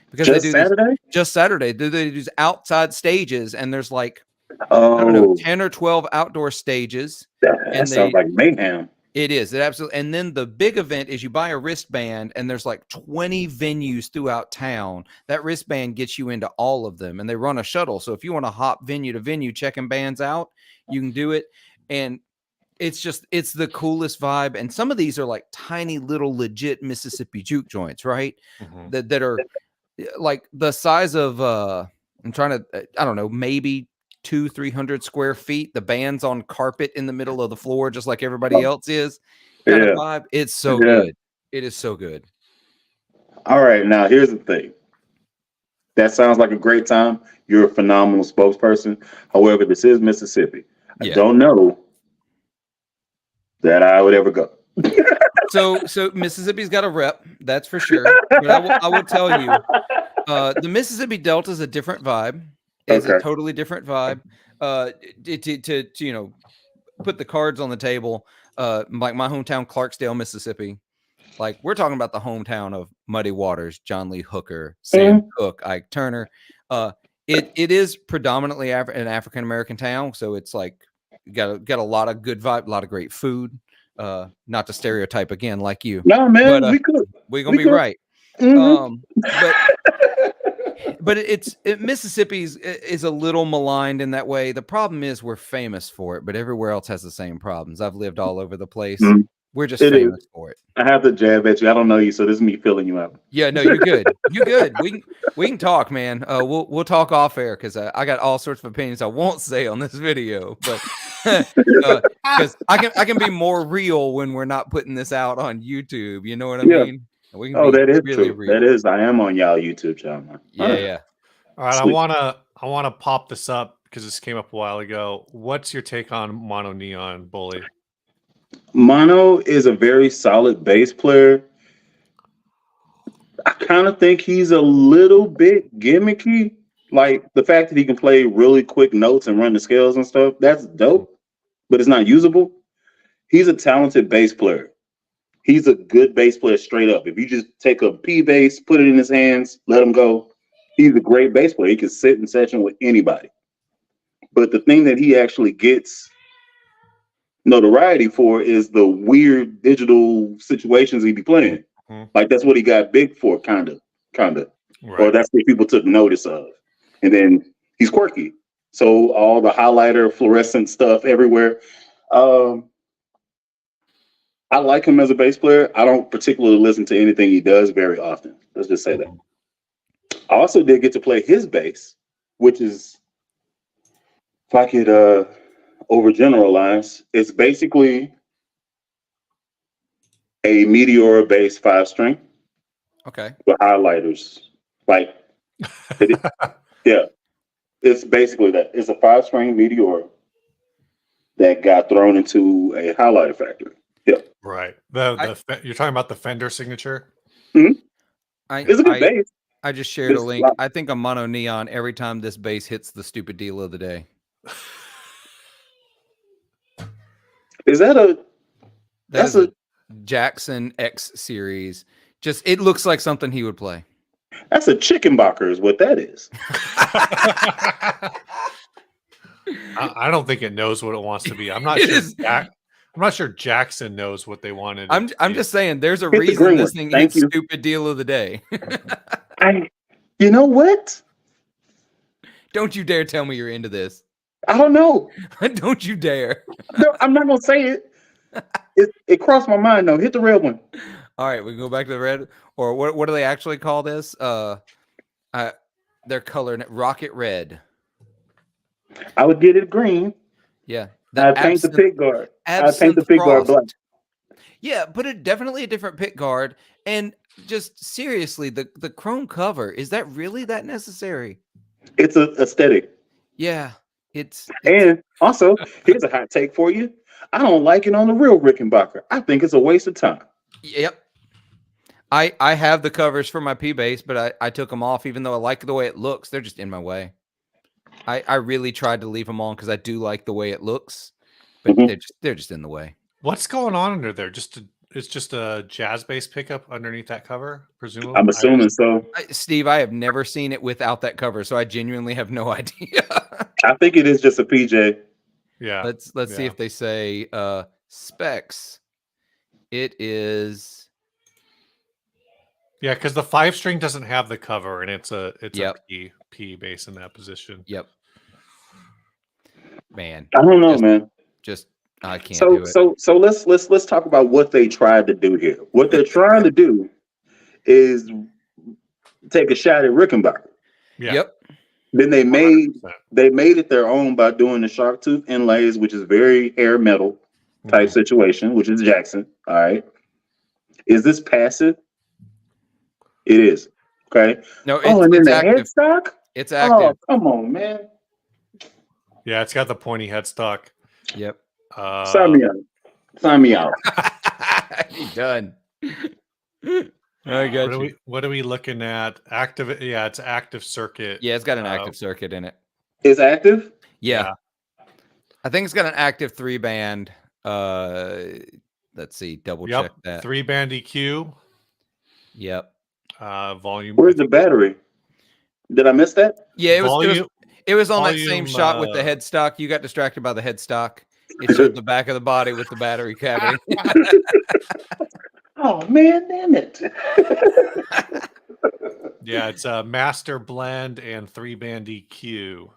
Because
Just
they do
Saturday?
just Saturday. They do these outside stages and there's like I don't know,
Oh,
10 or 12 outdoor stages.
that
And
sounds like mayhem.
it is. It absolutely. And then the big event is you buy a wristband, and there's like 20 venues throughout town. That wristband gets you into all of them, and they run a shuttle. So if you want to hop venue to venue, checking bands out, you can do it. And it's the coolest vibe. And some of these are like tiny little legit Mississippi juke joints, right?
Mhm.
That are like the size of I'm trying to I don't know, maybe 200-300 square feet. The band's on carpet in the middle of the floor, just like everybody else is. Kind of
Yeah.
vibe. It's so
Yeah.
good. It is so good.
All right. Now here's the thing. That sounds like a great time. You're a phenomenal spokesperson. However, this is Mississippi. I
Yeah.
don't know that I would ever go.
So Mississippi's got a rep, that's for sure. But I will tell you, the Mississippi Delta is a different vibe. It's a
Okay.
totally different vibe. To you know, put the cards on the table. Like my hometown, Clarksdale, Mississippi. Like we're talking about the hometown of Muddy Waters, John Lee Hooker, Sam Cooke, Ike Turner. It is predominantly an African American town, so it's like got a lot of good vibe, a lot of great food. Not to stereotype again, like you.
No, man,
but
we could.
we're gonna be right.
Mhm.
But Mississippi is a little maligned in that way. The problem is we're famous for it, but everywhere else has the same problems. I've lived all over the place. We're just famous for it.
I have to jab at you. I don't know you, so this is me filling you out.
Yeah, no, you're good. You're good. We can talk, man. We'll talk off air because I got all sorts of opinions I won't say on this video, but because I can be more real when we're not putting this out on YouTube. You know what I mean? We can
that is
really
true.
real.
That is. I am on y'all YouTube channel.
Yeah.
All right,
Sweet.
I wanna pop this up because this came up a while ago. What's your take on Mono Neon, Bully?
Mono is a very solid bass player. I kind of think he's a little bit gimmicky. Like the fact that he can play really quick notes and run the scales and stuff, that's dope, but it's not usable. He's a talented bass player. He's a good bass player straight up. If you just take a P bass, put it in his hands, let him go, he's a great bass player. He can sit in session with anybody. But the thing that he actually gets notoriety for is the weird digital situations he be playing. Like that's what he got big for, kind of,
Right.
or that's what people took notice of. And then he's quirky, so all the highlighter, fluorescent stuff everywhere. I like him as a bass player. I don't particularly listen to anything he does very often. Let's just say that. I also did get to play his bass, which is, if I could overgeneralize, it's basically a Meteor bass 5-string.
Okay.
With highlighters. Like, yeah. It's basically that. It's a 5-string Meteor that got thrown into a highlighter factory. Yeah.
Right. You're talking about the Fender signature?
It's a good bass.
I just shared a link. I think a Mono Neon every time this bass hits the stupid deal of the day.
Is that a...
That's a Jackson X series. Just it looks like something he would play.
That's a Chickenbacher is what that is.
I don't think it knows what it wants to be. I'm not sure. I'm not sure Jackson knows what they wanted.
I'm just saying there's a reason this thing hits stupid deal of the day.
You know what?
Don't you dare tell me you're into this.
I don't know.
Don't you dare.
No, I'm not gonna say it. It crossed my mind though. Hit the red one.
All right, we can go back to the red. Or what do they actually call this? Their color, Rocket Red.
I would get it green.
Yeah.
I paint the pick guard. I paint the pick guard black.
Yeah, but definitely a different pick guard. And just seriously, the chrome cover, is that really that necessary?
It's an aesthetic.
Yeah.
And also, here's a hot take for you. I don't like it on the real Rickenbacker. I think it's a waste of time.
Yep. I have the covers for my P bass, but I took them off even though I like the way it looks. They're just in my way. I really tried to leave them on because I do like the way it looks, but they're just in the way.
What's going on under there? It's just a jazz bass pickup underneath that cover, presumably.
I'm assuming so.
Steve, I have never seen it without that cover, so I genuinely have no idea.
I think it is just a PJ.
Yeah.
Let's see if they say specs. It is.
Yeah, because the 5-string doesn't have the cover, and it's a P bass in that position.
Yep. Man,
I don't know, man.
Just I can't do it.
So let's talk about what they tried to do here. What they're trying to do is take a shot at Rickenbacker.
Yeah.
Yep.
Then they made it their own by doing the shark tooth inlays, which is very hair metal type situation, which is Jackson. All right. Is this passive? It is. Okay.
No,
Oh, and then
it's
the
active.
headstock?
It's
Oh,
active.
come on, man.
Yeah, it's got the pointy headstock.
Yep.
Sign me out. Sign me out.
He done. I got you.
What are we looking at? Active, yeah, it's active circuit.
Yeah, it's got an active circuit in it.
It's active?
Yeah. I think it's got an active 3-band. Let's see, double check that.
3-band EQ.
Yep.
Volume.
Where's the battery? Did I miss that?
Yeah, it was on that same shot with the
volume,
headstock. You got distracted by the headstock. It showed the back of the body with the battery cavity.
Oh man, damn it.
Yeah, it's a master blend and 3-band EQ.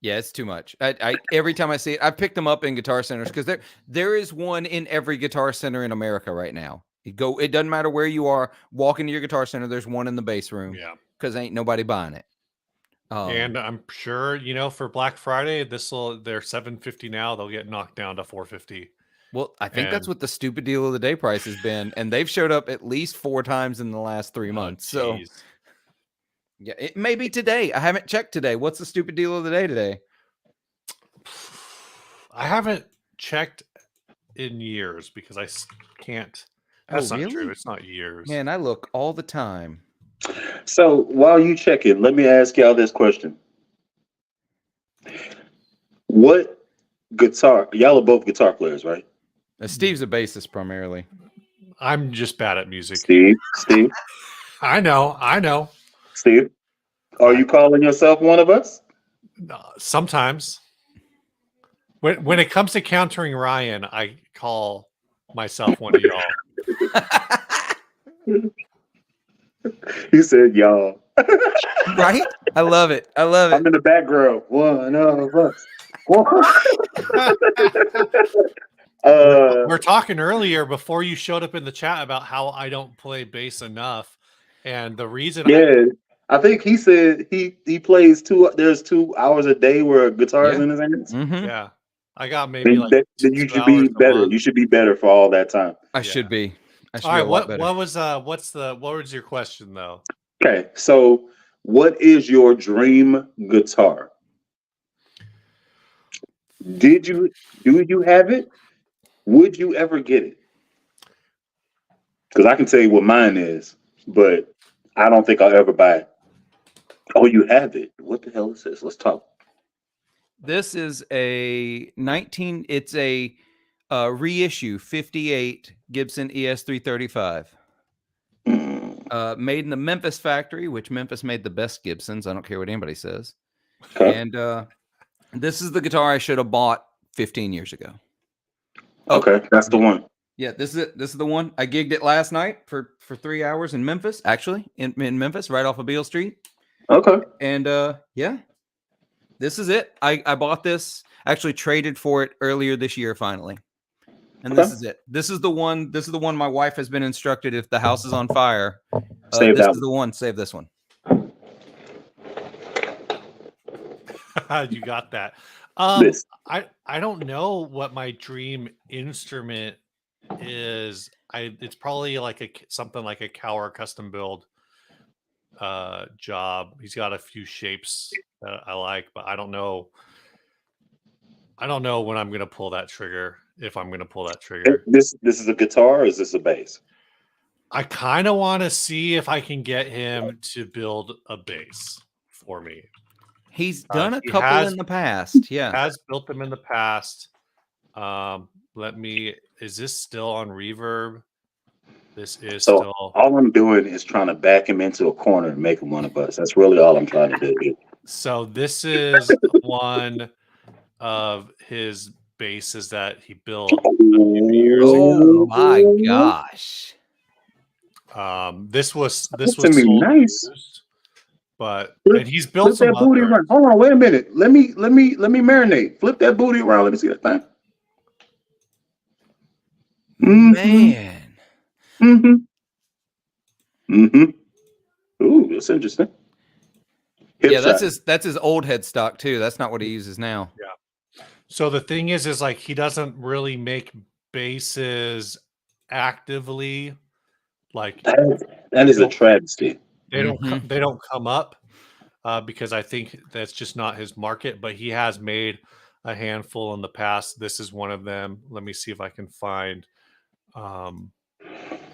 Yeah, it's too much. I every time I see it, I've picked them up in guitar centers because there is one in every guitar center in America right now. It doesn't matter where you are. Walk into your guitar center, there's one in the bass room.
Yeah,
because ain't nobody buying it.
And I'm sure, you know, for Black Friday, they're $750 now. They'll get knocked down to $450.
Well, I think that's what the stupid deal of the day price has been, and they've showed up at least 4 times in the last 3 months. So, yeah, it may be today. I haven't checked today. What's the stupid deal of the day today?
I haven't checked in years because I can't. That's not true. It's not years.
Man, I look all the time.
So while you check it, let me ask y'all this question. What guitar, y'all are both guitar players, right?
Steve's a bassist primarily.
I'm just bad at music.
Steve.
I know.
Steve, are you calling yourself one of us?
Sometimes. When it comes to countering Ryan, I call myself one of y'all.
He said, y'all.
Right? I love it. I'm
in the background. One of us.
We're talking earlier before you showed up in the chat about how I don't play bass enough. And the reason
I think he said he plays there's 2 hours a day where guitar is in his hands.
Mm-hmm.
Yeah. I got maybe
then you should be better. You should be better for all that time.
I should be.
All right, what was your question though?
Okay, so what is your dream guitar? Do you have it? Would you ever get it? Because I can tell you what mine is, but I don't think I'll ever buy it. Oh, you have it. What the hell is this? Let's talk.
This is it's a reissue 58 Gibson ES335. Made in the Memphis factory, which Memphis made the best Gibsons. I don't care what anybody says. Okay. And this is the guitar I should have bought 15 years ago.
Okay, that's the one.
Yeah, this is it. This is the one. I gigged it last night for 3 hours in Memphis, actually, in Memphis, right off of Beale Street.
Okay.
And yeah, this is it. I bought this, actually traded for it earlier this year, finally. And this is it. This is the one. This is the one my wife has been instructed. If the house is on fire, this is the one. Save this one.
You got that. I don't know what my dream instrument is. It's probably like something like a Cower custom build job. He's got a few shapes that I like, but I don't know when I'm gonna pull that trigger. If I'm gonna pull that trigger.
This is a guitar, or is this a bass?
I kind of want to see if I can get him to build a bass for me.
He's done a couple in the past. Yeah,
has built them in the past. Is this still on reverb? This is still.
All I'm doing is trying to back him into a corner and make him one of us. That's really all I'm trying to do.
So this is one of his basses that he built a few years ago.
Oh my gosh.
This was
nice.
used, but and he's built
flip that booty around. Hold on, wait a minute. Let me marinate. Flip that booty around. Let me see that thing.
Man.
Ooh, that's interesting.
Yeah, that's his old headstock too. That's not what he uses now.
Yeah. So the thing is like he doesn't really make basses actively. Like
that That is a travesty.
They don't come up because I think that's just not his market. But he has made a handful in the past. This is one of them. Let me see if I can find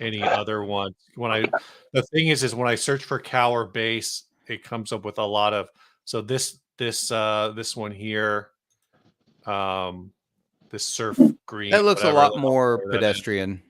any other ones. The thing is when I search for cow base, it comes up with a lot of. So this one here, this surf green.
That looks a
whatever,
lot more pedestrian.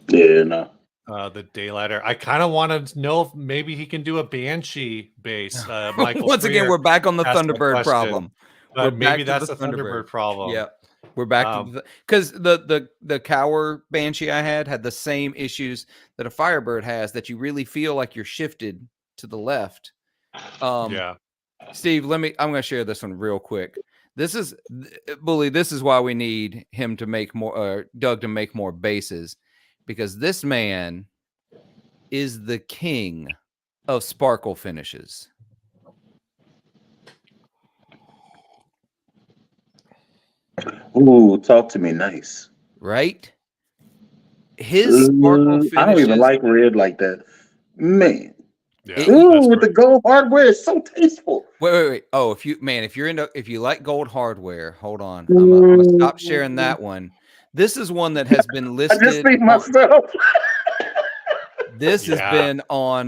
Yeah, no.
The daylighter. I kind of want to know if maybe he can do a Banshee base. Michael
Once again,
Freer
we're back on the
asked that
Thunderbird
question.
problem.
But maybe that's the Thunderbird problem.
Yeah, we're back to because the Cower Banshee I had the same issues that a Firebird has, that you really feel like you're shifted to the left.
Yeah.
Steve, I'm going to share this one real quick. This is Bully. This is why we need him to make more, Doug to make more bases, because this man is the king of sparkle finishes.
Ooh, talk to me nice.
Right? His sparkle finishes.
I don't even like red like that. Man.
Yeah,
with the gold hardware, it's so tasteful.
Wait. Oh, if you like gold hardware, hold on. I'm gonna stop sharing that one. This is one that has been listed.
I just think myself.
This has been on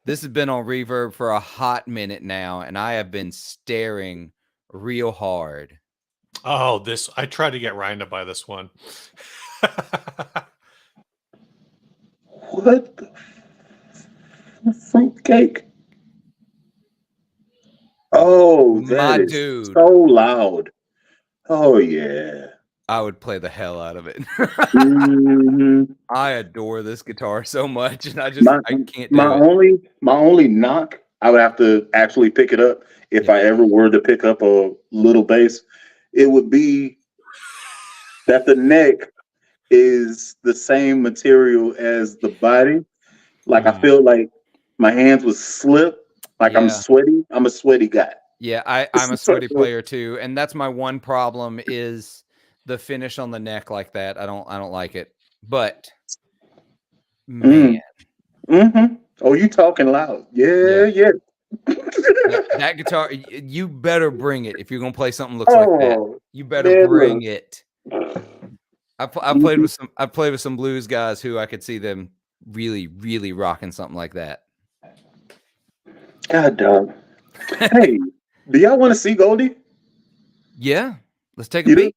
Reverb for a hot minute now, and I have been staring real hard.
Oh, I tried to get Ryan to buy this one.
What the fruitcake? Oh, that is
dude.
So loud. Oh yeah.
I would play the hell out of it. I adore this guitar so much, and I can't do it.
My only knock, I would have to actually pick it up if I ever were to pick up a little bass. It would be that the neck is the same material as the body. Like I feel like my hands would slip. Like I'm sweaty. I'm a sweaty guy.
Yeah, I'm a sweaty player too, and that's my one problem is the finish on the neck like that. I don't like it. But man,
oh, you talking loud? Yeah.
That guitar, you better bring it if you're gonna play something looks like that. You better bring it. I played with some blues guys who I could see them really, really rocking something like that.
God dog. Hey, do y'all want to see Goldie?
Yeah, let's take a peek.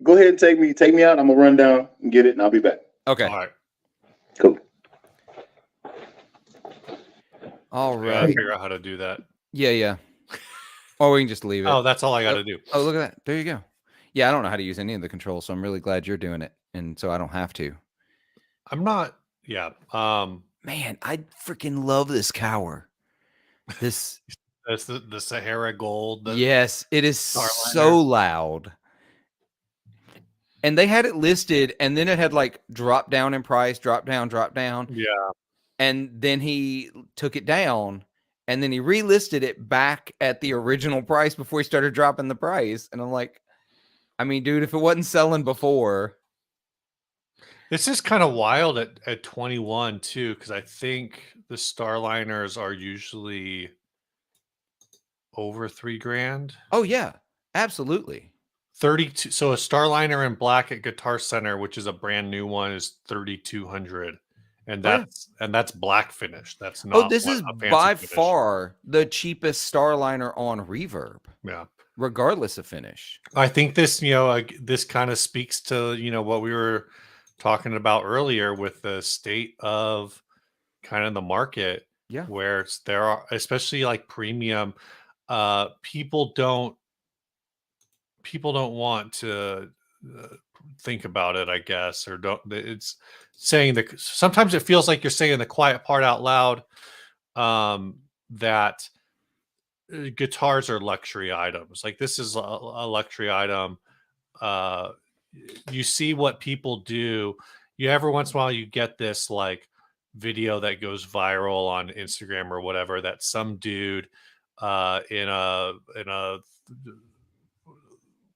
Go ahead and take me out. I'm gonna run down and get it, and I'll be back.
Okay.
All right.
Cool.
All right.
I figure out how to do that.
Yeah. Or we can just leave it.
Oh, that's all I got to do.
Oh, look at that. There you go. Yeah, I don't know how to use any of the controls, so I'm really glad you're doing it, and so I don't have to.
I'm not. Yeah.
Man, I freaking love this Cower. That's
the Sahara Gold.
Yes, it is so loud. And they had it listed, and then it had like drop down in price, drop down.
Yeah.
And then he took it down, and then he relisted it back at the original price before he started dropping the price. And I'm like, I mean, dude, if it wasn't selling before.
This is kind of wild at 21 too, because I think the Starliners are usually over $3,000.
Oh yeah, absolutely.
32. So a Starliner in black at Guitar Center, which is a brand new one, is 3,200, and that's black finish. That's not.
Oh, this is by far the cheapest Starliner on Reverb.
Yeah,
regardless of finish.
I think this, this kind of speaks to what we were talking about earlier with the state of kind of the market.
Yeah,
where there are, especially like premium, people don't want to think about it, I guess, or don't. It's saying that sometimes it feels like you're saying the quiet part out loud, that guitars are luxury items. Like this is a luxury item. You see what people do. Every once in a while you get this like video that goes viral on Instagram or whatever, that some dude in a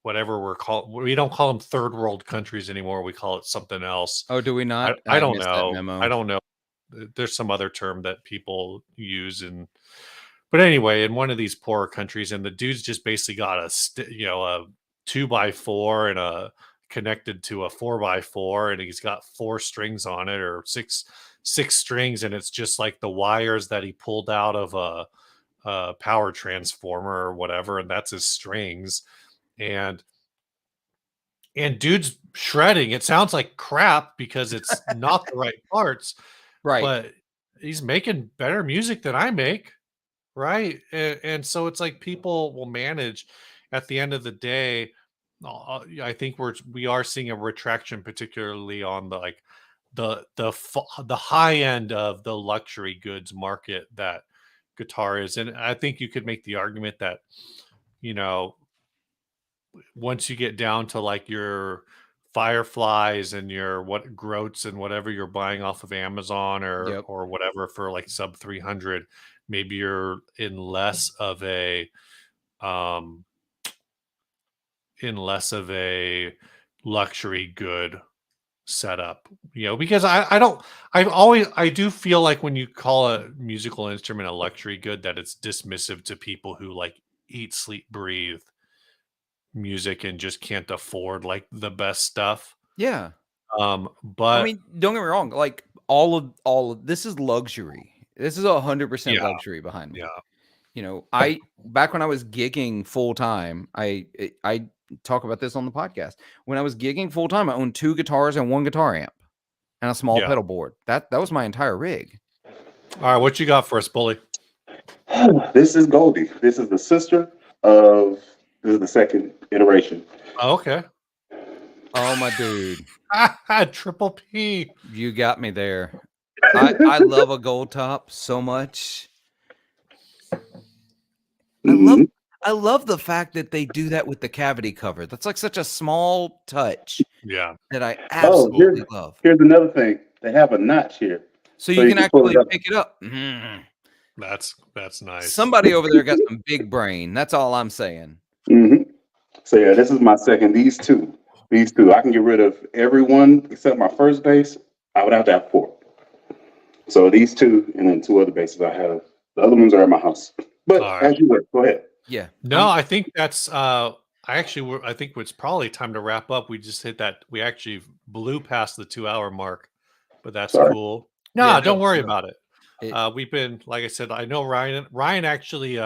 whatever we don't call them third world countries anymore. We call it something else.
Oh, do we not?
I don't know. I don't know. there's some other term that people use, and but anyway, in one of these poorer countries, and the dude's just basically got a 2x4 and a connected to a 4x4, and he's got 4 strings on it, or six strings, and it's just like the wires that he pulled out of a power transformer or whatever, and that's his strings. And dude's shredding. It sounds like crap because it's not the right parts,
Right.
but he's making better music than I make. Right. And so it's like people will manage at the end of the day. I think we are seeing a retraction, particularly on the like the high end of the luxury goods market that guitar is. And I think you could make the argument that, you know, once you get down to like your Fireflies and your what Groats and whatever you're buying off of Amazon
Yep.
or whatever for like sub 300, maybe you're in less of a um luxury good setup, because I do feel like when you call a musical instrument a luxury good, that it's dismissive to people who like eat, sleep, breathe music and just can't afford like the best stuff.
Yeah. I
But
mean, don't get me wrong. Like all of this is luxury. This is 100%
yeah,
luxury behind me.
yeah,
I back when I was gigging full time, I talk about this on the podcast. When I was gigging full time, I owned 2 guitars and 1 guitar amp and a small
yeah.
pedal board. That was my entire rig.
All right, what you got for us, Bully?
This is Goldie. This is the sister of. This is the second iteration.
Oh, okay.
Oh my dude,
Triple P.
you got me there. I love a gold top so much. I love the fact that they do that with the cavity cover. That's like such a small touch.
Yeah.
That I absolutely love.
Here's another thing. They have a notch here.
So you can actually pick it up.
That's nice.
Somebody over there got some big brain. That's all I'm saying.
Mm-hmm. So yeah, this is my second. These two. I can get rid of everyone except my first bass. I would have to have 4. So these 2, and then 2 other basses I have. The other ones are at my house. But as you were, go ahead.
Yeah.
No, I think that's. I think it's probably time to wrap up. We just hit that. We actually blew past the 2-hour mark, but that's cool. No, don't worry about it. We've been, like I said, I know Ryan actually.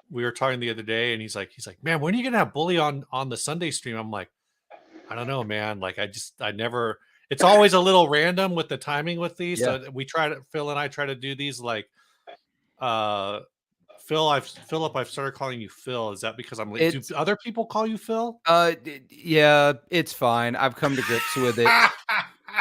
We were talking the other day, and he's like, man, when are you gonna have Bully on the Sunday stream? I'm like, I don't know, man. Like, I never. It's always a little random with the timing with these.
Yeah.
So Phil and I try to do these like, Philip, I've started calling you Phil. Is that because I'm late? Do other people call you Phil?
Yeah, it's fine. I've come to grips with it.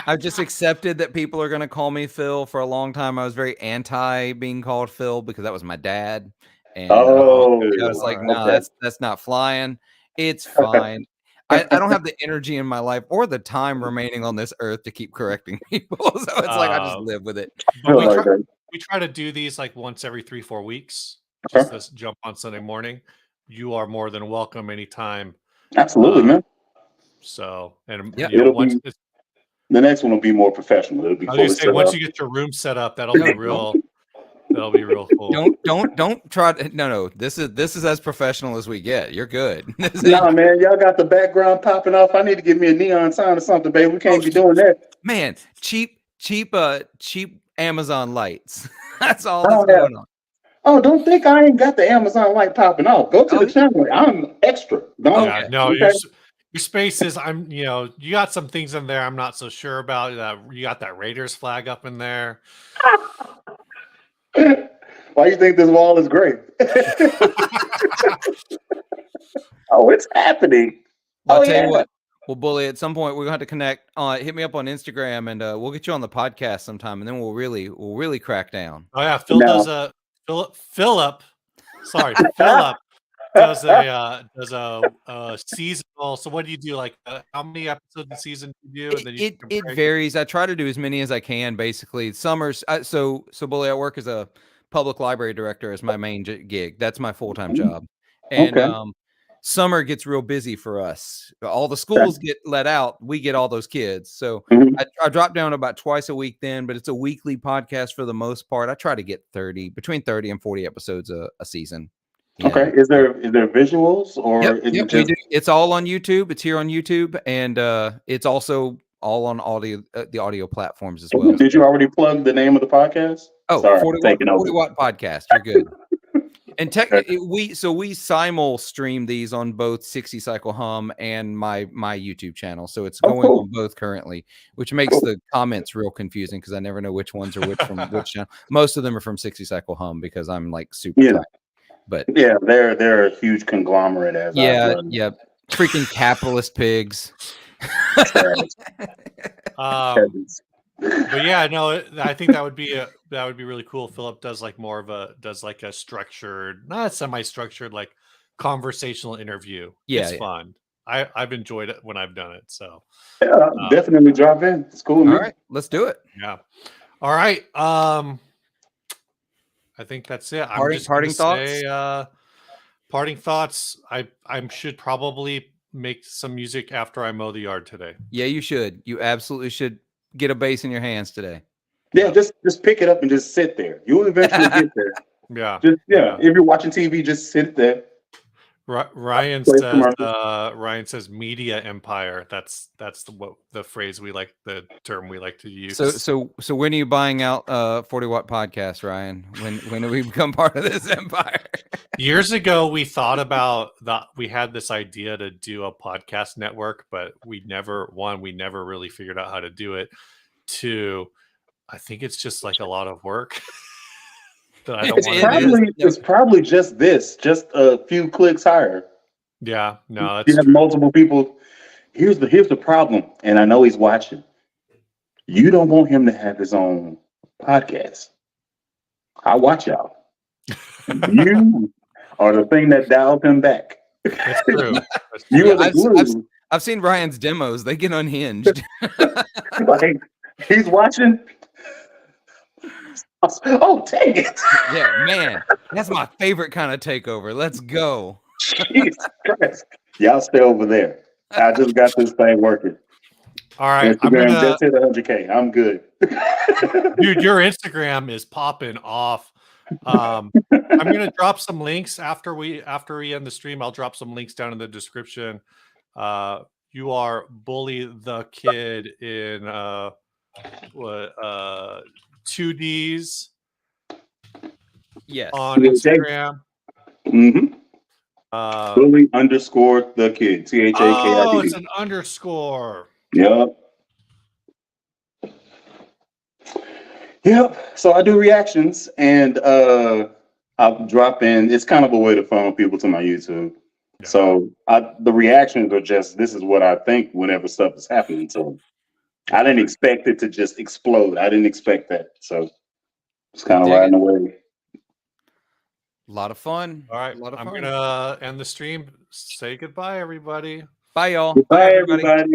I've just accepted that people are going to call me Phil. For a long time, I was very anti being called Phil because that was my dad. And I was like, no, that's not flying. It's fine. I don't have the energy in my life or the time remaining on this earth to keep correcting people. So it's like I just live with it.
But we try to do these like once every 3-4 weeks. Just to jump on Sunday morning. You are more than welcome anytime.
Absolutely, man.
So, and
the next one will be more professional. It'll be.
I was gonna say, once you get your room set up, that'll be real. That'll be real cool.
Don't try to. No. This is as professional as we get. You're good.
Nah, man, y'all got the background popping off. I need to give me a neon sign or something, baby. We can't be doing that.
Man, cheap Amazon lights. That's all that's going on.
Oh, don't think I ain't got the Amazon light popping off. Go to the channel. I'm extra.
No, your spaces. You got some things in there I'm not so sure about. You got that Raiders flag up in there.
Why you think this wall is great? Oh, it's happening.
I'll tell you what. Well, Bully, at some point we're going to have to connect. Hit me up on Instagram, and we'll get you on the podcast sometime, and then we'll really crack down.
Oh yeah, Philip does a seasonal. So what do you do? Like, how many episodes a season do you do? And then
it varies. I try to do as many as I can. Basically, summers. So Bully, I work as a public library director as my main gig. That's my full-time job, and summer gets real busy for us. All the schools get let out. We get all those kids. So
Mhm.
I drop down about twice a week then, but it's a weekly podcast for the most part. I try to get between 30 and 40 episodes a season.
Okay. Is there visuals or is it
We
just
do. It's all on YouTube. It's here on YouTube, and it's also all on audio, the audio platforms as well.
Did you already plug the name of the podcast?
Oh,
Sorry,
40 watt podcast. You're good. And technically, we simul stream these on both 60 Cycle Hum and my YouTube channel, so it's going on both currently, which makes the comments real confusing because I never know which ones are which from which channel. Most of them are from 60 Cycle Hum because I'm like super tight. But
yeah, they're a huge conglomerate as
freaking capitalist pigs.
But yeah, no, I think that would be really cool. Phillip does like a structured, not semi-structured, like conversational interview. It's fun. I've enjoyed it when I've done it. So
definitely drop in. It's cool.
All right, let's do it.
Yeah. All right. I think that's it.
Parting thoughts.
Parting thoughts. I should probably make some music after I mow the yard today.
Yeah, you should. You absolutely should get a bass in your hands today.
Yeah, just pick it up and just sit there. You'll eventually get there.
Yeah.
If you're watching TV, just sit there.
Ryan says media empire. That's the phrase the term we like to use.
So when are you buying out 40 Watt Podcast, Ryan? When do we become part of this empire?
Years ago we thought about that. We had this idea to do a podcast network, but we never really figured out how to do it. Two, I think it's just like a lot of work. That I don't want.
It's probably just a few clicks higher.
Yeah, no, that's
you have multiple people. Here's the problem, and I know he's watching. You don't want him to have his own podcast. I watch y'all. You are the thing that dialed him back.
That's true.
You are the glue.
I've seen Ryan's demos. They get unhinged.
Like he's watching. Oh, dang it.
Yeah, man. That's my favorite kind of takeover. Let's go.
Jesus Christ. Y'all stay over there. I just got this thing working.
All right.
Instagram just hit 100K. I'm good.
Dude, your Instagram is popping off. I'm gonna drop some links after we end the stream. I'll drop some links down in the description. You are Bully the Kid in 2Ds.
Yes.
On Instagram.
Mm-hmm. Bully _ the kid. THAKID.
Oh, it's an underscore.
Yep. So I do reactions and I'll drop in. It's kind of a way to funnel people to my YouTube. Yeah. So the reactions are just, this is what I think whenever stuff is happening. So I didn't expect it to just explode. I didn't expect that. So it's kind of riding away.
A lot of fun.
All right. I'm going to end the stream. Say goodbye, everybody.
Bye, y'all.
Goodbye, everybody.